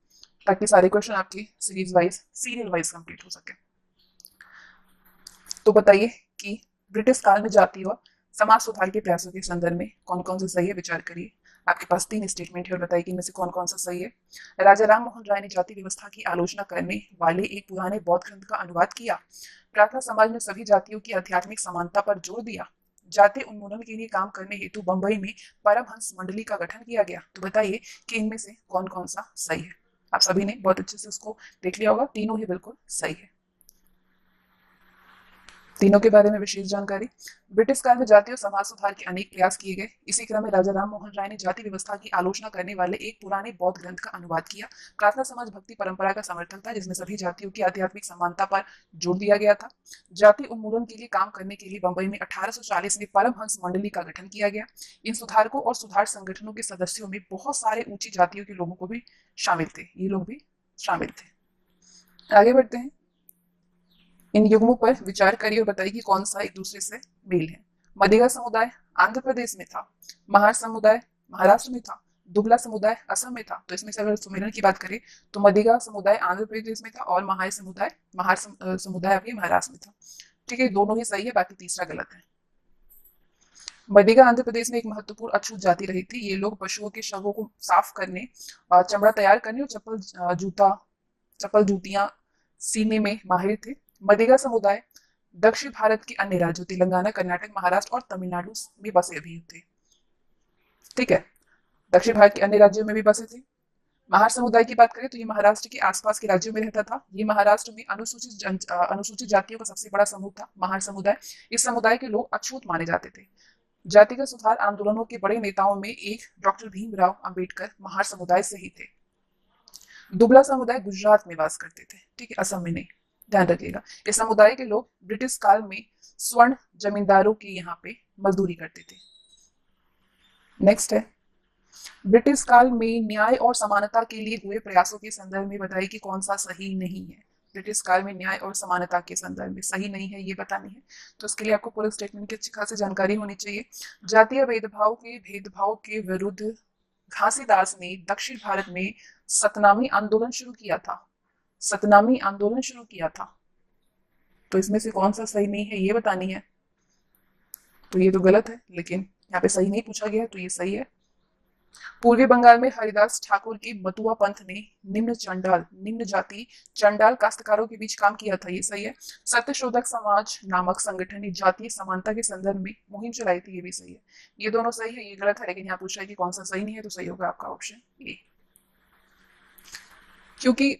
ताकि सारे क्वेश्चन आपकी series wise serial wise complete हो सके। तो बताइए कि ब्रिटिश काल में जाति और समाज सुधार के प्रयासों के संदर्भ में कौन कौन सा सही है, विचार करिए। आपके पास 3 स्टेटमेंट है और बताइए कि इनमें से कौन कौन सा सही है। राजा राम मोहन राय ने जाति व्यवस्था की आलोचना करने वाले एक पुराने बौद्ध ग्रंथ का अनुवाद किया। प्रार्थना समाज में सभी जातियों की आध्यात्मिक समानता पर जोर दिया। जाति उन्मूलन के लिए काम करने हेतु बंबई में परमहंस मंडली का गठन किया गया। तो बताइए कि इनमें से कौन कौन सा सही है। आप सभी ने बहुत अच्छे से उसको देख लिया होगा, तीनों ही बिल्कुल सही है। तीनों के बारे में विशेष जानकारी। ब्रिटिश काल में जाति और समाज सुधार के अनेक प्रयास किए गए। इसी क्रम में राजा राम मोहन राय ने जाति व्यवस्था की आलोचना करने वाले एक पुराने बौद्ध ग्रंथ का अनुवाद किया। प्रार्थना समाज भक्ति परंपरा का समर्थक था, जिसमें सभी जातियों की आध्यात्मिक समानता पर जोर दिया गया था। जाति उन्मूलन के लिए काम करने के लिए बंबई में 1840 में परमहंस मंडली का गठन किया गया। इन सुधारकों और सुधार संगठनों के सदस्यों में बहुत सारे ऊंची जातियों के लोगों को भी शामिल थे। ये लोग भी शामिल थे। आगे बढ़ते हैं। इन युग्मों पर विचार करिए और बताइए कि कौन सा एक दूसरे से मेल है। मदिगा समुदाय आंध्र प्रदेश में था। महार समुदाय महाराष्ट्र में था। दुबला समुदाय असम में था। तो इसमें से अगर सुमेरन की बात करें तो मदिगा समुदाय आंध्र प्रदेश में था और महार समुदाय आपके महाराष्ट्र में था। ठीक है, दोनों ही सही है, बाकी तीसरा गलत है। मदिगा आंध्र प्रदेश में एक महत्वपूर्ण अछूत जाति रही थी। ये लोग पशुओं के शवों को साफ करने, चमड़ा तैयार करने और चप्पल जूतियां सीने में माहिर थे। मदिगा समुदाय दक्षिण भारत के अन्य राज्यों तेलंगाना, कर्नाटक, महाराष्ट्र और तमिलनाडु में बसे भी थे। ठीक है, दक्षिण भारत के अन्य राज्यों में भी बसे थे। महार समुदाय की बात करें तो ये महाराष्ट्र के आसपास के राज्यों में रहता था। ये महाराष्ट्र में अनुसूचित जातियों का सबसे बड़ा समूह था, महार समुदाय। इस समुदाय के लोग अछूत माने जाते थे। जातिगत सुधार आंदोलनों के बड़े नेताओं में एक डॉक्टर भीमराव अंबेडकर महार समुदाय से ही थे। दुबला समुदाय गुजरात में वास करते थे, ठीक है, असम में नहीं, ध्यान रखिएगा। इस समुदाय के लोग ब्रिटिश काल में स्वर्ण जमींदारों के यहाँ पे मजदूरी करते थे। नेक्स्ट है, ब्रिटिश काल में न्याय और समानता के लिए हुए प्रयासों के संदर्भ में बताइए कि कौन सा सही नहीं है। ब्रिटिश काल में न्याय और समानता के संदर्भ में सही नहीं है ये बतानी है। तो इसके लिए आपको पूरे स्टेटमेंट की अच्छी खासी जानकारी होनी चाहिए। जातीय भेदभाव के विरुद्ध घासीदास ने दक्षिण भारत में सतनामी आंदोलन शुरू किया था। सतनामी आंदोलन शुरू किया था। तो इसमें से कौन सा सही नहीं है ये बतानी है। तो ये तो गलत है, लेकिन यहाँ पे सही नहीं पूछा गया, तो ये सही है। पूर्वी बंगाल में हरिदास ठाकुर के मतुआ पंथ ने निम्न जाति चंडाल काश्तकारों के बीच काम किया था, ये सही है। सत्यशोधक समाज नामक संगठन ने जातीय समानता के संदर्भ में मुहिम चलाई थी, ये भी सही है। ये दोनों सही है, ये गलत है, लेकिन यहाँ पूछा है कि कौन सा सही नहीं है, तो सही होगा आपका ऑप्शन ए। क्योंकि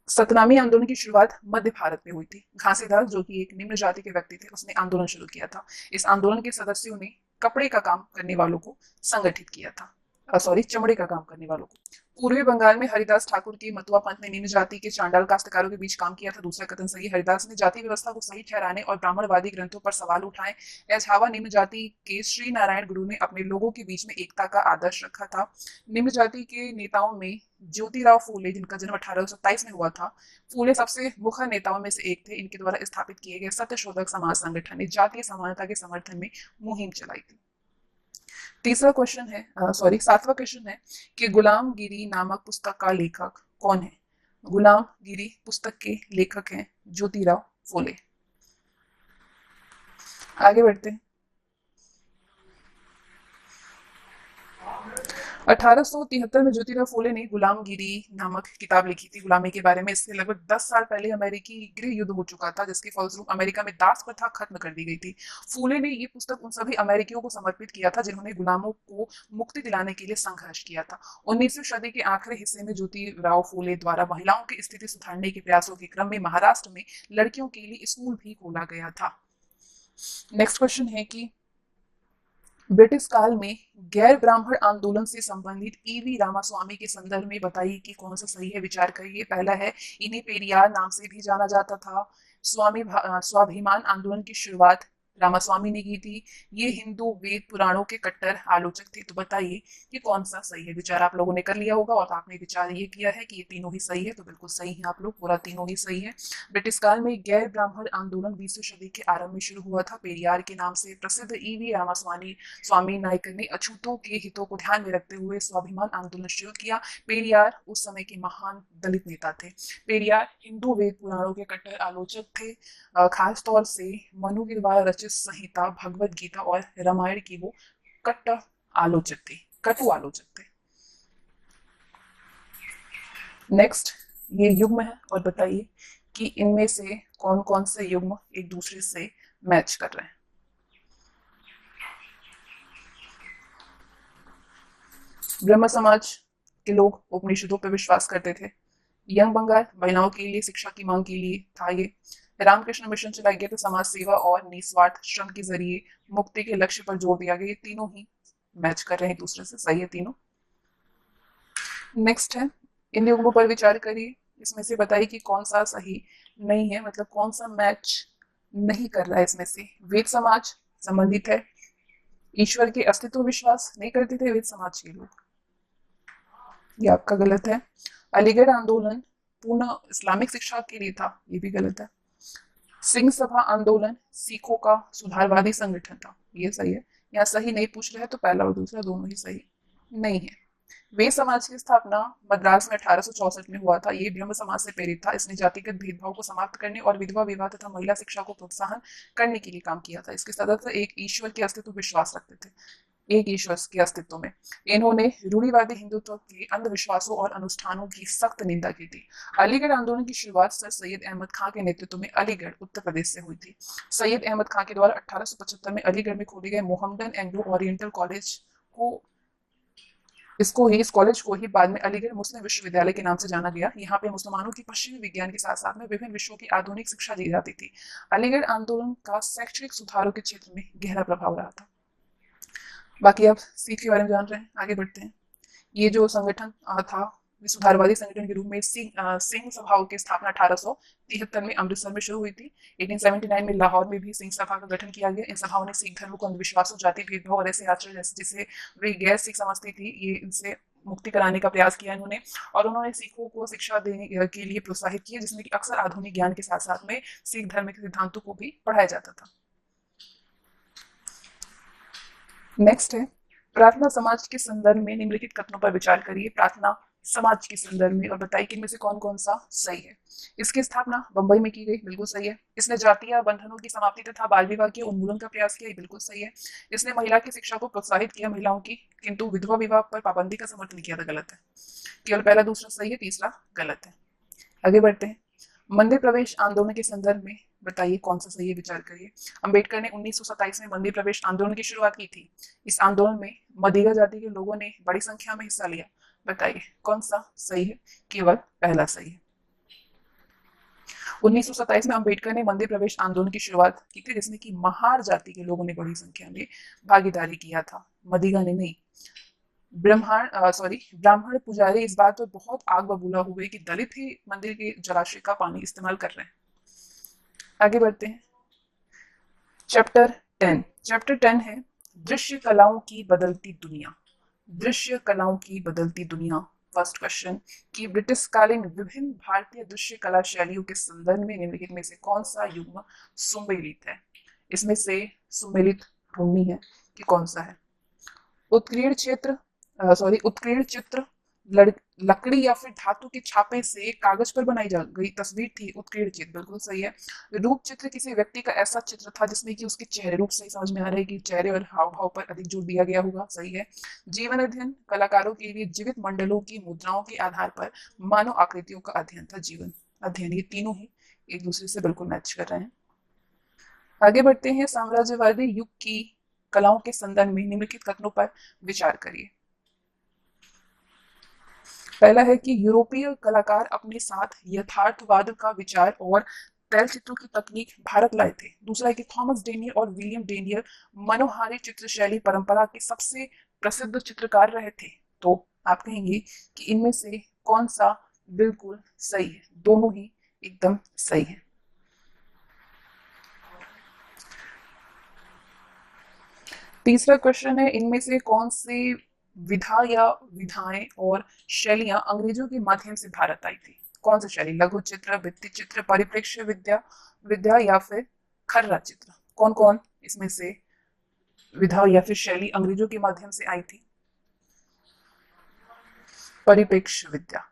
सतनामी आंदोलन की शुरुआत मध्य भारत में हुई थी। घासीदास जो कि एक निम्न जाति के व्यक्ति थे, उसने आंदोलन शुरू किया था। इस आंदोलन के सदस्यों ने कपड़े का काम करने वालों को संगठित किया था। सॉरी चमड़े का काम करने वालों को। पूर्वी बंगाल में हरिदास ठाकुर की मतुआ पंथ ने निम्न जाति के चांडाल काश्तकारों के बीच काम किया था। दूसरा कथन सही। हरिदास ने जाति व्यवस्था को सही ठहराने और ब्राह्मणवादी ग्रंथों पर सवाल उठाए। एझावा निम्न जाति के श्री नारायण गुरु ने अपने लोगों के बीच में एकता का आदर्श रखा था। निम्न जाति के नेताओं में ज्योतिराव फूले, जिनका जन्म 1827 में हुआ था। फूले सबसे मुखर नेताओं में से एक थे। इनके द्वारा स्थापित किए गए सत्यशोधक समाज संगठन ने जातीय समानता के समर्थन में मुहिम चलाई थी। तीसरा क्वेश्चन है, सॉरी सातवां क्वेश्चन है कि गुलामगिरी नामक पुस्तक का लेखक कौन है। गुलामगिरी पुस्तक के लेखक हैं ज्योतिराव फूले। आगे बढ़ते हैं। 1873 में ज्योतिराव फूले ने गुलामगिरी नामक किताब लिखी थी, गुलामी के बारे में। इससे लगभग 10 साल पहले अमेरिकी गृह युद्ध हो चुका था, जिसके फलस्वरूप अमेरिका में दास प्रथा खत्म कर दी गई थी। फूले ने ये पुस्तक उन सभी अमेरिकियों को समर्पित किया था जिन्होंने गुलामों को मुक्ति दिलाने के लिए संघर्ष किया था। 19वीं सदी के आखिरी हिस्से में ज्योतिराव फूले द्वारा महिलाओं की स्थिति सुधारने के प्रयासों के क्रम में महाराष्ट्र में लड़कियों के लिए स्कूल भी खोला गया था। नेक्स्ट क्वेश्चन है कि ब्रिटिश काल में गैर ब्राह्मण आंदोलन से संबंधित ईवी रामास्वामी के संदर्भ में बताइए कि कौन सा सही है, विचार करिए। पहला है, इन्हें पेरियार नाम से भी जाना जाता था। स्वाभिमान आंदोलन की शुरुआत रामास्वामी ने की थी। ये हिंदू वेद पुराणों के कट्टर आलोचक थे। तो बताइए कि कौन सा सही है। विचार आप लोगों ने कर लिया होगा और आपने विचार ये किया है कि ये तीनों ही सही है, तो बिल्कुल सही है आप लोग, पूरा तीनों ही सही है। ब्रिटिश काल में गैर ब्राह्मण आंदोलन 20वीं सदी के आरंभ में शुरू हुआ था। पेरियार के नाम से प्रसिद्ध ईवी रामास्वामी स्वामी नायकर ने अछूतों के हितों को ध्यान में रखते हुए स्वाभिमान आंदोलन शुरू किया। पेरियार उस समय के महान दलित नेता थे। पेरियार हिंदू वेद पुराणों के कट्टर आलोचक थे। खास तौर से मनु के द्वारा रचित संहिता, भगवत गीता और रामायण की वो कट्टर आलोचक थे, कटु आलोचक थे। नेक्स्ट, ये युग्म है और बताइए कि इनमें से कौन कौन से युग्म एक दूसरे से मैच कर रहे हैं। ब्रह्म समाज के लोग उपनिषदों पर विश्वास करते थे। यंग बंगाल महिलाओं के लिए शिक्षा की मांग के लिए था। ये रामकृष्ण मिशन चलाए गए थे। समाज सेवा और निस्वार्थ श्रम के जरिए मुक्ति के लक्ष्य पर जोर दिया गया। तीनों ही मैच कर रहे हैं दूसरे से, सही है तीनों। नेक्स्ट है, इन युग्मों पर विचार करिए। इसमें से बताइए कि कौन सा सही नहीं है, मतलब कौन सा मैच नहीं कर रहा है इसमें से। वेद समाज संबंधित है। ईश्वर के अस्तित्व विश्वास नहीं करते थे वेद समाज के लोग, ये आपका गलत है। अलीगढ़ आंदोलन पूर्ण इस्लामिक शिक्षा के लिए था, ये भी गलत है। सिंह सभा आंदोलन सिखों का सुधारवादी संगठन था, ये सही है। यहाँ सही नहीं पूछ रहे हैं तो पहला और दूसरा दोनों ही सही नहीं है। वे समाज की स्थापना मद्रास में 1864 में हुआ था। ये ब्रह्म समाज से प्रेरित था। इसने जातिगत भेदभाव को समाप्त करने और विधवा विवाह तथा महिला शिक्षा को प्रोत्साहन करने के लिए काम किया था। इसके सदस्य एक ईश्वर के अस्तित्व विश्वास रखते थे, एक ईश्वर के अस्तित्व में। इन्होंने रूढ़िवादी हिंदुत्व के अंधविश्वासों और अनुष्ठानों की सख्त निंदा की थी। अलीगढ़ आंदोलन की शुरुआत सर सैयद अहमद खां के नेतृत्व में अलीगढ़ उत्तर प्रदेश से हुई थी। सैयद अहमद खां के द्वारा 1875 में अलीगढ़ में खोले गए मोहम्मदन एंग्लो ओरिएंटल कॉलेज को इस कॉलेज को ही बाद में अलीगढ़ मुस्लिम विश्वविद्यालय के नाम से जाना गया। यहाँ पे मुसलमानों की पश्चिमी विज्ञान के साथ साथ में विभिन्न विषयों की आधुनिक शिक्षा दी जाती थी। अलीगढ़ आंदोलन का शैक्षणिक सुधारों के क्षेत्र में गहरा प्रभाव रहा था। बाकी आप सीख के बारे में जान रहे हैं, आगे बढ़ते हैं। ये जो संगठन था सुधारवादी संगठन के रूप में सिंह सभाओं की स्थापना 1873 में अमृतसर में शुरू हुई थी। 1879 में लाहौर में भी सिंह सभा का गठन किया गया। इन सभाओं ने सिख धर्म को अंधविश्वासों, जाति भेदभाव और ऐसे आचरण जिसे वे गैर सिख समझती थी, ये इनसे मुक्ति कराने का प्रयास किया इन्होंने। और उन्होंने सिखों को शिक्षा देने के लिए प्रोत्साहित किया, जिसमें कि अक्सर आधुनिक ज्ञान के साथ साथ में सिख धर्म के सिद्धांतों को भी पढ़ाया जाता था। नेक्स्ट है, प्रार्थना समाज के संदर्भ में निम्नलिखित कथनों पर विचार करिए। प्रार्थना समाज के संदर्भ में और बताइए कि इनमें से कौन कौन सा सही है। इसकी स्थापना बंबई में की गई, बिल्कुल सही है। इसने जातीय बंधनों की समाप्ति तथा बाल विवाह के उन्मूलन का प्रयास किया, बिल्कुल सही है। इसने महिला की शिक्षा को प्रोत्साहित किया, महिलाओं की, किंतु विधवा विवाह पर पाबंदी का समर्थन किया था, गलत है। केवल पहला दूसरा सही है, तीसरा गलत है। आगे बढ़ते हैं। मंदिर प्रवेश आंदोलन के संदर्भ में बताइए कौन सा सही है, विचार करिए। अंबेडकर ने 1927 में मंदिर प्रवेश आंदोलन की शुरुआत की थी। इस आंदोलन में मदिरा जाति के लोगों ने बड़ी संख्या में हिस्सा लिया। बताइए कौन सा सही है, केवल पहला सही है। 1927 में अंबेडकर ने मंदिर प्रवेश आंदोलन की शुरुआत की थी, जिसमें कि महार जाति के लोगों ने बड़ी संख्या में भागीदारी किया था, मदिरा ने नहीं। ब्राह्मण पुजारी इस बात पर बहुत आग बबूला हुए कि दलित ही मंदिर के जलाशय का पानी इस्तेमाल कर रहे हैं। आगे बढ़ते हैं। चैप्टर 10 है दृश्य कलाओं की बदलती दुनिया। दृश्य कलाओं की बदलती दुनिया। फर्स्ट क्वेश्चन कि ब्रिटिश कालीन विभिन्न भारतीय दृश्य कला शैलियों के संदर्भ में निम्नलिखित में से कौन सा युग्म सुमेलित है? इसमें से सुमेलित ढूंढनी है कि कौन सा है। उत्कीर्ण चित्र लकड़ी या फिर धातु के छापे से कागज पर बनाई जा गई तस्वीर थी उत्कीर्ण चित्र, बिल्कुल सही है। रूप चित्र किसी व्यक्ति का ऐसा चित्र था जिसमें कि उसके चेहरे, रूप से समझ में आ रहा है कि चेहरे और हाव भाव पर अधिक जोर दिया गया होगा, सही है। जीवन अध्ययन कलाकारों के लिए जीवित मंडलों की मुद्राओं के आधार पर मानव आकृतियों का अध्ययन था। जीवन अध्ययन, ये तीनों ही एक दूसरे से बिल्कुल मैच कर रहे हैं। आगे बढ़ते हैं। साम्राज्यवादी युग की कलाओं के संदर्भ में निम्नलिखित कथनों पर विचार करिए। पहला है कि यूरोपीय कलाकार अपने साथ यथार्थवाद का विचार और तैल चित्रों की तकनीक भारत लाए थे। दूसरा है कि थॉमस डेनियर और विलियम डेनियर मनोहारी चित्रशैली परंपरा के सबसे प्रसिद्ध चित्रकार रहे थे। तो आप कहेंगे कि इनमें से कौन सा बिल्कुल सही है? दोनों ही एकदम सही है। तीसरा क्वेश्चन है इनमें से कौन सी विधा या विधाएं और शैलियां अंग्रेजों के माध्यम से भारत आई थी? कौन सी शैली? लघु चित्र, भित्ति चित्र, परिप्रेक्ष्य विद्या विद्या या फिर खर्रा चित्र? कौन कौन इसमें से विधा या फिर शैली अंग्रेजों के माध्यम से आई थी? परिप्रेक्ष्य विद्या।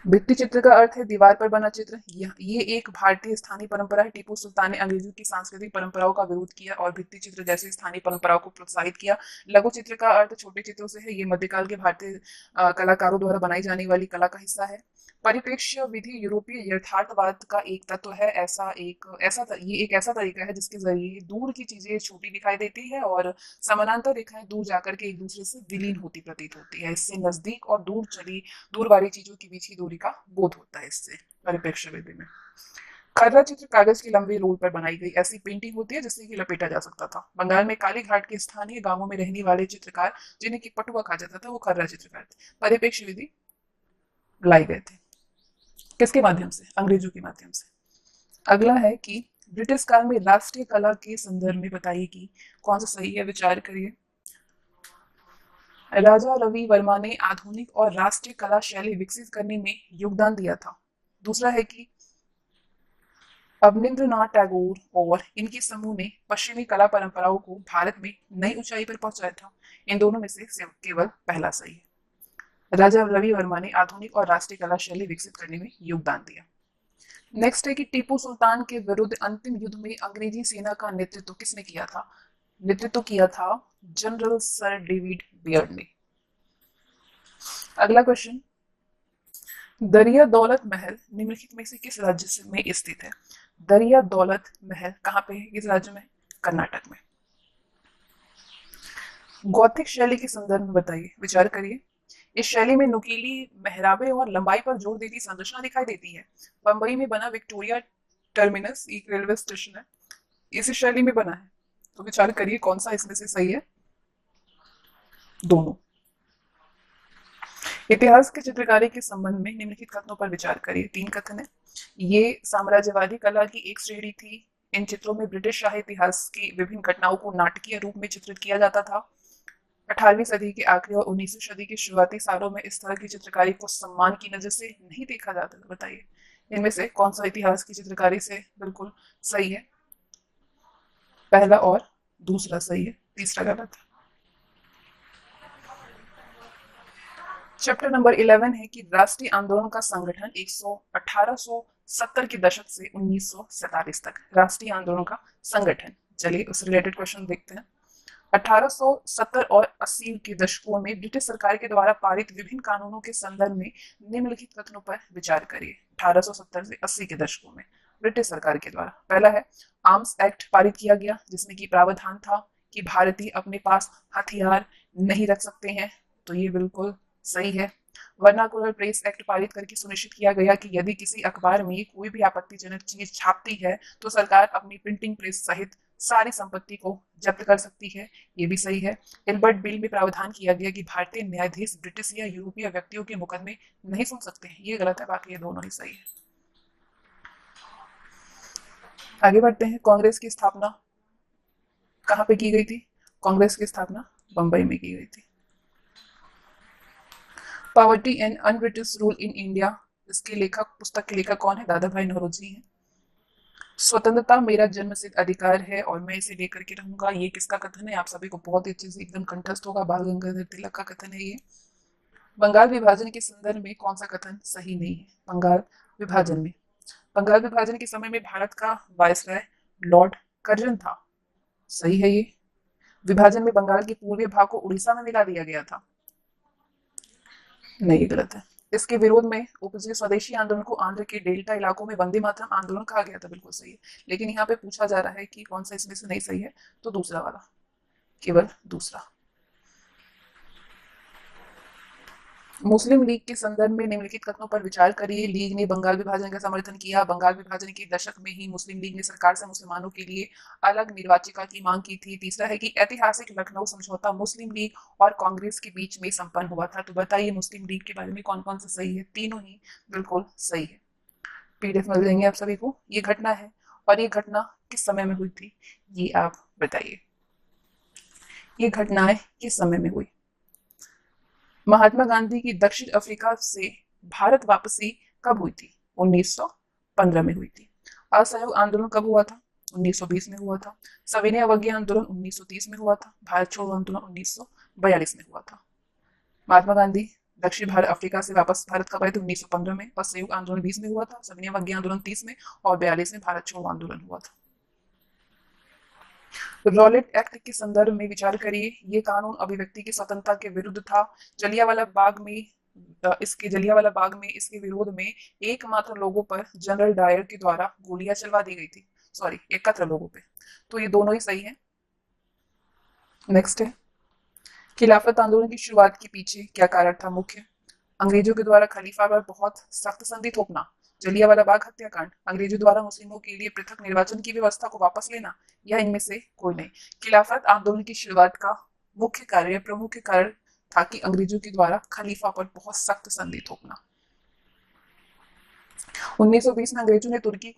भित्ति चित्र का अर्थ है दीवार पर बना चित्र। ये एक भारतीय स्थानीय परंपरा है। टीपू सुल्तान ने अंग्रेजों की सांस्कृतिक परंपराओं का विरोध किया और भित्ति चित्र जैसी स्थानीय परंपराओं को प्रोत्साहित किया। लघु चित्र का अर्थ छोटे चित्रों से है। ये मध्यकाल के भारतीय कलाकारों द्वारा बनाई जाने वाली कला का हिस्सा है। परिप्रेक्ष्य विधि यूरोपीय यथार्थवाद का एक तत्व है। ये एक ऐसा तरीका है जिसके जरिए दूर की चीजें छोटी दिखाई देती है और समानांतर रेखाएं दूर जाकर के एक दूसरे से विलीन होती प्रतीत होती है। इससे नजदीक और दूर वाली चीजों के बीच की दूरी का बोध होता है इससे परिप्रेक्ष्य विधि में। खर्रा चित्र कागज की लंबी रोल पर बनाई गई ऐसी पेंटिंग होती है जिससे कि लपेटा जा सकता था। बंगाल में काली घाट के स्थानीय गांवों में रहने वाले चित्रकार जिन्हें की पटुआ कहा जाता था वो खर्रा चित्रकार थे। परिप्रेक्ष्य विधि लाई गए थे किसके माध्यम से? अंग्रेजों के माध्यम से। अगला है कि ब्रिटिश काल में राष्ट्रीय कला के संदर्भ में बताइए कि कौन सा सही है, विचार करिए। राजा रवि वर्मा ने आधुनिक और राष्ट्रीय कला शैली विकसित करने में योगदान दिया था। दूसरा है कि अवनींद्रनाथ टैगोर और इनके समूह ने पश्चिमी कला परंपराओं को भारत में नई ऊंचाई पर पहुंचाया था। इन दोनों में से केवल पहला सही है। राजा रवि वर्मा ने आधुनिक और राष्ट्रीय कला शैली विकसित करने में योगदान दिया। नेक्स्ट है कि टीपू सुल्तान के विरुद्ध अंतिम युद्ध में अंग्रेजी सेना का नेतृत्व किसने किया था? नेतृत्व किया था जनरल सर डेविड बियर्ड ने। अगला क्वेश्चन, दरिया दौलत महल निम्नलिखित में से किस राज्य में स्थित है? दरिया दौलत महल कहाँ पे है? किस राज्य में? कर्नाटक में। गौथिक शैली के संदर्भ में बताइए, विचार करिए। इस शैली में नुकीली मेहराबे और लंबाई पर जोर देती संरचना दिखाई देती है। बंबई में बना विक्टोरिया टर्मिनस एक रेलवे स्टेशन है, इसी शैली में बना है। तो विचार करिए कौन सा इसमें से सही है? दोनों। इतिहास की चित्रकारी के संबंध में निम्नलिखित कथनों पर विचार करिए। 3 कथन है। ये साम्राज्यवादी कला की एक श्रेणी थी। इन चित्रों में ब्रिटिश शाही इतिहास की विभिन्न घटनाओं को नाटकीय रूप में चित्रित किया जाता था। 18वीं सदी के आखिरी और 19वीं सदी के शुरुआती सालों में इस तरह की चित्रकारी को सम्मान की नजर से नहीं देखा जाता था। बताइए इनमें से कौन सा इतिहास की चित्रकारी से बिल्कुल सही है? पहला और दूसरा सही है, तीसरा गलत है। चैप्टर नंबर 11 है कि राष्ट्रीय आंदोलन का संगठन 1870 के दशक से 1947 तक। राष्ट्रीय आंदोलन का संगठन, चलिए उस रिलेटेड क्वेश्चन देखते हैं। 1870 और 80 के दशकों में ब्रिटिश सरकार के द्वारा पारित विभिन्न कानूनों के संदर्भ में निम्नलिखित कथनों पर विचार करिए। 1870 से 80 के दशकों में ब्रिटिश सरकार के द्वारा, पहला है आर्म्स एक्ट पारित किया गया जिसमें कि प्रावधान था कि भारतीय अपने पास हथियार नहीं रख सकते हैं। तो ये बिल्कुल सही है। वर्नाकुलर प्रेस एक्ट पारित करके सुनिश्चित किया गया कि यदि किसी अखबार में कोई भी आपत्तिजनक चीज छापती है तो सरकार अपनी प्रिंटिंग प्रेस सहित सारी संपत्ति को जब्त कर सकती है। ये भी सही है। एल्बर्ट बिल में प्रावधान किया गया कि भारतीय न्यायाधीश ब्रिटिश या यूरोपीय व्यक्तियों के मुकदमे नहीं सुन सकते हैं। ये गलत है, बाकी ये दोनों ही सही है। आगे बढ़ते हैं। कांग्रेस की स्थापना कहाँ पे की गई थी? कांग्रेस की स्थापना बंबई में की गई थी। Poverty and un-British rule in India, इसके लेखक, पुस्तक के लेखक कौन है? दादा भाई नौरोजी हैं। स्वतंत्रता मेरा जन्मसिद्ध अधिकार है और मैं इसे लेकर के रहूंगा, ये किसका कथन है? आप सभी को बहुत अच्छे से एकदम कंठस्थ होगा, बाल गंगाधर तिलक का कथन है ये। बंगाल विभाजन के संदर्भ में कौन सा कथन सही नहीं है? बंगाल विभाजन में, बंगाल विभाजन के समय में भारत का वायसराय लॉर्ड कर्जन था। सही है ये। विभाजन में बंगाल के पूर्वी भाग को उड़ीसा में मिला दिया गया था। नहीं, गलत है। इसके विरोध में उपजे स्वदेशी आंदोलन को आंध्र के डेल्टा इलाकों में वंदे मातरम आंदोलन कहा गया था। बिल्कुल सही है। लेकिन यहाँ पे पूछा जा रहा है कि कौन सा इसमें से नहीं सही है, तो दूसरा वाला, केवल दूसरा। मुस्लिम लीग के संदर्भ में निम्नलिखित कथनों पर विचार करिए। लीग ने बंगाल विभाजन का समर्थन किया। बंगाल विभाजन के दशक में ही मुस्लिम लीग ने सरकार से मुसलमानों के लिए अलग निर्वाचिका की मांग की थी। तीसरा है कि ऐतिहासिक लखनऊ समझौता मुस्लिम लीग और कांग्रेस के बीच में संपन्न हुआ था। तो बताइए मुस्लिम लीग के बारे में कौन कौन सा सही है? तीनों ही बिल्कुल सही है। पीडीएफ मिल जाएंगे आप सभी को। ये घटना है और ये घटना किस समय में हुई थी, ये आप बताइए। ये घटनाएं किस समय में हुई? महात्मा गांधी की दक्षिण अफ्रीका से भारत वापसी कब हुई थी? 1915 में हुई थी। असहयोग आंदोलन कब हुआ था? 1920 में हुआ था। सविनय अवज्ञा आंदोलन 1930 में हुआ था। भारत छोड़ो आंदोलन 1942 में हुआ था। महात्मा गांधी दक्षिण भारत अफ्रीका से वापस भारत कब आए थे? 1915 में। असहयोग आंदोलन 20 में हुआ था। सविनय अवज्ञा आंदोलन 30 में और 42 में भारत छोड़ो आंदोलन हुआ था। रॉलेट एक्ट के संदर्भ में विचार करिए। ये कानून अभिव्यक्ति की स्वतंत्रता के विरुद्ध था। जलियांवाला बाग में इसके विरोध में एकमात्र लोगों पर जनरल डायर के द्वारा गोलियां चलवा दी गई थी। सॉरी, एकत्र लोगों पे। तो ये दोनों ही सही है। नेक्स्ट है, खिलाफत आंदोलन की शुरुआत के पीछे क्या कारण था? मुख्य, अंग्रेजों के द्वारा खलीफा पर बहुत सख्त संधि थोपना, जलियांवाला बाग हत्याकांड, अंग्रेजों द्वारा मुस्लिमों के लिए पृथक निर्वाचन की व्यवस्था को वापस लेना, या इनमें से कोई नहीं। खिलाफत आंदोलन की शुरुआत का मुख्य कार्य, प्रमुख कारण था कि अंग्रेजों के द्वारा खलीफा पर बहुत सख्त संधि थोपना। 1920 में अंग्रेजों ने तुर्की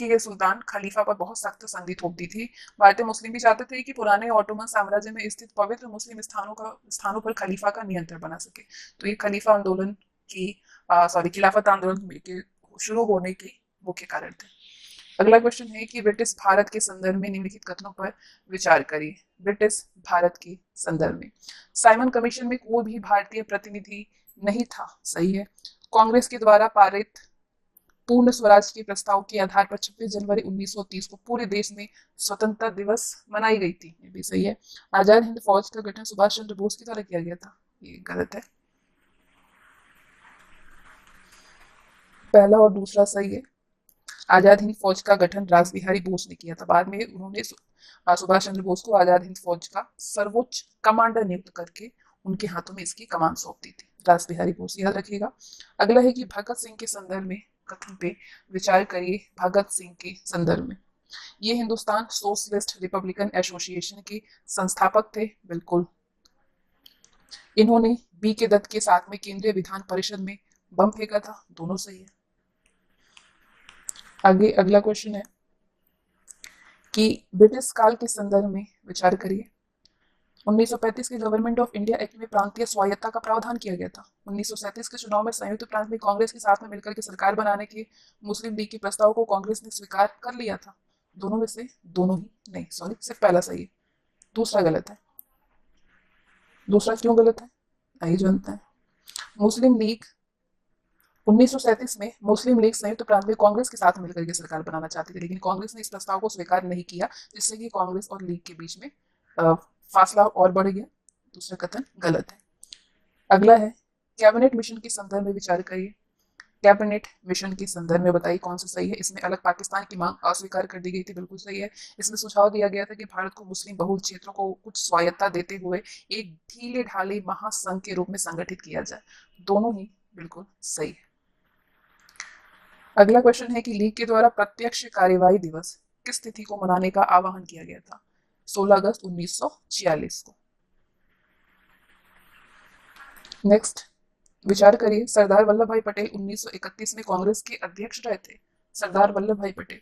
के सुल्तान खलीफा पर बहुत सख्त संधि थोप दी थी। भारतीय मुस्लिम भी चाहते थे कि पुराने ऑटोमन साम्राज्य में स्थित पवित्र मुस्लिम स्थानों पर खलीफा का नियंत्रण बना सके। तो ये खलीफा आंदोलन की खिलाफत आंदोलन के शुरू होने के मुख्य कारण थे। अगला क्वेश्चन है कि ब्रिटिश भारत के संदर्भ में निम्नलिखित कथनों पर विचार करिए। ब्रिटिश भारत के संदर्भ में, साइमन कमीशन में कोई भी भारतीय प्रतिनिधि नहीं था। सही है। कांग्रेस के द्वारा पारित पूर्ण स्वराज के प्रस्ताव के आधार पर 26 जनवरी 1930 को पूरे देश में स्वतंत्रता दिवस मनाई गई थी। ये भी सही है। आजाद हिंद फौज का गठन सुभाष चंद्र बोस के द्वारा किया गया था। ये गलत है। पहला और दूसरा सही है। आजाद हिंद फौज का गठन रास बिहारी बोस ने किया था। बाद में उन्होंने सुभाष चंद्र बोस को आजाद हिंद फौज का सर्वोच्च कमांडर नियुक्त करके उनके हाथों में इसकी कमान सौंप दी थी। रास बिहारी बोस, याद रखिएगा। अगला है कि भगत सिंह के संदर्भ में कथन पे विचार करिए। भगत सिंह के संदर्भ में, ये हिंदुस्तान सोशलिस्ट रिपब्लिकन एसोसिएशन के संस्थापक थे। बिल्कुल। इन्होंने बी के दत्त के साथ में केंद्रीय विधान परिषद में बम फेंका था। दोनों सही है। आगे अगला क्वेश्चन है कि ब्रिटिश काल के संदर्भ में विचार करिए। 1935 के गवर्नमेंट ऑफ इंडिया एक्ट में प्रांतीय स्वायत्तता का प्रावधान किया गया था। 1937 के चुनाव में संयुक्त प्रांत में कांग्रेस के साथ में मिलकर के सरकार बनाने के मुस्लिम लीग के प्रस्ताव को कांग्रेस ने स्वीकार कर लिया था। दोनों में से दोनों ही नहीं, सॉरी, सिर्फ पहला सही है, दूसरा गलत है। दूसरा क्यों गलत है, आइए जानते हैं। मुस्लिम लीग 1937 में मुस्लिम लीग संयुक्त प्रांत में कांग्रेस के साथ मिलकर के सरकार बनाना चाहती थी, लेकिन कांग्रेस ने इस प्रस्ताव को स्वीकार नहीं किया, जिससे कि कांग्रेस और लीग के बीच में फासला और बढ़ गया। दूसरा कथन गलत है। अगला है कैबिनेट मिशन के संदर्भ में विचार करिए। कैबिनेट मिशन के संदर्भ में बताइए कौन सा सही है। इसमें अलग पाकिस्तान की मांग अस्वीकार कर दी गई थी, बिल्कुल सही है। इसमें सुझाव दिया गया था कि भारत को मुस्लिम बहुल क्षेत्रों को कुछ स्वायत्ता देते हुए एक ढीले ढाले महासंघ के रूप में संगठित किया जाए, दोनों ही बिल्कुल सही है। अगला क्वेश्चन है कि लीग के द्वारा प्रत्यक्ष कार्यवाही दिवस किस तिथि को मनाने का आह्वान किया गया था? 16 अगस्त 1946 को। नेक्स्ट, विचार करिए, सरदार वल्लभ भाई पटेल 1931 में कांग्रेस के अध्यक्ष रहे थे। सरदार वल्लभ भाई पटेल।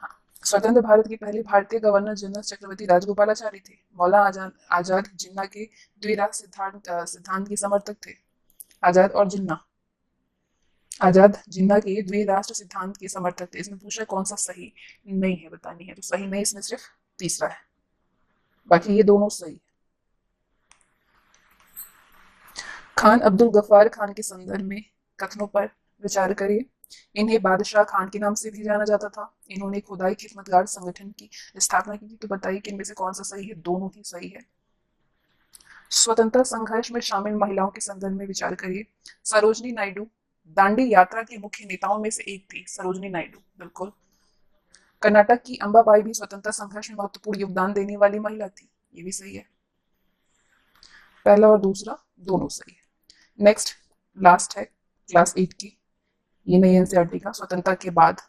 हाँ। स्वतंत्र भारत के पहले भारतीय गवर्नर जनरल चक्रवर्ती राजगोपालाचारी थे। मौलाना आजाद आजाद जिन्ना के द्विराष्ट्र सिद्धांत के समर्थक थे। आजाद और जिन्ना, आजाद जिन्ना के द्विराष्ट्र सिद्धांत के समर्थक थे। इसमें पूछा कौन सा सही नहीं है बतानी है, तो सही नहीं इसमें सिर्फ तीसरा है, बाकी ये दोनों सही है। खान अब्दुल गफ्फार खान के संदर्भ में कथनों पर विचार करिए। इन्हें बादशाह खान के नाम से भी जाना जाता था। इन्होंने खुदाई खिदमतगार संगठन की स्थापना की थी। तो बताइए कि इनमें से कौन सा सही है? दोनों ही सही है। स्वतंत्रता संघर्ष में शामिल महिलाओं के संदर्भ में विचार करिए। सरोजनी नायडू दांडी यात्रा के मुख्य नेताओं में से एक थी। सरोजनी नायडू, बिल्कुल। कर्नाटक की अंबाबाई भी स्वतंत्रता संघर्ष में महत्वपूर्ण योगदान देने वाली महिला थी। ये भी सही है। पहला और दूसरा दोनों सही है। नेक्स्ट, लास्ट है क्लास 8 की, ये नहीं एनसीईआरटी का। स्वतंत्रता के बाद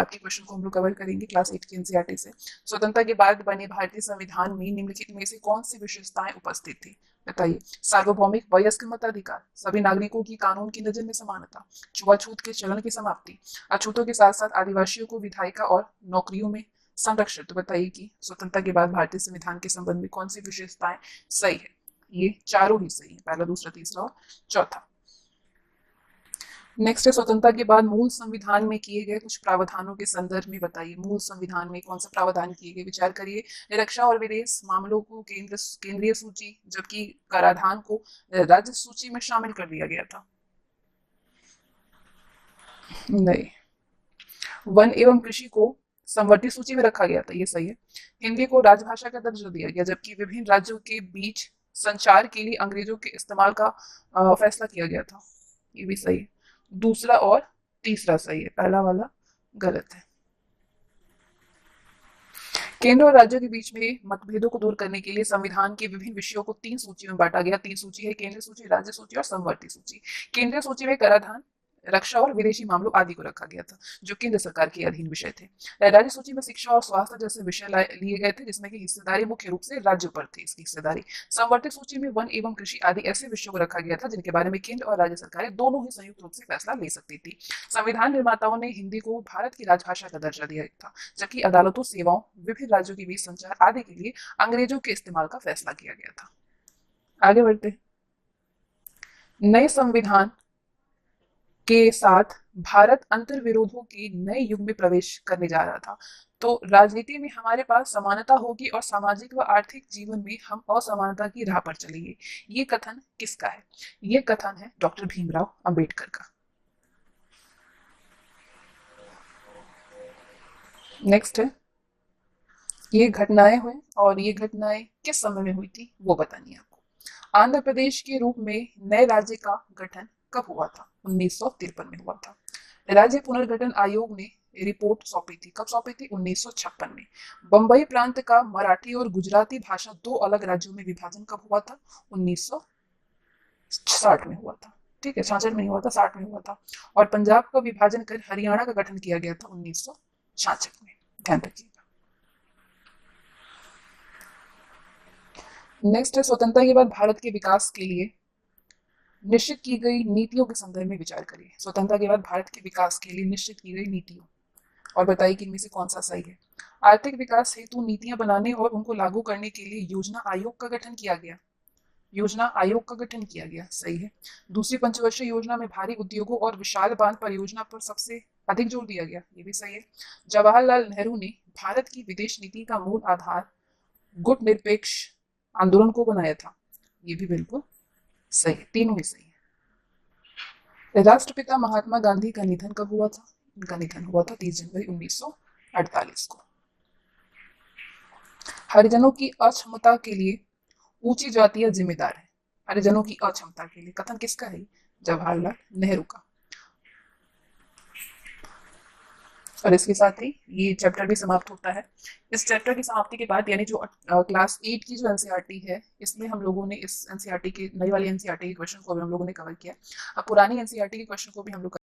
के क्वेश्चन को हम लोग कवर करेंगे क्लास 8 की एनसीईआरटी से। स्वतंत्रता के बाद बने भारतीय संविधान में निम्नलिखित में से कौन सी विशेषताएं उपस्थित थी? बताइए। सार्वभौमिक वयस्क मताधिकार, सभी नागरिकों की कानून की नजर में समानता, छुआछूत के चलन की समाप्ति, अछूतों के साथ साथ आदिवासियों को विधायिका और नौकरियों में संरक्षण। तो बताइए कि स्वतंत्रता के बाद भारतीय संविधान के संबंध में कौन सी विशेषताएं सही है? ये चारों ही सही है, पहला, दूसरा, तीसरा और चौथा। नेक्स्ट है, स्वतंत्रता के बाद मूल संविधान में किए गए कुछ प्रावधानों के संदर्भ में बताइए। मूल संविधान में कौन सा प्रावधान किए गए? विचार करिए। रक्षा और विदेश मामलों को केंद्रीय सूची, जबकि कराधान को राज्य सूची में शामिल कर दिया गया था। नहीं। वन एवं कृषि को संवर्ती सूची में रखा गया था, ये सही है। हिंदी को राजभाषा का दर्जा दिया गया, जबकि विभिन्न राज्यों के बीच संचार के लिए अंग्रेजों के इस्तेमाल का फैसला किया गया था। ये भी सही है। दूसरा और तीसरा सही है, पहला वाला गलत है। केंद्र और राज्यों के बीच में मतभेदों को दूर करने के लिए संविधान के विभिन्न विषयों को 3 सूची में बांटा गया। 3 सूची है, केंद्रीय सूची, राज्य सूची और संवर्ती सूची। केंद्रीय सूची में कराधान, रक्षा और विदेशी मामलों आदि को रखा गया था, जो केंद्र सरकार के अधीन विषय थे। राज्य सूची में शिक्षा और स्वास्थ्य जैसे विषय लिए गए थे, जिसमें की हिस्सेदारी मुख्य रूप से राज्यों पर थी इसकी हिस्सेदारी। संवर्ती सूची में वन एवं कृषि आदि ऐसे विषयों को रखा गया था जिनके बारे में केंद्र और राज्य सरकारें दोनों ही संयुक्त रूप से फैसला ले सकती थी। संविधान निर्माताओं ने हिंदी को भारत की राजभाषा का दर्जा दिया था, जबकि अदालतों, सेवाओं, विभिन्न राज्यों के बीच संचार आदि के लिए अंग्रेजों के इस्तेमाल का फैसला किया गया था। आगे बढ़ते। नए संविधान के साथ भारत अंतर्विरोधों के नए युग में प्रवेश करने जा रहा था। तो राजनीति में हमारे पास समानता होगी और सामाजिक व आर्थिक जीवन में हम असमानता की राह पर चलेंगे। ये कथन किसका है? ये कथन है डॉक्टर भीमराव अंबेडकर का। नेक्स्ट है, ये घटनाएं हुई और ये घटनाएं किस समय में हुई थी वो बतानी है आपको। आंध्र प्रदेश के रूप में नए राज्य का गठन कब हुआ था? 1953 में हुआ था। राज्य पुनर्गठन आयोग ने रिपोर्ट सौंपी थी, कब सौंपी थी? 1956 में। बंबई प्रांत का मराठी और गुजराती भाषा 2 अलग राज्यों में विभाजन कब हुआ था? 1960 में हुआ था। ठीक है, 66 में हुआ था, 60 में हुआ था। और पंजाब का विभाजन कर हरियाणा का गठन किया गया था 1966 में, ध्यान रखिएगा। नेक्स्ट है, स्वतंत्रता के बाद भारत के विकास के लिए निश्चित की गई नीतियों के संदर्भ में विचार करिए। स्वतंत्रता के बाद भारत के विकास के लिए निश्चित की गई नीतियों, और बताइए कि इनमें से कौन सा सही है। आर्थिक विकास हेतु नीतियां बनाने और उनको लागू करने के लिए योजना आयोग का गठन किया गया। योजना आयोग का गठन किया गया, सही है। दूसरी पंचवर्षीय योजना में भारी उद्योगों और विशाल बांध परियोजना पर सबसे अधिक जोर दिया गया, ये भी सही है। जवाहरलाल नेहरू ने भारत की विदेश नीति का मूल आधार गुट निरपेक्ष आंदोलन को बनाया था, ये भी बिल्कुल सही है, तीनों ही सही है। राष्ट्रपिता महात्मा गांधी का निधन कब हुआ था? इनका निधन हुआ था 30 जनवरी 1948 को। हरिजनों की अक्षमता के लिए ऊंची जातियां जिम्मेदार है। हरिजनों की अक्षमता के लिए कथन किसका है? जवाहरलाल नेहरू का। और इसके साथ ही ये चैप्टर भी समाप्त होता है। इस चैप्टर की समाप्ति के बाद यानी जो क्लास 8 की जो एनसीईआरटी है, इसमें हम लोगों ने इस एनसीईआरटी की नई वाली एनसीईआरटी के क्वेश्चन को भी हम लोगों ने कवर किया। अब पुरानी एनसीईआरटी के क्वेश्चन को भी हम लोग